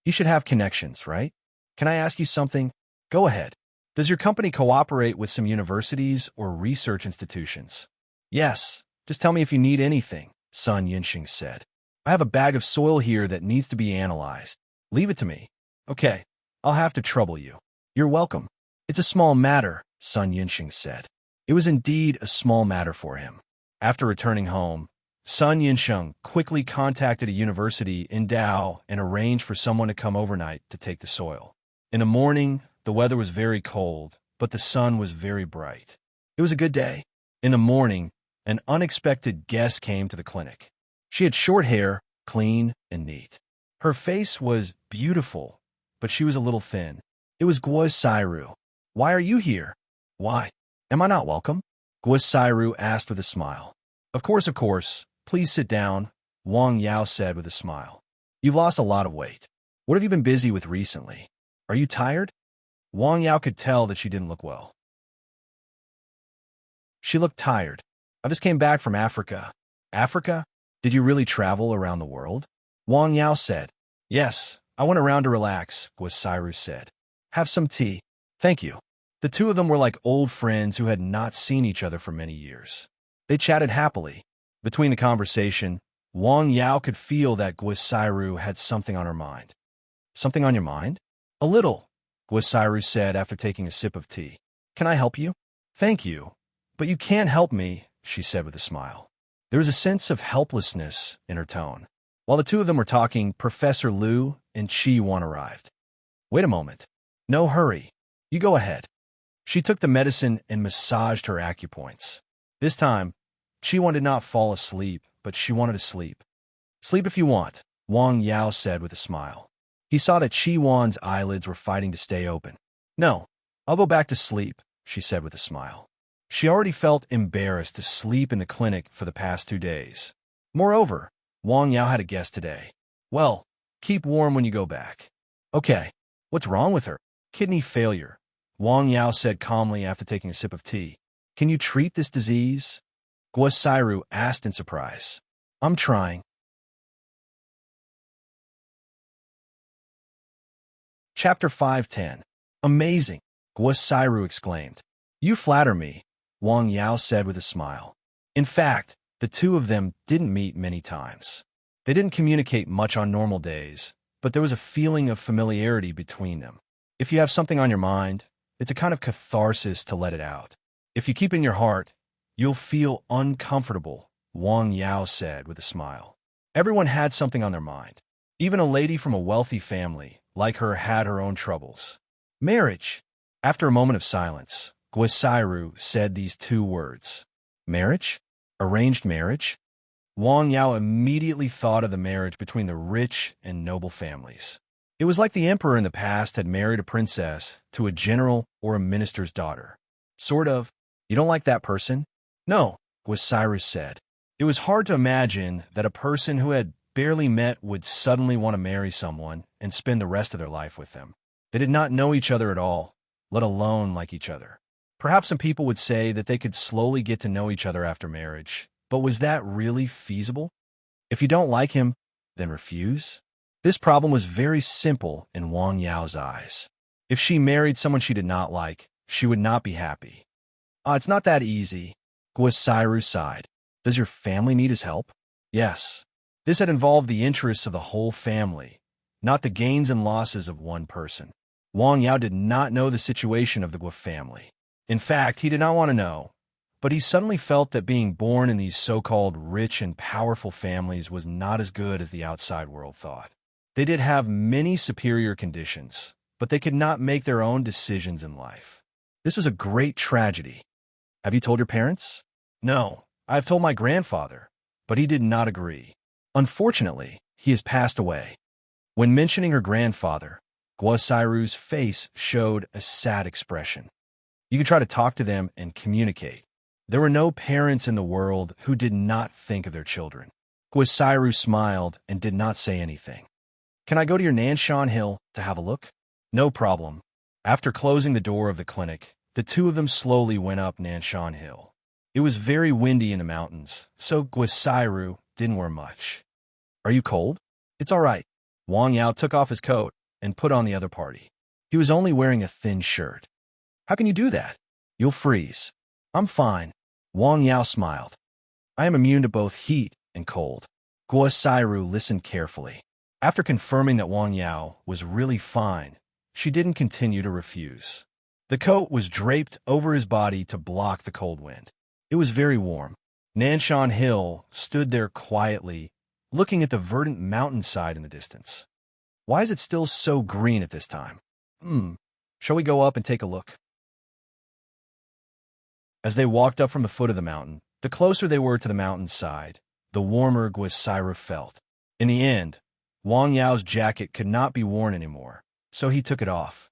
"You should have connections, right? Can I ask you something?" "Go ahead." "Does your company cooperate with some universities or research institutions?" "Yes. Just tell me if you need anything," Sun Yunsheng said. "I have a bag of soil here that needs to be analyzed. Leave it to me." "Okay. I'll have to trouble you." "You're welcome." "It's a small matter," Sun Yunsheng said. It was indeed a small matter for him. After returning home, Sun Yunsheng quickly contacted a university in Dao and arranged for someone to come overnight to take the soil. In the morning, the weather was very cold, but the sun was very bright. It was a good day. In the morning, an unexpected guest came to the clinic. She had short hair, clean and neat. Her face was beautiful, but she was a little thin. It was Guo Sairu. "Why are you here?" "Why? Am I not welcome?" Guo Sairu asked with a smile. Of course. Please sit down," Wang Yao said with a smile. "You've lost a lot of weight. What have you been busy with recently? Are you tired?" Wang Yao could tell that she didn't look well. She looked tired. "I just came back from Africa." "Africa? Did you really travel around the world?" Wang Yao said. "Yes, I went around to relax," Guo Sairu said. "Have some tea." "Thank you." The two of them were like old friends who had not seen each other for many years. They chatted happily. Between the conversation, Wang Yao could feel that Guo Sairu had something on her mind. "Something on your mind?" "A little." Guasiru said after taking a sip of tea. Can I help you? Thank you. But you can't help me, she said with a smile. There was a sense of helplessness in her tone. While the two of them were talking, Professor Liu and Chi-Yuan arrived. Wait a moment. No hurry. You go ahead. She took the medicine and massaged her acupoints. This time, Chi-Yuan did not fall asleep, but she wanted to sleep. Sleep if you want, Wang Yao said with a smile. He saw that Chi-Yuan's eyelids were fighting to stay open. No, I'll go back to sleep, she said with a smile. She already felt embarrassed to sleep in the clinic for the past 2 days. Moreover, Wang Yao had a guest today. Well, keep warm when you go back. Okay, what's wrong with her? Kidney failure, Wang Yao said calmly after taking a sip of tea. Can you treat this disease? Guasiru asked in surprise. I'm trying. Chapter 510. Amazing, Guasiru exclaimed. You flatter me, Wang Yao said with a smile. In fact, the two of them didn't meet many times. They didn't communicate much on normal days, but there was a feeling of familiarity between them. If you have something on your mind, it's a kind of catharsis to let it out. If you keep it in your heart, you'll feel uncomfortable, Wang Yao said with a smile. Everyone had something on their mind. Even a lady from a wealthy family, like her, had her own troubles. Marriage. After a moment of silence, Guasiru said these 2 words. Marriage? Arranged marriage? Wang Yao immediately thought of the marriage between the rich and noble families. It was like the emperor in the past had married a princess to a general or a minister's daughter. Sort of. You don't like that person? No, Guasiru said. It was hard to imagine that a person who had barely met would suddenly want to marry someone and spend the rest of their life with them. They did not know each other at all, let alone like each other. Perhaps some people would say that they could slowly get to know each other after marriage, but was that really feasible? If you don't like him, then refuse? This problem was very simple in Wang Yao's eyes. If she married someone she did not like, she would not be happy. It's not that easy, Guasiru sighed. Does your family need his help? Yes. This had involved the interests of the whole family, not the gains and losses of one person. Wang Yao did not know the situation of the Guo family. In fact, he did not want to know, but he suddenly felt that being born in these so-called rich and powerful families was not as good as the outside world thought. They did have many superior conditions, but they could not make their own decisions in life. This was a great tragedy. Have you told your parents? No, I have told my grandfather, but he did not agree. Unfortunately, he has passed away. When mentioning her grandfather, Guasiru's face showed a sad expression. You could try to talk to them and communicate. There were no parents in the world who did not think of their children. Guasiru smiled and did not say anything. Can I go to your Nanshan Hill to have a look? No problem. After closing the door of the clinic, the two of them slowly went up Nanshan Hill. It was very windy in the mountains, so Guasiru didn't wear much. Are you cold? It's all right. Wang Yao took off his coat and put on the other party. He was only wearing a thin shirt. How can you do that? You'll freeze. I'm fine. Wang Yao smiled. I am immune to both heat and cold. Guasiru listened carefully. After confirming that Wang Yao was really fine, she didn't continue to refuse. The coat was draped over his body to block the cold wind. It was very warm. Nanshan Hill stood there quietly, looking at the verdant mountainside in the distance. Why is it still so green at this time? Shall we go up and take a look? As they walked up from the foot of the mountain, the closer they were to the mountain's side, the warmer Guasiru felt. In the end, Wang Yao's jacket could not be worn anymore, so he took it off.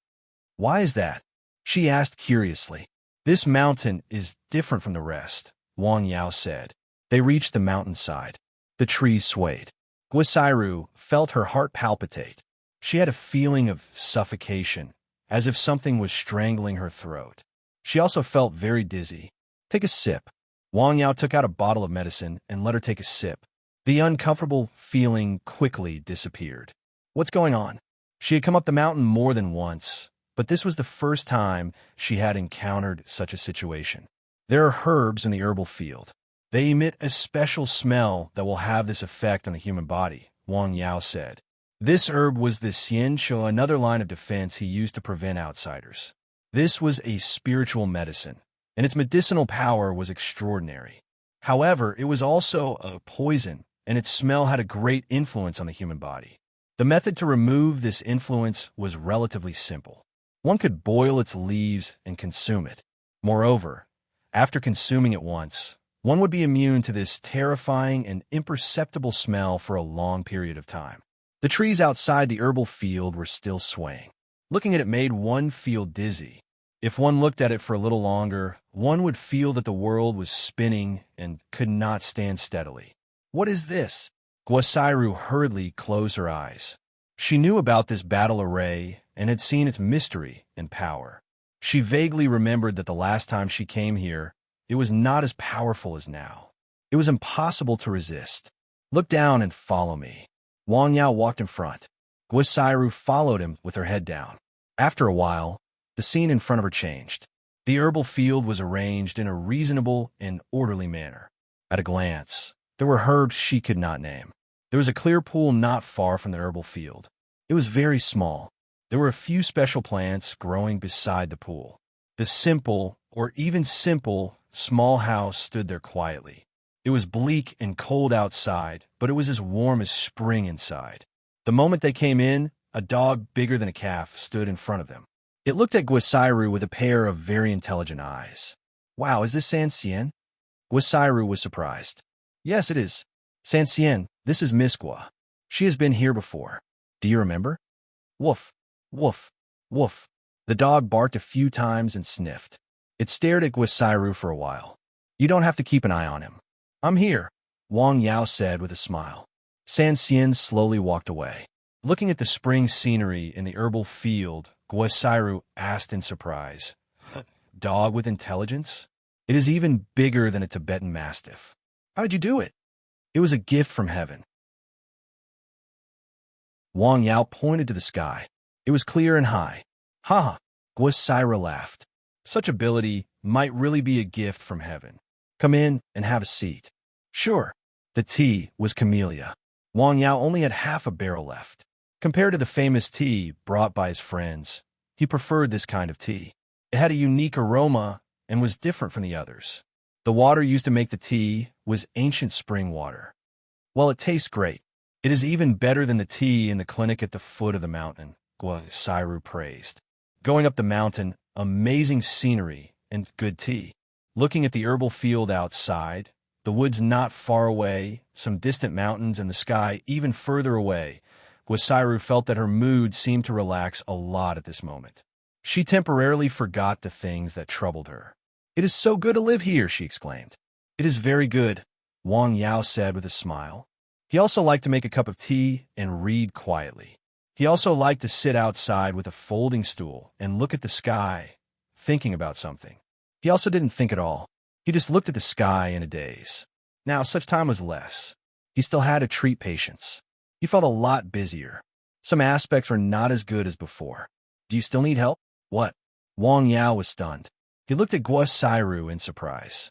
Why is that? She asked curiously. This mountain is different from the rest, Wang Yao said. They reached the mountainside. The trees swayed. Guasiru felt her heart palpitate. She had a feeling of suffocation, as if something was strangling her throat. She also felt very dizzy. Take a sip. Wang Yao took out a bottle of medicine and let her take a sip. The uncomfortable feeling quickly disappeared. What's going on? She had come up the mountain more than once, but this was the first time she had encountered such a situation. There are herbs in the herbal field. They emit a special smell that will have this effect on the human body, Wang Yao said. This herb was the xianxia, another line of defense he used to prevent outsiders. This was a spiritual medicine, and its medicinal power was extraordinary. However, it was also a poison, and its smell had a great influence on the human body. The method to remove this influence was relatively simple. One could boil its leaves and consume it. Moreover, after consuming it once, one would be immune to this terrifying and imperceptible smell for a long period of time. The trees outside the herbal field were still swaying. Looking at it made one feel dizzy. If one looked at it for a little longer, one would feel that the world was spinning and could not stand steadily. What is this? Guasairu hurriedly closed her eyes. She knew about this battle array and had seen its mystery and power. She vaguely remembered that the last time she came here, it was not as powerful as now. It was impossible to resist. Look down and follow me. Wang Yao walked in front. Guasairu followed him with her head down. After a while, the scene in front of her changed. The herbal field was arranged in a reasonable and orderly manner. At a glance, there were herbs she could not name. There was a clear pool not far from the herbal field. It was very small. There were a few special plants growing beside the pool. The simple, or even simple, small house stood there quietly. It was bleak and cold outside, but it was as warm as spring inside. The moment they came in, a dog bigger than a calf stood in front of them. It looked at Guasairu with a pair of very intelligent eyes. Wow, is this Sansien? Guasairu was surprised. Yes, it is. Sansien, this is Miss Gua. She has been here before. Do you remember? Woof, woof, woof. The dog barked a few times and sniffed. It stared at Guasairu for a while. You don't have to keep an eye on him. I'm here, Wang Yao said with a smile. Sansien slowly walked away. Looking at the spring scenery in the herbal field, Guasairu asked in surprise, Dog with intelligence? It is even bigger than a Tibetan mastiff. How'd you do it? It was a gift from heaven. Wang Yao pointed to the sky. It was clear and high. Ha ha, Guasairu laughed. Such ability might really be a gift from heaven. Come in and have a seat. Sure. The tea was camellia. Wang Yao only had half a barrel left. Compared to the famous tea brought by his friends, he preferred this kind of tea. It had a unique aroma and was different from the others. The water used to make the tea was ancient spring water. While it tastes great, it is even better than the tea in the clinic at the foot of the mountain, Guasairu praised. Going up the mountain, amazing scenery and good tea. Looking at the herbal field outside, the woods not far away, some distant mountains, and the sky even further away, Guasairu felt that her mood seemed to relax a lot at this moment. She temporarily forgot the things that troubled her. It is so good to live here, she exclaimed. It is very good, Wang Yao said with a smile. He also liked to make a cup of tea and read quietly. He also liked to sit outside with a folding stool and look at the sky, thinking about something. He also didn't think at all. He just looked at the sky in a daze. Now, such time was less. He still had to treat patients. He felt a lot busier. Some aspects were not as good as before. Do you still need help? What? Wang Yao was stunned. He looked at Guasairu in surprise.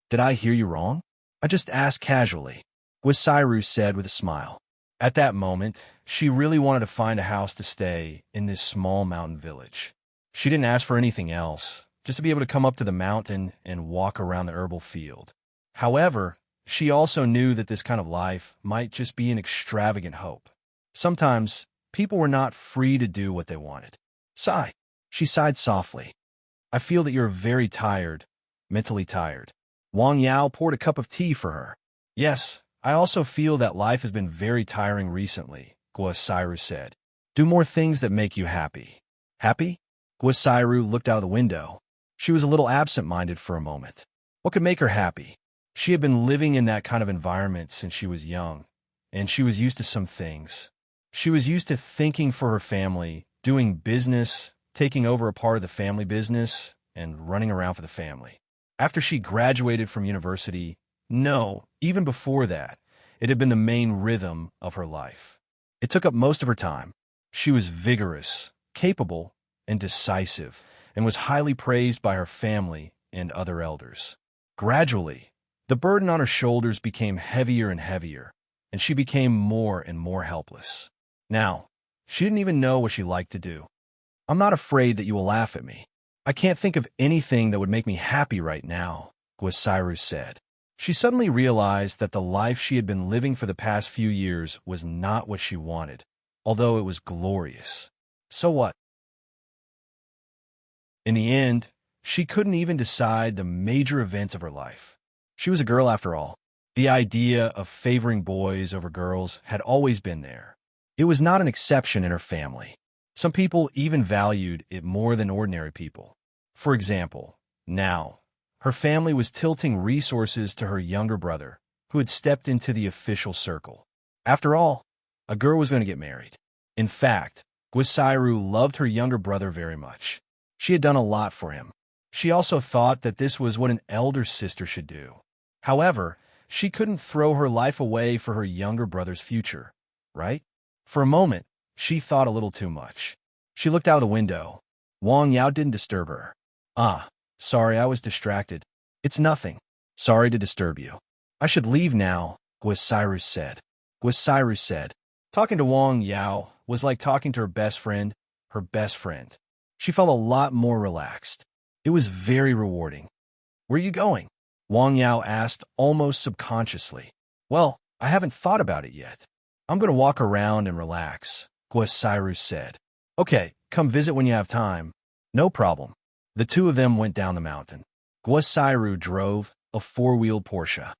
Did I hear you wrong? I just asked casually, Guasairu said with a smile. At that moment, she really wanted to find a house to stay in this small mountain village. She didn't ask for anything else, just to be able to come up to the mountain and walk around the herbal field. However, she also knew that this kind of life might just be an extravagant hope. Sometimes, people were not free to do what they wanted. Sigh. She sighed softly. I feel that you're very tired, mentally tired. Wang Yao poured a cup of tea for her. Yes, I also feel that life has been very tiring recently, Guasairu said. Do more things that make you happy. Happy? Guasairu looked out of the window. She was a little absent-minded for a moment. What could make her happy? She had been living in that kind of environment since she was young, and she was used to some things. She was used to thinking for her family, doing business, taking over a part of the family business, and running around for the family. After she graduated from university, no, even before that, it had been the main rhythm of her life. It took up most of her time. She was vigorous, capable, and decisive, and was highly praised by her family and other elders. Gradually, the burden on her shoulders became heavier and heavier, and she became more and more helpless. Now, she didn't even know what she liked to do. I'm not afraid that you will laugh at me. I can't think of anything that would make me happy right now, Gwasiru said. She suddenly realized that the life she had been living for the past few years was not what she wanted, although it was glorious. So what? In the end, she couldn't even decide the major events of her life. She was a girl after all. The idea of favoring boys over girls had always been there. It was not an exception in her family. Some people even valued it more than ordinary people. For example, now, her family was tilting resources to her younger brother, who had stepped into the official circle. After all, a girl was going to get married. In fact, Gwasiru loved her younger brother very much. She had done a lot for him. She also thought that this was what an elder sister should do. However, she couldn't throw her life away for her younger brother's future, right? For a moment, she thought a little too much. She looked out of the window. Wang Yao didn't disturb her. Ah, sorry, I was distracted. It's nothing. Sorry to disturb you. I should leave now, Gwasiru said. Gwasiru said. Talking to Wang Yao was like talking to her best friend. She felt a lot more relaxed. It was very rewarding. Where are you going? Wang Yao asked almost subconsciously. Well, I haven't thought about it yet. I'm going to walk around and relax, Gwasiru said. Okay, come visit when you have time. No problem. The two of them went down the mountain. Gwasiru drove a four-wheeled Porsche.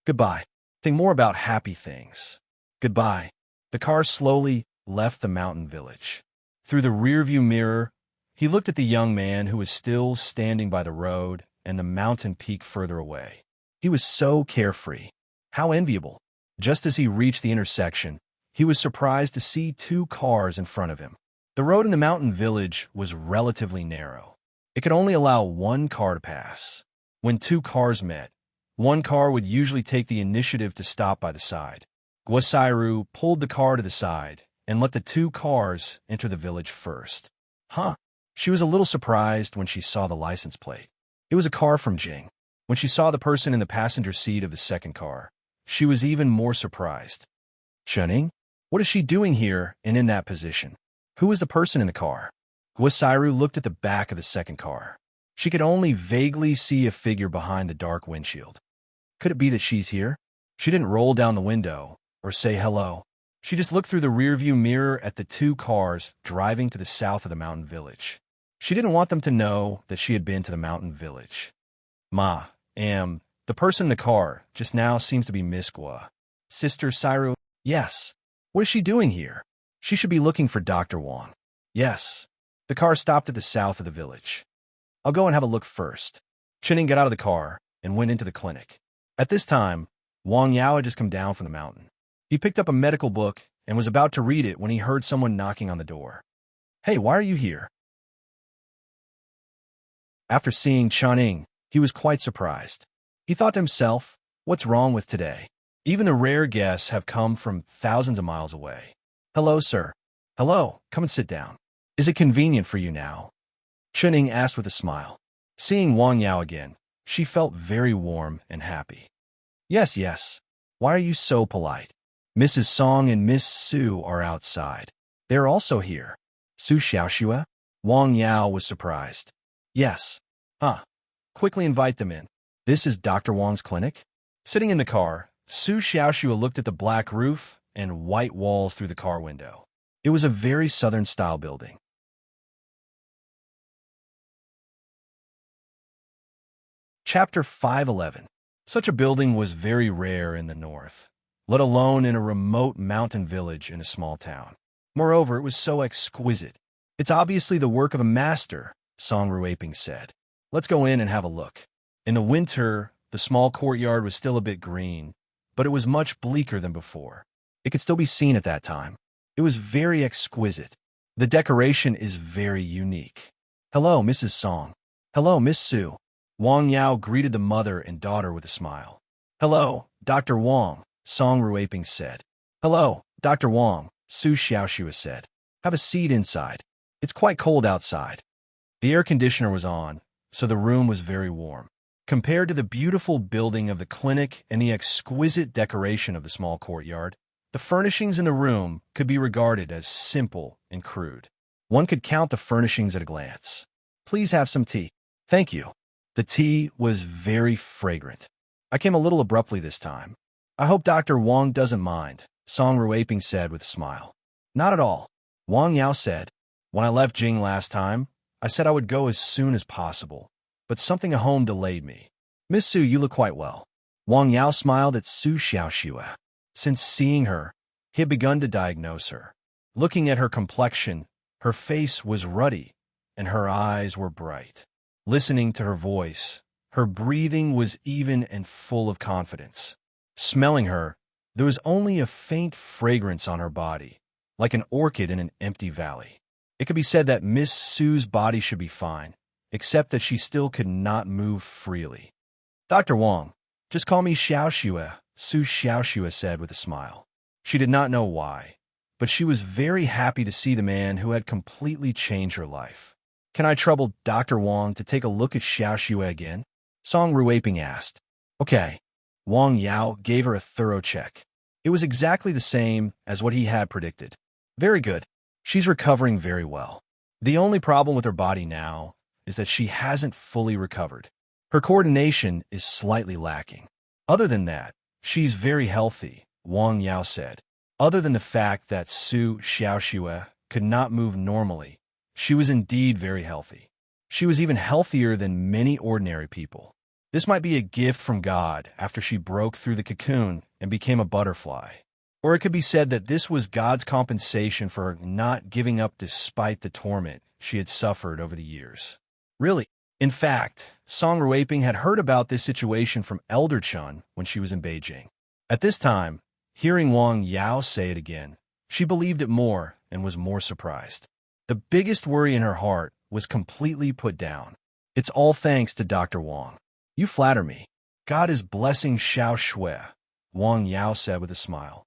Goodbye. Think more about happy things. Goodbye. The car slowly left the mountain village. Through the rearview mirror, he looked at the young man who was still standing by the road and the mountain peak further away. He was so carefree. How enviable. Just as he reached the intersection, he was surprised to see two cars in front of him. The road in the mountain village was relatively narrow. It could only allow one car to pass. When two cars met, one car would usually take the initiative to stop by the side. Gwasiru pulled the car to the side and let the two cars enter the village first. She was a little surprised when she saw the license plate. It was a car from Jing. When she saw the person in the passenger seat of the second car, she was even more surprised. Chuning? What is she doing here and in that position? Who is the person in the car? Gwasiru looked at the back of the second car. She could only vaguely see a figure behind the dark windshield. Could it be that she's here? She didn't roll down the window or say hello. She just looked through the rearview mirror at the two cars driving to the south of the mountain village. She didn't want them to know that she had been to the mountain village. The person in the car just now seems to be Miss Gua. Sister Siru? Yes. What is she doing here? She should be looking for Dr. Wang. Yes. The car stopped at the south of the village. I'll go and have a look first. Chuning got out of the car and went into the clinic. At this time, Wang Yao had just come down from the mountain. He picked up a medical book and was about to read it when he heard someone knocking on the door. Hey, why are you here? After seeing Chuning, he was quite surprised. He thought to himself, what's wrong with today? Even the rare guests have come from thousands of miles away. Hello, sir. Hello, come and sit down. Is it convenient for you now? Chuning asked with a smile. Seeing Wang Yao again, she felt very warm and happy. Yes. Why are you so polite? Mrs. Song and Miss Su are outside. They are also here. Su Xiaoxue? Wang Yao was surprised. Yes. Quickly invite them in. This is Dr. Wang's clinic? Sitting in the car, Su Xiaoxue looked at the black roof and white walls through the car window. It was a very southern-style building. Chapter 511. Such a building was very rare in the north, let alone in a remote mountain village in a small town. Moreover, it was so exquisite. It's obviously the work of a master, Song Ruaping said. Let's go in and have a look. In the winter, the small courtyard was still a bit green, but it was much bleaker than before. It could still be seen at that time. It was very exquisite. The decoration is very unique. Hello, Mrs. Song. Hello, Miss Su. Wang Yao greeted the mother and daughter with a smile. Hello, Dr. Wang, Song Ruaping said. Hello, Dr. Wang, Su Xiaoxue said. Have a seat inside. It's quite cold outside. The air conditioner was on, so the room was very warm. Compared to the beautiful building of the clinic and the exquisite decoration of the small courtyard, The furnishings in the room could be regarded as simple and crude. One could count the furnishings at a glance. Please have some tea. Thank you. The tea was very fragrant. I came a little abruptly this time. I hope Dr. Wang doesn't mind, Song Ruiping said with a smile. Not at all. Wang Yao said. When I left Jing last time, I said I would go as soon as possible, but something at home delayed me. Miss Su, you look quite well. Wang Yao smiled at Su Xiaoxue. Since seeing her, he had begun to diagnose her. Looking at her complexion, her face was ruddy, and her eyes were bright. Listening to her voice, her breathing was even and full of confidence. Smelling her, there was only a faint fragrance on her body, like an orchid in an empty valley. It could be said that Miss Su's body should be fine, except that she still could not move freely. Dr. Wang, just call me Xiaoxue, Su Xiaoxue said with a smile. She did not know why, but she was very happy to see the man who had completely changed her life. Can I trouble Dr. Wang to take a look at Xiaoxue again? Song Ruiping asked. Okay. Wang Yao gave her a thorough check. It was exactly the same as what he had predicted. Very good. She's recovering very well. The only problem with her body now is that she hasn't fully recovered. Her coordination is slightly lacking. Other than that, she's very healthy, Wang Yao said. Other than the fact that Su Xiaoxue could not move normally, she was indeed very healthy. She was even healthier than many ordinary people. This might be a gift from God after she broke through the cocoon and became a butterfly. Or it could be said that this was God's compensation for her not giving up despite the torment she had suffered over the years. Really, in fact, Song Ruiping had heard about this situation from Elder Chun when she was in Beijing. At this time, hearing Wang Yao say it again, she believed it more and was more surprised. The biggest worry in her heart was completely put down. It's all thanks to Dr. Wang. You flatter me. God is blessing Xiaoxue, Wang Yao said with a smile.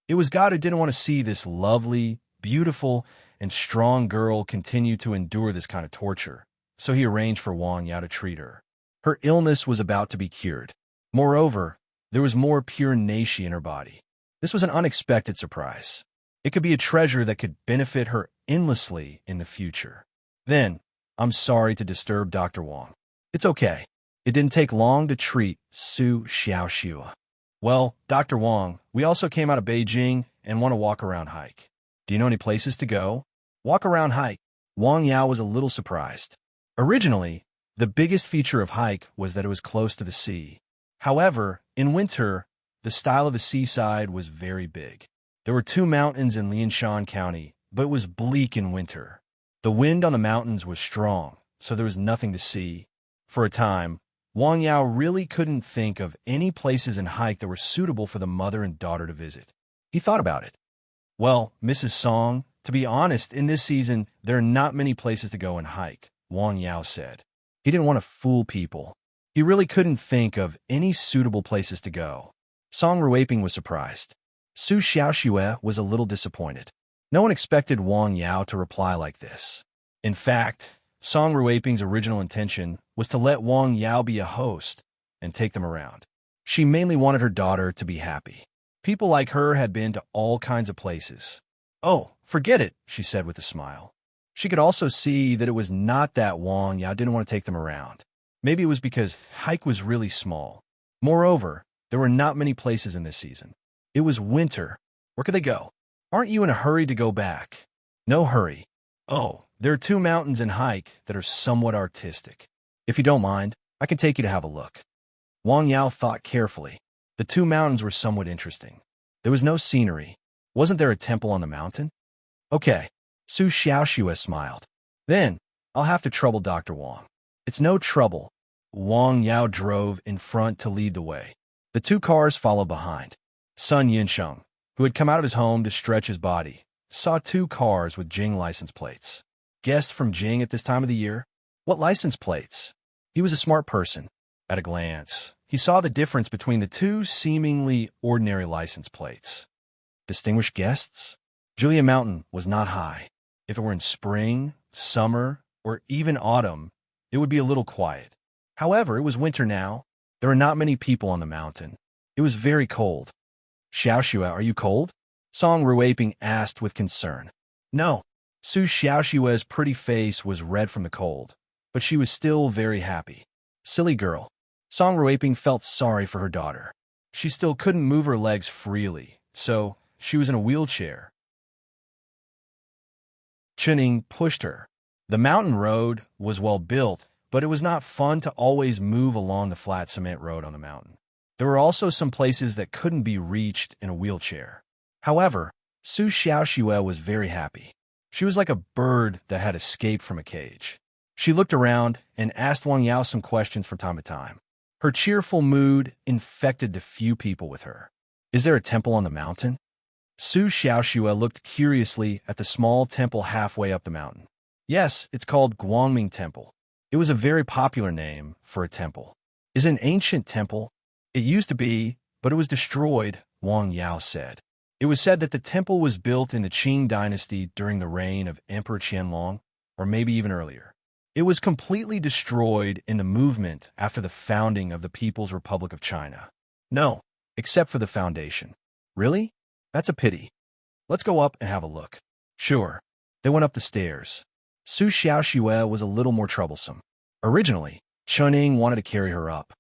It was God who didn't want to see this lovely, beautiful, and strong girl continue to endure this kind of torture, so he arranged for Wang Yao to treat her. Her illness was about to be cured. Moreover, there was more pure nashi in her body. This was an unexpected surprise. It could be a treasure that could benefit her endlessly in the future. Then, I'm sorry to disturb Dr. Wang. It's okay. It didn't take long to treat Su Xiaoxue. Well, Dr. Wang, we also came out of Beijing and want to walk around hike. Do you know any places to go? Walk around hike. Wang Yao was a little surprised. Originally, the biggest feature of hike was that it was close to the sea. However, in winter, the style of the seaside was very big. There were 2 mountains in Lianshan County, but it was bleak in winter. The wind on the mountains was strong, so there was nothing to see. For a time, Wang Yao really couldn't think of any places in hike that were suitable for the mother and daughter to visit. He thought about it. Well, Mrs. Song, to be honest, in this season, there are not many places to go and hike, Wang Yao said. He didn't want to fool people. He really couldn't think of any suitable places to go. Song Ruiping was surprised. Su Xiaoxue was a little disappointed. No one expected Wang Yao to reply like this. In fact, Song Ruiping's original intention was to let Wang Yao be a host and take them around. She mainly wanted her daughter to be happy. People like her had been to all kinds of places. Oh, forget it, she said with a smile. She could also see that it was not that Wang Yao didn't want to take them around. Maybe it was because hike was really small. Moreover, there were not many places in this season. It was winter. Where could they go? Aren't you in a hurry to go back? No hurry. Oh, there are 2 mountains in hike that are somewhat artistic. If you don't mind, I can take you to have a look. Wang Yao thought carefully. The 2 mountains were somewhat interesting. There was no scenery. Wasn't there a temple on the mountain? Okay. Su Xiaoxue smiled. Then, I'll have to trouble Dr. Wang. It's no trouble. Wang Yao drove in front to lead the way. The 2 cars followed behind. Sun Yinsheng, who had come out of his home to stretch his body, saw 2 cars with Jing license plates. Guest from Jing at this time of the year? What license plates? He was a smart person. At a glance, he saw the difference between the 2 seemingly ordinary license plates. Distinguished guests? Julia Mountain was not high. If it were in spring, summer, or even autumn, it would be a little quiet. However, it was winter now. There were not many people on the mountain. It was very cold. Xiaoxue, are you cold? Song Ruiping asked with concern. No. Su Xiaoxue's pretty face was red from the cold, but she was still very happy. Silly girl. Song Ruiping felt sorry for her daughter. She still couldn't move her legs freely, so she was in a wheelchair. Chuning pushed her. The mountain road was well built, but it was not fun to always move along the flat cement road on the mountain. There were also some places that couldn't be reached in a wheelchair. However, Su Xiaoxue was very happy. She was like a bird that had escaped from a cage. She looked around and asked Wang Yao some questions from time to time. Her cheerful mood infected the few people with her. Is there a temple on the mountain? Su Xiaoxue looked curiously at the small temple halfway up the mountain. Yes, it's called Guangming Temple. It was a very popular name for a temple. Is it an ancient temple? It used to be, but it was destroyed, Wang Yao said. It was said that the temple was built in the Qing dynasty during the reign of Emperor Qianlong, or maybe even earlier. It was completely destroyed in the movement after the founding of the People's Republic of China. No, except for the foundation. Really? That's a pity. Let's go up and have a look. Sure. They went up the stairs. Su Xiaoxue was a little more troublesome. Originally, Chuning wanted to carry her up.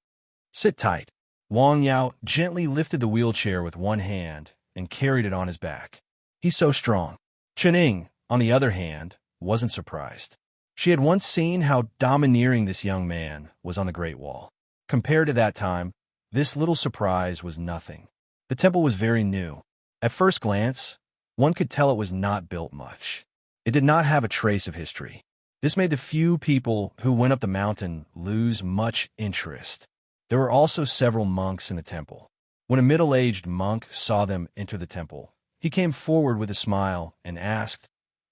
Sit tight. Wang Yao gently lifted the wheelchair with one hand and carried it on his back. He's so strong. Chuning, on the other hand, wasn't surprised. She had once seen how domineering this young man was on the Great Wall. Compared to that time, this little surprise was nothing. The temple was very new. At first glance, one could tell it was not built much. It did not have a trace of history. This made the few people who went up the mountain lose much interest. There were also several monks in the temple. When a middle-aged monk saw them enter the temple, he came forward with a smile and asked,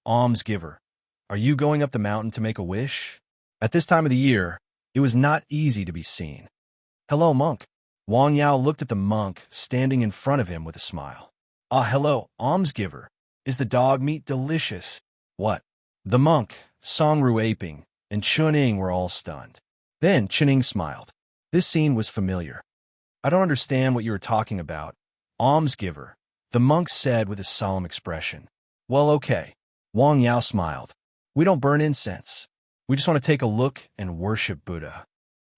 "Almsgiver, are you going up the mountain to make a wish?" At this time of the year, it was not easy to be seen. "Hello, monk." Wang Yao looked at the monk standing in front of him with a smile. "Ah, hello, almsgiver. Is the dog meat delicious?" "What?" The monk, Song Ruiping, and Chuning were all stunned. Then Chuning smiled. This scene was familiar. "I don't understand what you are talking about, almsgiver," the monk said with a solemn expression. "Well, okay." Wang Yao smiled. "We don't burn incense. We just want to take a look and worship Buddha."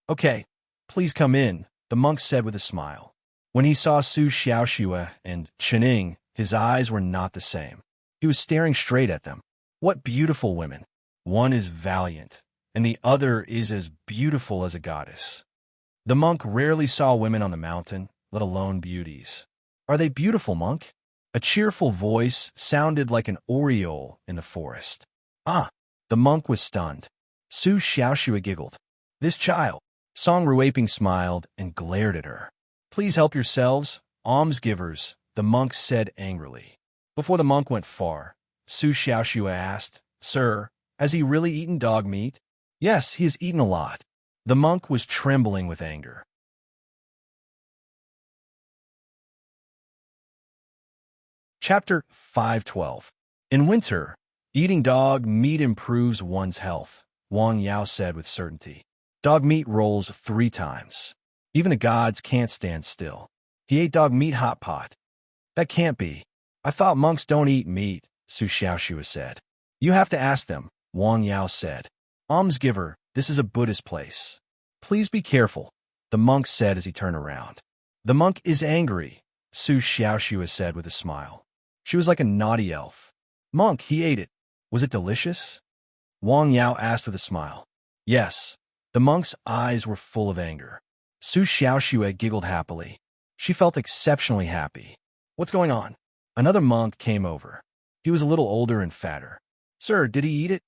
"Okay, please come in," the monk said with a smile. When he saw Su Xiaoxue and Chuning, his eyes were not the same. He was staring straight at them. What beautiful women. One is valiant, and the other is as beautiful as a goddess. The monk rarely saw women on the mountain, let alone beauties. "Are they beautiful, monk?" A cheerful voice sounded like an oriole in the forest. "Ah!" The monk was stunned. Su Xiaoxue giggled. "This child." Song Ruiping smiled and glared at her. "Please help yourselves, almsgivers," the monk said angrily. Before the monk went far, Su Xiaoxue asked, "Sir, has he really eaten dog meat?" "Yes, he has eaten a lot." The monk was trembling with anger. Chapter 512. In winter, eating dog meat improves one's health, Wang Yao said with certainty. Dog meat rolls 3 times. Even the gods can't stand still. He ate dog meat hot pot. That can't be. I thought monks don't eat meat, Su Xiaoxue said. You have to ask them, Wang Yao said. Almsgiver, this is a Buddhist place. Please be careful, the monk said as he turned around. The monk is angry, Su Xiaoxue said with a smile. She was like a naughty elf. Monk, he ate it. Was it delicious? Wang Yao asked with a smile. Yes. The monk's eyes were full of anger. Su Xiaoxue giggled happily. She felt exceptionally happy. What's going on? Another monk came over. He was a little older and fatter. Sir, did he eat it?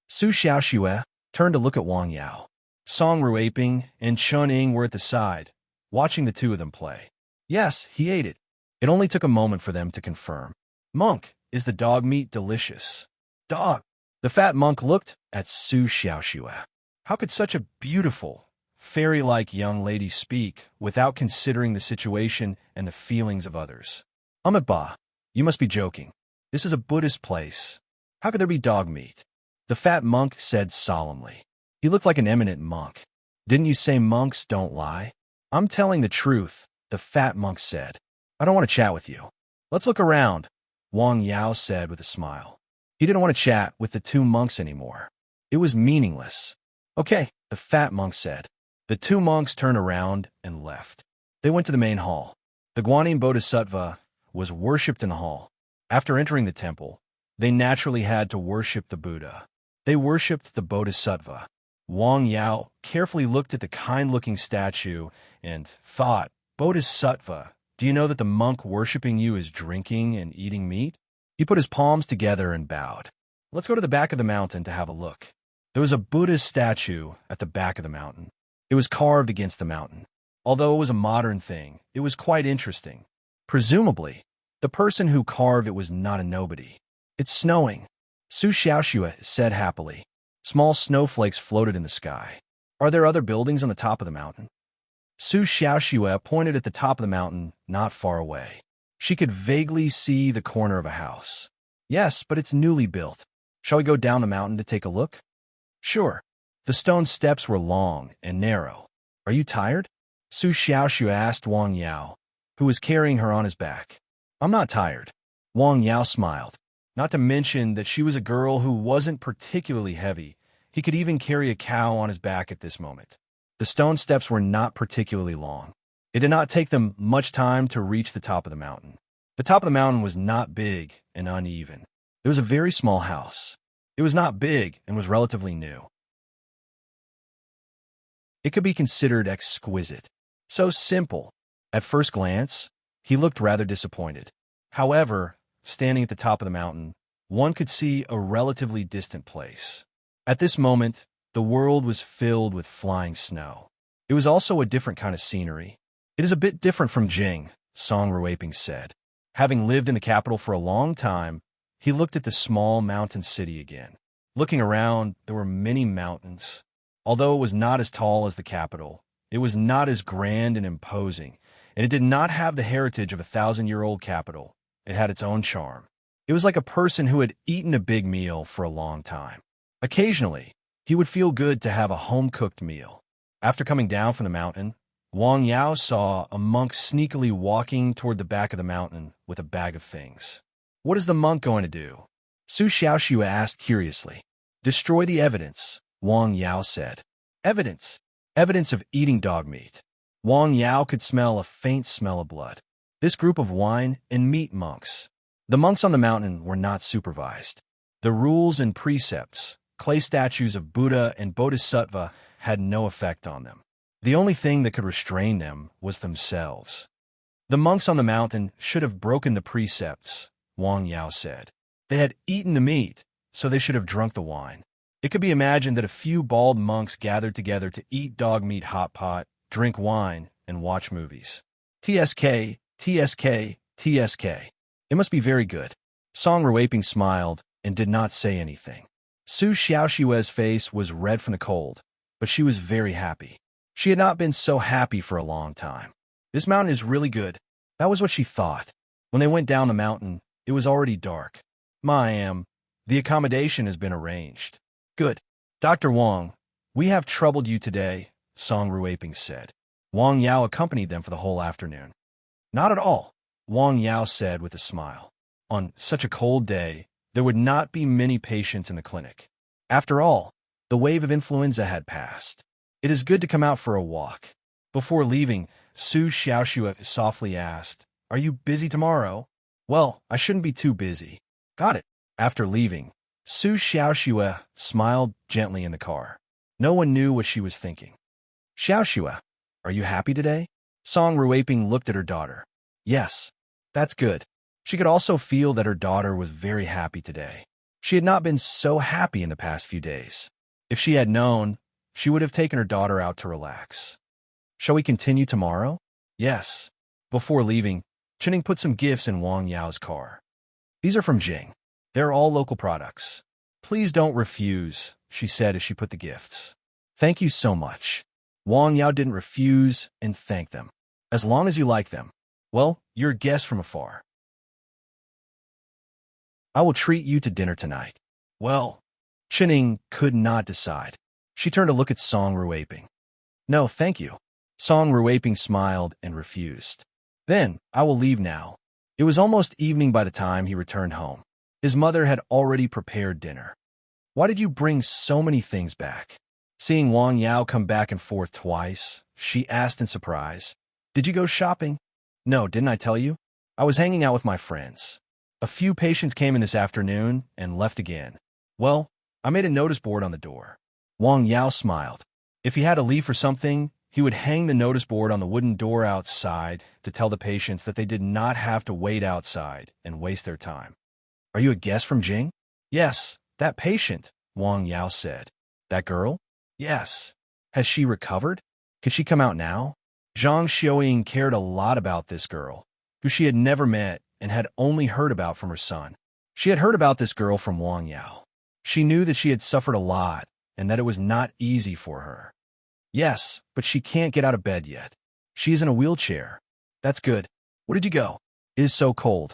Su Xiaoxue turned to look at Wang Yao. Song Ruiping and Chuning were at the side, watching the two of them play. Yes, he ate it. It only took a moment for them to confirm. Monk, is the dog meat delicious? Dog. The fat monk looked at Su Xiaoxue. How could such a beautiful, fairy-like young lady speak without considering the situation and the feelings of others? Ba, you must be joking. This is a Buddhist place. How could there be dog meat? The fat monk said solemnly. He looked like an eminent monk. Didn't you say monks don't lie? I'm telling the truth, the fat monk said. I don't want to chat with you. Let's look around, Wang Yao said with a smile. He didn't want to chat with the two monks anymore. It was meaningless. Okay, the fat monk said. The two monks turned around and left. They went to the main hall. The Guanyin Bodhisattva was worshipped in the hall. After entering the temple, they naturally had to worship the Buddha. They worshipped the Bodhisattva. Wang Yao carefully looked at the kind-looking statue and thought, Bodhisattva, do you know that the monk worshipping you is drinking and eating meat? He put his palms together and bowed. Let's go to the back of the mountain to have a look. There was a Buddhist statue at the back of the mountain. It was carved against the mountain. Although it was a modern thing, it was quite interesting. Presumably, the person who carved it was not a nobody. It's snowing, Su Xiaoxue said happily. Small snowflakes floated in the sky. Are there other buildings on the top of the mountain? Su Xiaoxue pointed at the top of the mountain, not far away. She could vaguely see the corner of a house. Yes, but it's newly built. Shall we go down the mountain to take a look? Sure. The stone steps were long and narrow. Are you tired? Su Xiaoxue asked Wang Yao, who was carrying her on his back. I'm not tired. Wang Yao smiled. Not to mention that she was a girl who wasn't particularly heavy. He could even carry a cow on his back at this moment. The stone steps were not particularly long. It did not take them much time to reach the top of the mountain. The top of the mountain was not big and uneven. It was a very small house. It was not big and was relatively new. It could be considered exquisite. So simple. At first glance, he looked rather disappointed. However, standing at the top of the mountain, one could see a relatively distant place. At this moment, the world was filled with flying snow. It was also a different kind of scenery. It is a bit different from Jing, Song Ruiping said. Having lived in the capital for a long time, he looked at the small mountain city again. Looking around, there were many mountains. Although it was not as tall as the capital, it was not as grand and imposing, and it did not have the heritage of a 1,000-year-old capital. It had its own charm. It was like a person who had eaten a big meal for a long time. Occasionally, he would feel good to have a home-cooked meal. After coming down from the mountain, Wang Yao saw a monk sneakily walking toward the back of the mountain with a bag of things. What is the monk going to do? Su Xiaoxue asked curiously. Destroy the evidence, Wang Yao said. Evidence? Evidence of eating dog meat. Wang Yao could smell a faint smell of blood. This group of wine and meat monks. The monks on the mountain were not supervised. The rules and precepts, clay statues of Buddha and Bodhisattva, had no effect on them. The only thing that could restrain them was themselves. The monks on the mountain should have broken the precepts, Wang Yao said. They had eaten the meat, so they should have drunk the wine. It could be imagined that a few bald monks gathered together to eat dog meat hot pot, drink wine, and watch movies. TSK, TSK, TSK. It must be very good. Song Ruiping smiled and did not say anything. Su Xiaoxue's face was red from the cold, but she was very happy. She had not been so happy for a long time. This mountain is really good. That was what she thought. When they went down the mountain, it was already dark. The accommodation has been arranged. Good. Dr. Wang, we have troubled you today, Song Ruiping said. Wang Yao accompanied them for the whole afternoon. Not at all, Wang Yao said with a smile. On such a cold day, there would not be many patients in the clinic. After all, the wave of influenza had passed. It is good to come out for a walk. Before leaving, Su Xiaoxue softly asked, Are you busy tomorrow? Well, I shouldn't be too busy. Got it. After leaving, Su Xiaoxue smiled gently in the car. No one knew what she was thinking. Xiaoxue, are you happy today? Song Ruiping looked at her daughter. Yes, that's good. She could also feel that her daughter was very happy today. She had not been so happy in the past few days. If she had known, she would have taken her daughter out to relax. Shall we continue tomorrow? Yes. Before leaving, Chenning put some gifts in Wang Yao's car. These are from Jing. They're all local products. Please don't refuse, she said as she put the gifts. Thank you so much. Wang Yao didn't refuse and thanked them. As long as you like them. Well, you're a guest from afar. I will treat you to dinner tonight. Well, Chenning could not decide. She turned to look at Song Ruiping. No, thank you. Song Ruaping smiled and refused. Then, I will leave now. It was almost evening by the time he returned home. His mother had already prepared dinner. Why did you bring so many things back? Seeing Wang Yao come back and forth twice, she asked in surprise. Did you go shopping? No, didn't I tell you? I was hanging out with my friends. A few patients came in this afternoon and left again. Well, I made a notice board on the door. Wang Yao smiled. If he had to leave for something, he would hang the notice board on the wooden door outside to tell the patients that they did not have to wait outside and waste their time. Are you a guest from Jing? Yes, that patient, Wang Yao said. That girl? Yes. Has she recovered? Could she come out now? Zhang Xiaoying cared a lot about this girl, who she had never met and had only heard about from her son. She had heard about this girl from Wang Yao. She knew that she had suffered a lot and that it was not easy for her. Yes, but she can't get out of bed yet. She is in a wheelchair. That's good. Where did you go? It is so cold.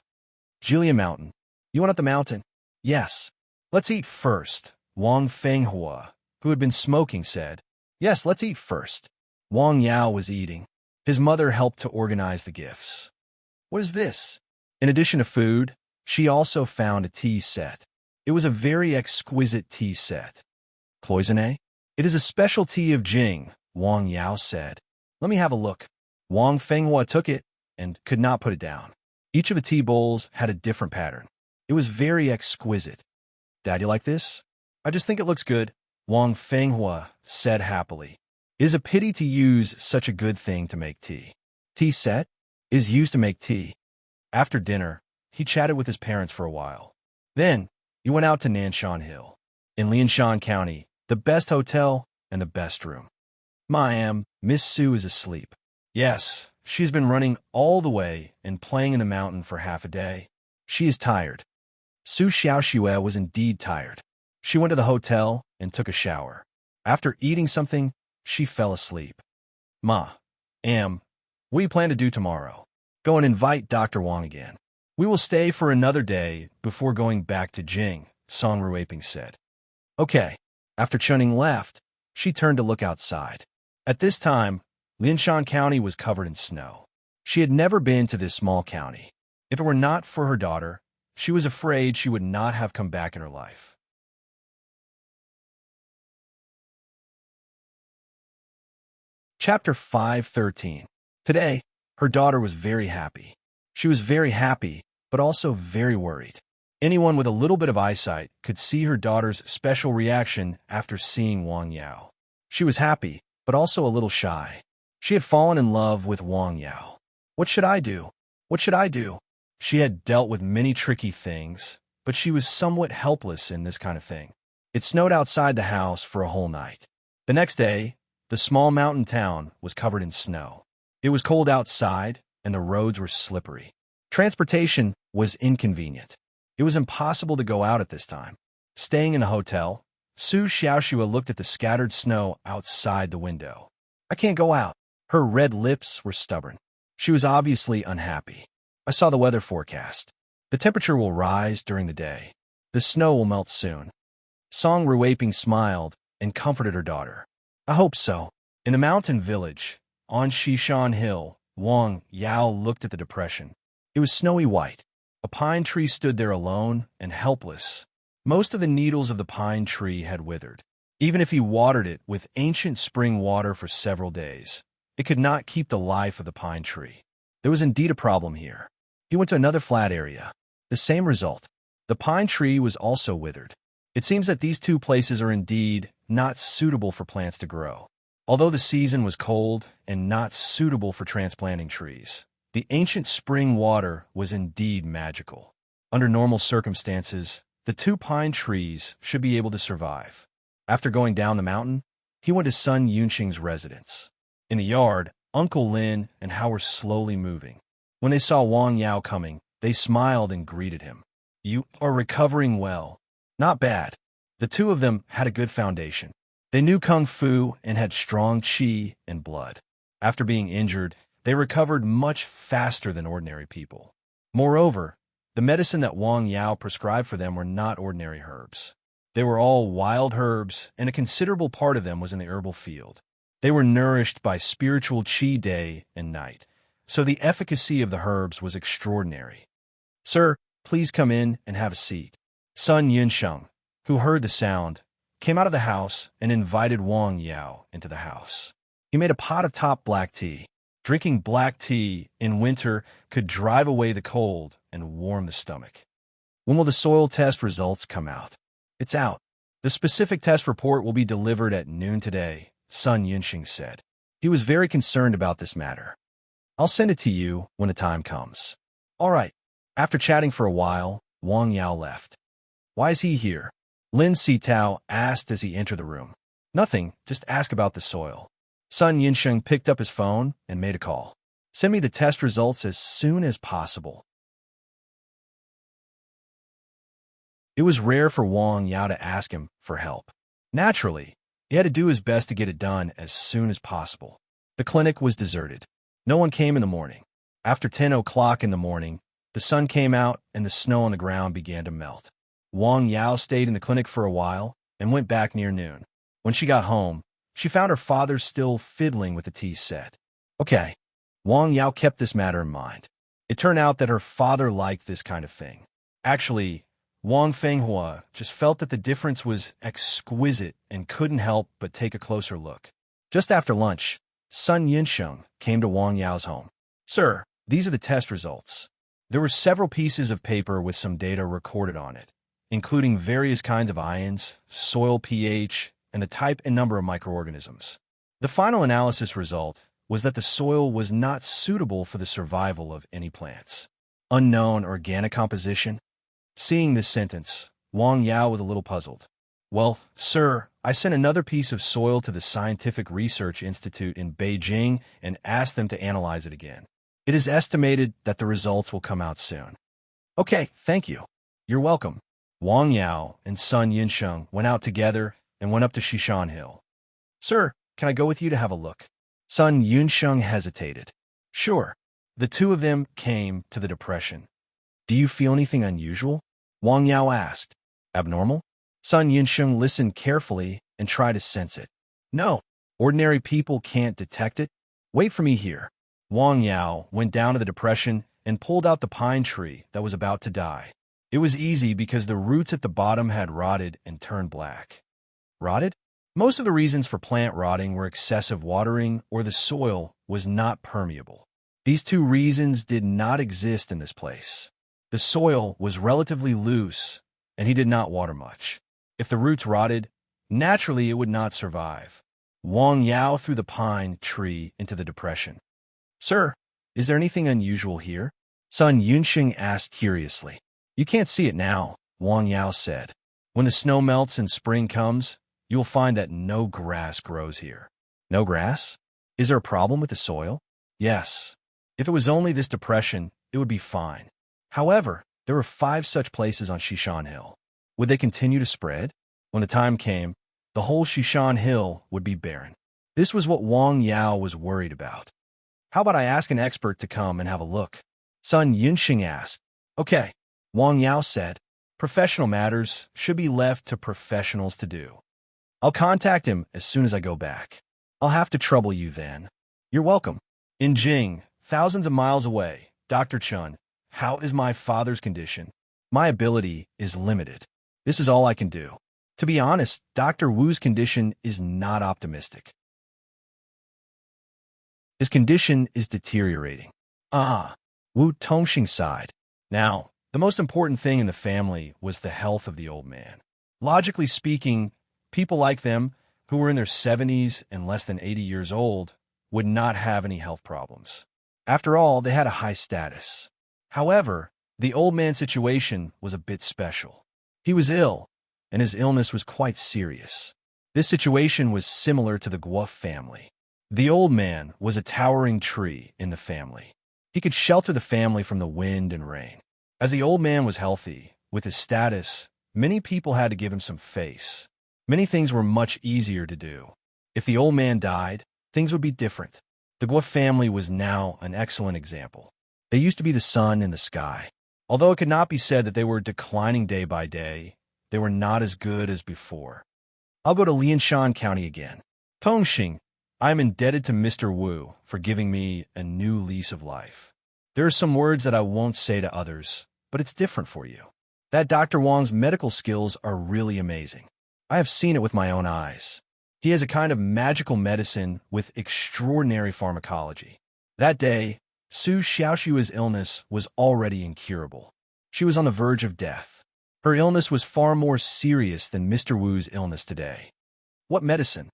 Jillian Mountain. You went up the mountain? Yes. Let's eat first, Wang Fenghua, who had been smoking, said. Yes, let's eat first. Wang Yao was eating. His mother helped to organize the gifts. What is this? In addition to food, she also found a tea set. It was a very exquisite tea set. Cloisonne? It is a specialty of Jing, Wang Yao said. Let me have a look. Wang Fenghua took it and could not put it down. Each of the tea bowls had a different pattern. It was very exquisite. Dad, you like this? I just think it looks good, Wang Fenghua said happily. It is a pity to use such a good thing to make tea. Tea set is used to make tea. After dinner, he chatted with his parents for a while. Then, he went out to Nanshan Hill. In Lianshan County, the best hotel and the best room. Miss Sue is asleep. Yes, she's been running all the way and playing in the mountain for half a day. She is tired. Su Xiaoxue was indeed tired. She went to the hotel and took a shower. After eating something, she fell asleep. What do you plan to do tomorrow? Go and invite Dr. Wang again. We will stay for another day before going back to Jing, Song Ruaping said. Okay. After Chuning left, she turned to look outside. At this time, Lianshan County was covered in snow. She had never been to this small county. If it were not for her daughter, she was afraid she would not have come back in her life. Chapter 5:13. Today, her daughter was very happy. She was very happy, but also very worried. Anyone with a little bit of eyesight could see her daughter's special reaction after seeing Wang Yao. She was happy, but also a little shy. She had fallen in love with Wang Yao. What should I do? What should I do? She had dealt with many tricky things, but she was somewhat helpless in this kind of thing. It snowed outside the house for a whole night. The next day, the small mountain town was covered in snow. It was cold outside, and the roads were slippery. Transportation was inconvenient. It was impossible to go out at this time. Staying in the hotel, Su Xiaoxue looked at the scattered snow outside the window. I can't go out. Her red lips were stubborn. She was obviously unhappy. I saw the weather forecast. The temperature will rise during the day. The snow will melt soon. Song Ruaping smiled and comforted her daughter. I hope so. In a mountain village, on Shishan Hill, Wang Yao looked at the depression. It was snowy white. A pine tree stood there alone and helpless. Most of the needles of the pine tree had withered. Even if he watered it with ancient spring water for several days, it could not keep the life of the pine tree. There was indeed a problem here. He went to another flat area. The same result. The pine tree was also withered. It seems that these two places are indeed not suitable for plants to grow. Although the season was cold and not suitable for transplanting trees, the ancient spring water was indeed magical. Under normal circumstances, the two pine trees should be able to survive. After going down the mountain, he went to son Yunqing's residence. In the yard, Uncle Lin and Hao were slowly moving. When they saw Wang Yao coming, they smiled and greeted him. You are recovering well. Not bad. The two of them had a good foundation. They knew Kung Fu and had strong qi and blood. After being injured, they recovered much faster than ordinary people. Moreover, the medicine that Wang Yao prescribed for them were not ordinary herbs. They were all wild herbs, and a considerable part of them was in the herbal field. They were nourished by spiritual qi day and night, so the efficacy of the herbs was extraordinary. "Sir, please come in and have a seat." Sun Yunsheng, who heard the sound, came out of the house and invited Wang Yao into the house. He made a pot of top black tea. Drinking black tea in winter could drive away the cold and warm the stomach. "When will the soil test results come out?" "It's out. The specific test report will be delivered at noon today," Sun Yunsheng said. He was very concerned about this matter. "I'll send it to you when the time comes." "All right." After chatting for a while, Wang Yao left. "Why is he here?" Lin Sitao asked as he entered the room. "Nothing, just ask about the soil." Sun Yunsheng picked up his phone and made a call. "Send me the test results as soon as possible." It was rare for Wang Yao to ask him for help. Naturally, he had to do his best to get it done as soon as possible. The clinic was deserted. No one came in the morning. After 10 o'clock in the morning, the sun came out and the snow on the ground began to melt. Wang Yao stayed in the clinic for a while and went back near noon. When she got home, she found her father still fiddling with the tea set. Okay, Wang Yao kept this matter in mind. It turned out that her father liked this kind of thing. Actually, Wang Fenghua just felt that the difference was exquisite and couldn't help but take a closer look. Just after lunch, Sun Yunsheng came to Wang Yao's home. "Sir, these are the test results." There were several pieces of paper with some data recorded on it, including various kinds of ions, soil pH, and the type and number of microorganisms. The final analysis result was that the soil was not suitable for the survival of any plants. Unknown organic composition. Seeing this sentence, Wang Yao was a little puzzled. "Well, sir, I sent another piece of soil to the Scientific Research Institute in Beijing and asked them to analyze it again. It is estimated that the results will come out soon." "Okay, thank you." "You're welcome." Wang Yao and Sun Yunsheng went out together and went up to Shishan Hill. "Sir, can I go with you to have a look?" Sun Yunsheng hesitated. "Sure." The two of them came to the depression. "Do you feel anything unusual?" Wang Yao asked. "Abnormal?" Sun Yunsheng listened carefully and tried to sense it. "No, ordinary people can't detect it. Wait for me here." Wang Yao went down to the depression and pulled out the pine tree that was about to die. It was easy because the roots at the bottom had rotted and turned black. Rotted? Most of the reasons for plant rotting were excessive watering or the soil was not permeable. These two reasons did not exist in this place. The soil was relatively loose, and he did not water much. If the roots rotted, naturally it would not survive. Wang Yao threw the pine tree into the depression. "Sir, is there anything unusual here?" Sun Yunsheng asked curiously. "You can't see it now," Wang Yao said. "When the snow melts and spring comes, you will find that no grass grows here." "No grass? Is there a problem with the soil?" "Yes. If it was only this depression, it would be fine. However, there were 5 such places on Shishan Hill. Would they continue to spread? When the time came, the whole Shishan Hill would be barren." This was what Wang Yao was worried about. "How about I ask an expert to come and have a look?" Sun Yunsheng asked. "Okay," Wang Yao said. "Professional matters should be left to professionals to do. I'll contact him as soon as I go back. I'll have to trouble you then." "You're welcome." In Jing, thousands of miles away, Dr. Chun, "How is my father's condition?" "My ability is limited. This is all I can do." To be honest, Dr. Wu's condition is not optimistic. His condition is deteriorating. Wu Tongxing sighed. Now, the most important thing in the family was the health of the old man. Logically speaking, people like them, who were in their 70s and less than 80 years old, would not have any health problems. After all, they had a high status. However, the old man's situation was a bit special. He was ill, and his illness was quite serious. This situation was similar to the Guo family. The old man was a towering tree in the family. He could shelter the family from the wind and rain. As the old man was healthy, with his status, many people had to give him some face. Many things were much easier to do. If the old man died, things would be different. The Guo family was now an excellent example. They used to be the sun in the sky. Although it could not be said that they were declining day by day, they were not as good as before. "I'll go to Lianshan County again." "Tongxing, I am indebted to Mr. Wu for giving me a new lease of life. There are some words that I won't say to others, but it's different for you. That Dr. Wang's medical skills are really amazing. I have seen it with my own eyes. He has a kind of magical medicine with extraordinary pharmacology. That day, Su Xiaoshua's illness was already incurable. She was on the verge of death. Her illness was far more serious than Mr. Wu's illness today. What medicine?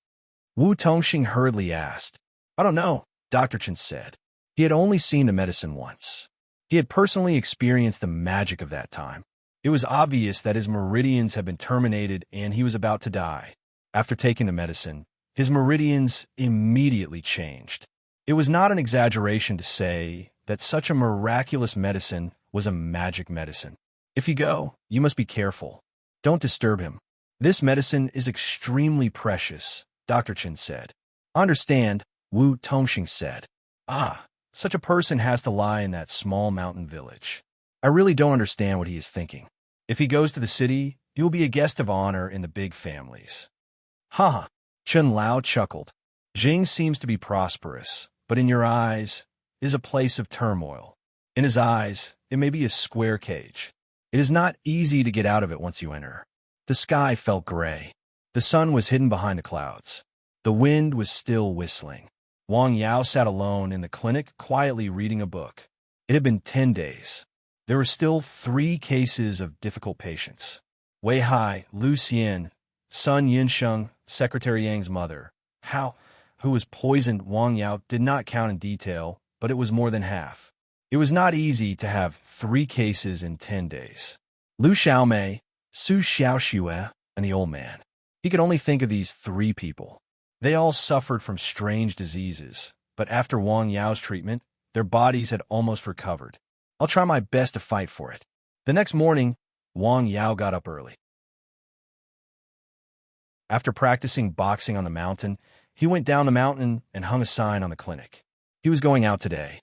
Wu Tongxing hurriedly asked. I don't know, Dr. Chen said. He had only seen the medicine once. He had personally experienced the magic of that time. It was obvious that his meridians had been terminated and he was about to die. After taking the medicine, his meridians immediately changed. It was not an exaggeration to say that such a miraculous medicine was a magic medicine. If you go, you must be careful. Don't disturb him. This medicine is extremely precious, Dr. Chen said. Understand, Wu Tongxing said. Ah, such a person has to lie in that small mountain village. I really don't understand what he is thinking. If he goes to the city, he will be a guest of honor in the big families. Ha ha, Chen Lao chuckled. Jing seems to be prosperous, but in your eyes is a place of turmoil. In his eyes, it may be a square cage. It is not easy to get out of it once you enter. The sky felt gray. The sun was hidden behind the clouds. The wind was still whistling. Wang Yao sat alone in the clinic, quietly reading a book. It had been 10 days. There were still 3 cases of difficult patients. Wei Hai, Lu Xian, Sun Yinsheng, Secretary Yang's mother. Hao, who was poisoned, Wang Yao did not count in detail, but it was more than half. It was not easy to have 3 cases in 10 days. Lu Xiaomei, Su Xiaoxue, and the old man. He could only think of these 3 people. They all suffered from strange diseases, but after Wang Yao's treatment, their bodies had almost recovered. I'll try my best to fight for it. The next morning, Wang Yao got up early. After practicing boxing on the mountain, he went down the mountain and hung a sign on the clinic. He was going out today.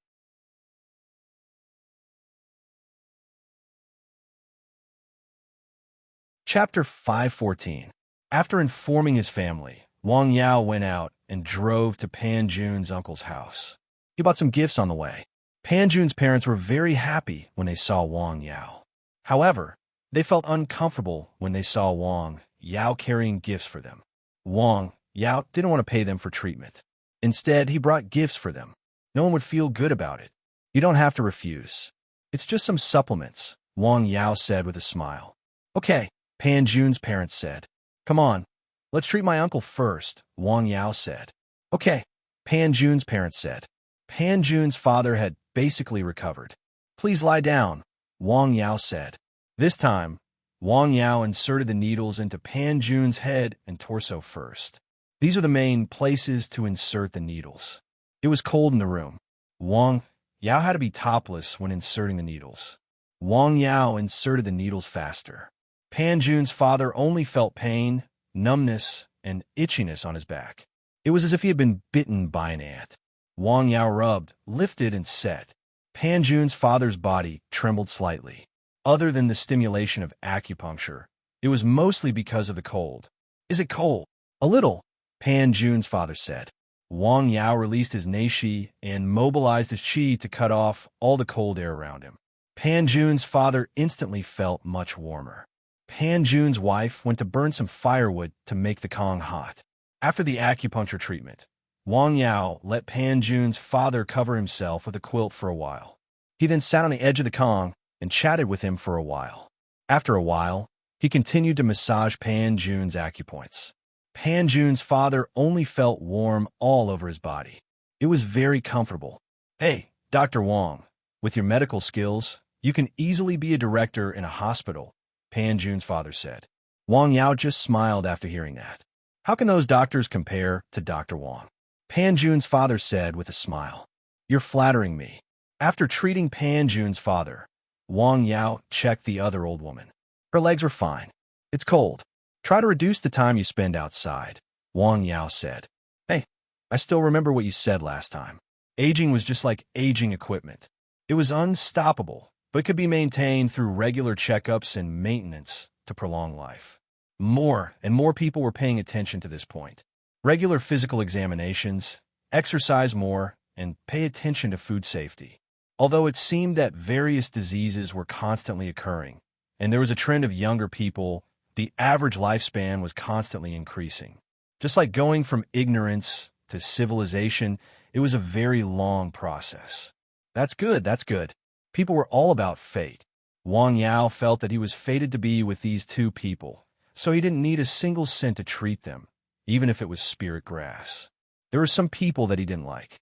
Chapter 514. After informing his family, Wang Yao went out and drove to Pan Jun's uncle's house. He bought some gifts on the way. Pan Jun's parents were very happy when they saw Wang Yao. However, they felt uncomfortable when they saw Wang Yao carrying gifts for them. Wang Yao didn't want to pay them for treatment. Instead, he brought gifts for them. No one would feel good about it. You don't have to refuse. It's just some supplements, Wang Yao said with a smile. Okay, Pan Jun's parents said. Come on, let's treat my uncle first, Wang Yao said. Okay, Pan Jun's parents said. Pan Jun's father had basically recovered. Please lie down, Wang Yao said. This time, Wang Yao inserted the needles into Pan Jun's head and torso first. These are the main places to insert the needles. It was cold in the room. Wang Yao had to be topless when inserting the needles. Wang Yao inserted the needles faster. Pan Jun's father only felt pain, numbness, and itchiness on his back. It was as if he had been bitten by an ant. Wang Yao rubbed, lifted, and set. Pan Jun's father's body trembled slightly. Other than the stimulation of acupuncture, it was mostly because of the cold. Is it cold? A little, Pan Jun's father said. Wang Yao released his neishi and mobilized his qi to cut off all the cold air around him. Pan Jun's father instantly felt much warmer. Pan Jun's wife went to burn some firewood to make the Kong hot. After the acupuncture treatment, Wang Yao let Pan Jun's father cover himself with a quilt for a while. He then sat on the edge of the Kong and chatted with him for a while. After a while, he continued to massage Pan Jun's acupoints. Pan Jun's father only felt warm all over his body. It was very comfortable. Hey, Dr. Wang, with your medical skills, you can easily be a director in a hospital, Pan Jun's father said. Wang Yao just smiled after hearing that. How can those doctors compare to Dr. Wang? Pan Jun's father said with a smile. You're flattering me. After treating Pan Jun's father, Wang Yao checked the other old woman. Her legs were fine. It's cold. Try to reduce the time you spend outside, Wang Yao said. Hey, I still remember what you said last time. Aging was just like aging equipment. It was unstoppable, but could be maintained through regular checkups and maintenance to prolong life. More and more people were paying attention to this point. regular physical examinations, exercise more, and pay attention to food safety. Although it seemed that various diseases were constantly occurring, and there was a trend of younger people, the average lifespan was constantly increasing. Just like going from ignorance to civilization, it was a very long process. That's good, that's good. People were all about fate. Wang Yao felt that he was fated to be with these two people, so he didn't need a single cent to treat them, even if it was spirit grass. There were some people that he didn't like.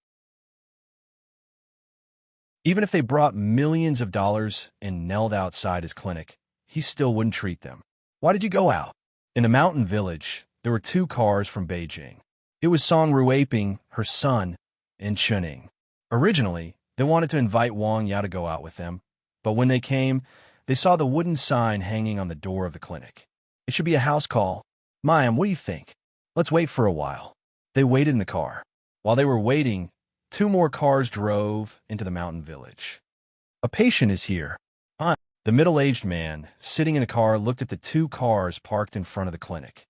Even if they brought millions of dollars and knelt outside his clinic, he still wouldn't treat them. Why did you go out? In a mountain village, there were two cars from Beijing. It was Song Ruiping, her son, and Chuning. Originally, they wanted to invite Wang Yao to go out with them, but when they came, they saw the wooden sign hanging on the door of the clinic. It should be a house call. Mayam, what do you think? Let's wait for a while. They waited in the car. While they were waiting, two more cars drove into the mountain village. A patient is here. The middle-aged man, sitting in a car, looked at the two cars parked in front of the clinic.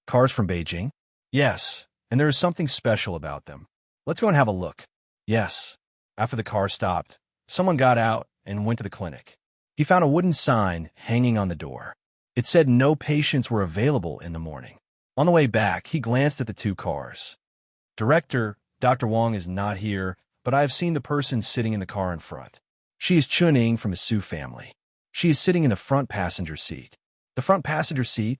Cars from Beijing? Yes, and there is something special about them. Let's go and have a look. Yes. After the car stopped, someone got out and went to the clinic. He found a wooden sign hanging on the door. It said no patients were available in the morning. On the way back, he glanced at the two cars. Director, Dr. Wang is not here, but I have seen the person sitting in the car in front. She is Chuning from the Su family. She is sitting in the front passenger seat. The front passenger seat?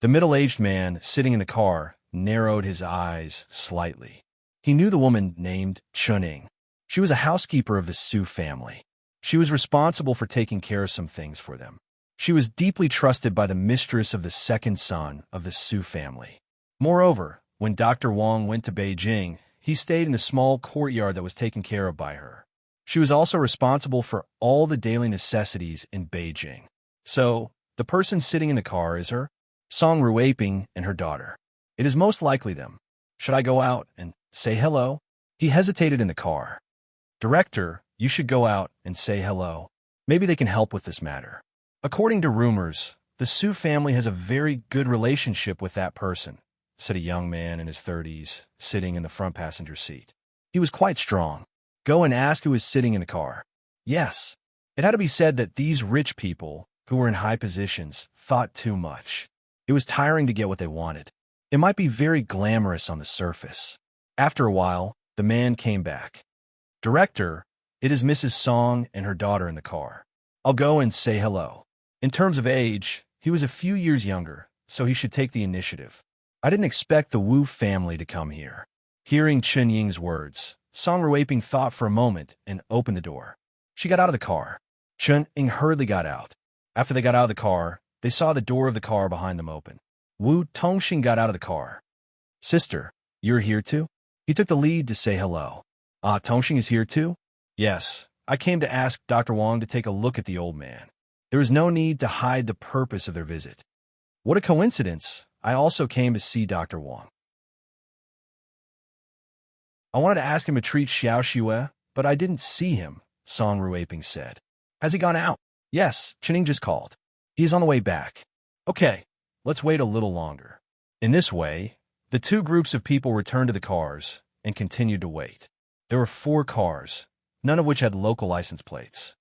The middle-aged man sitting in the car narrowed his eyes slightly. He knew the woman named Chuning. She was a housekeeper of the Su family. She was responsible for taking care of some things for them. She was deeply trusted by the mistress of the second son of the Su family. Moreover, when Dr. Wang went to Beijing, he stayed in the small courtyard that was taken care of by her. She was also responsible for all the daily necessities in Beijing. So, the person sitting in the car is her, Song Ruiping, and her daughter. It is most likely them. Should I go out and say hello? He hesitated in the car. Director, you should go out and say hello. Maybe they can help with this matter. According to rumors, the Su family has a very good relationship with that person, said a young man in his 30s, sitting in the front passenger seat. He was quite strong. Go and ask who is sitting in the car. Yes. It had to be said that these rich people, who were in high positions, thought too much. It was tiring to get what they wanted. It might be very glamorous on the surface. After a while, the man came back. Director, it is Mrs. Song and her daughter in the car. I'll go and say hello. In terms of age, he was a few years younger, so he should take the initiative. I didn't expect the Wu family to come here. Hearing Chen Ying's words, Song Ruiping thought for a moment and opened the door. She got out of the car. Chen Ying hurriedly got out. After they got out of the car, they saw the door of the car behind them open. Wu Tongxing got out of the car. Sister, you're here too? He took the lead to say hello. Tongxing is here too? Yes, I came to ask Dr. Wang to take a look at the old man. There is no need to hide the purpose of their visit. What a coincidence. I also came to see Dr. Wang. I wanted to ask him to treat Xiao Xue, but I didn't see him, Song Ruiping said. Has he gone out? Yes, Chening just called. He is on the way back. Okay, let's wait a little longer. In this way, the two groups of people returned to the cars and continued to wait. There were 4 cars, none of which had local license plates.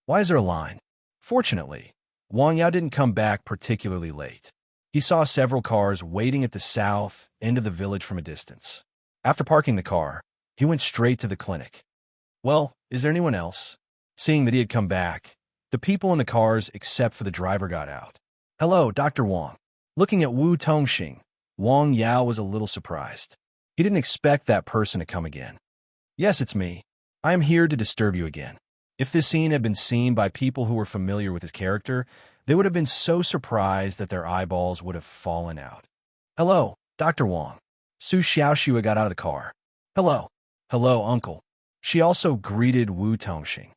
Why is there a line? Fortunately, Wang Yao didn't come back particularly late. He saw several cars waiting at the south end of the village from a distance. After parking the car, he went straight to the clinic. Well, is there anyone else? Seeing that he had come back, the people in the cars except for the driver got out. Hello, Dr. Wang. Looking at Wu Tongxing, Wang Yao was a little surprised. He didn't expect that person to come again. Yes, it's me. I am here to disturb you again. If this scene had been seen by people who were familiar with his character, they would have been so surprised that their eyeballs would have fallen out. Hello, Dr. Wang. Su Xiaoxue got out of the car. Hello. Hello, uncle. She also greeted Wu Tongxing.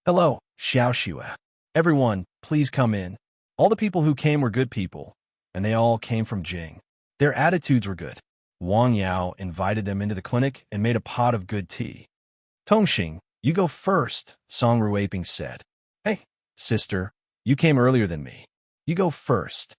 Hello, Xiaoxue. Everyone, please come in. All the people who came were good people, and they all came from Jing. Their attitudes were good. Wang Yao invited them into the clinic and made a pot of good tea. Tongxing, you go first, Song Ruiping said. Hey, sister, you came earlier than me. You go first.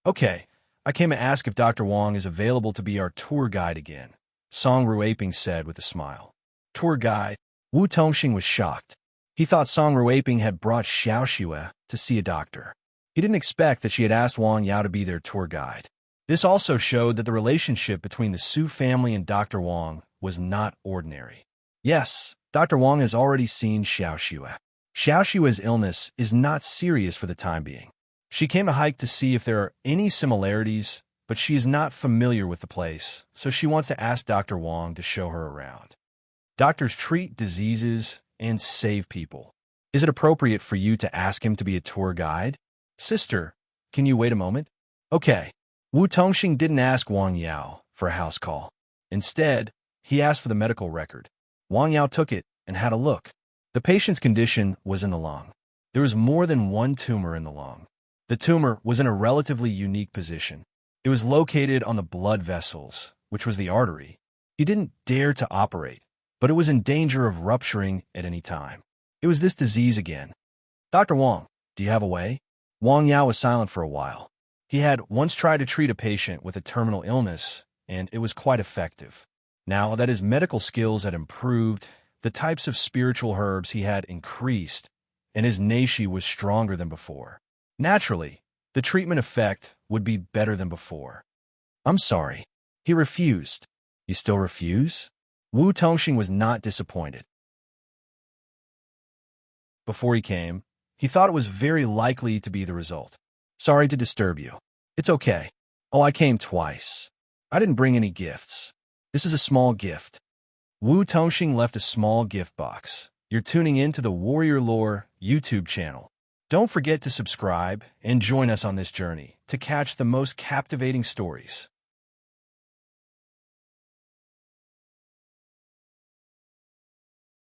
Okay, I came to ask if Dr. Wang is available to be our tour guide again, Song Ruiping said with a smile. Tour guide? Wu Tongxing was shocked. He thought Song Ruiping had brought Xiao Xue to see a doctor. He didn't expect that she had asked Wang Yao to be their tour guide. This also showed that the relationship between the Su family and Dr. Wang was not ordinary. Yes, Dr. Wang has already seen Xiao Xue. Xiao Xue's illness is not serious for the time being. She came to hike to see if there are any similarities, but she is not familiar with the place, so she wants to ask Dr. Wang to show her around. Doctors treat diseases and save people. Is it appropriate for you to ask him to be a tour guide? Sister, can you wait a moment? Okay. Wu Tongxing didn't ask Wang Yao for a house call. Instead, he asked for the medical record. Wang Yao took it and had a look. The patient's condition was in the lung. There was more than one tumor in the lung. The tumor was in a relatively unique position. It was located on the blood vessels, which was the artery. He didn't dare to operate, but it was in danger of rupturing at any time. It was this disease again. Dr. Wang, do you have a way? Wang Yao was silent for a while. He had once tried to treat a patient with a terminal illness, and it was quite effective. Now that his medical skills had improved, the types of spiritual herbs he had increased, and his neishi was stronger than before. Naturally, the treatment effect would be better than before. I'm sorry. He refused. You still refuse? Wu Tongxing was not disappointed. Before he came, he thought it was very likely to be the result. Sorry to disturb you. It's okay. Oh, I came twice. I didn't bring any gifts. This is a small gift. Wu Tongxing left a small gift box. You're tuning in to the Warrior Lore YouTube channel. Don't forget to subscribe and join us on this journey to catch the most captivating stories.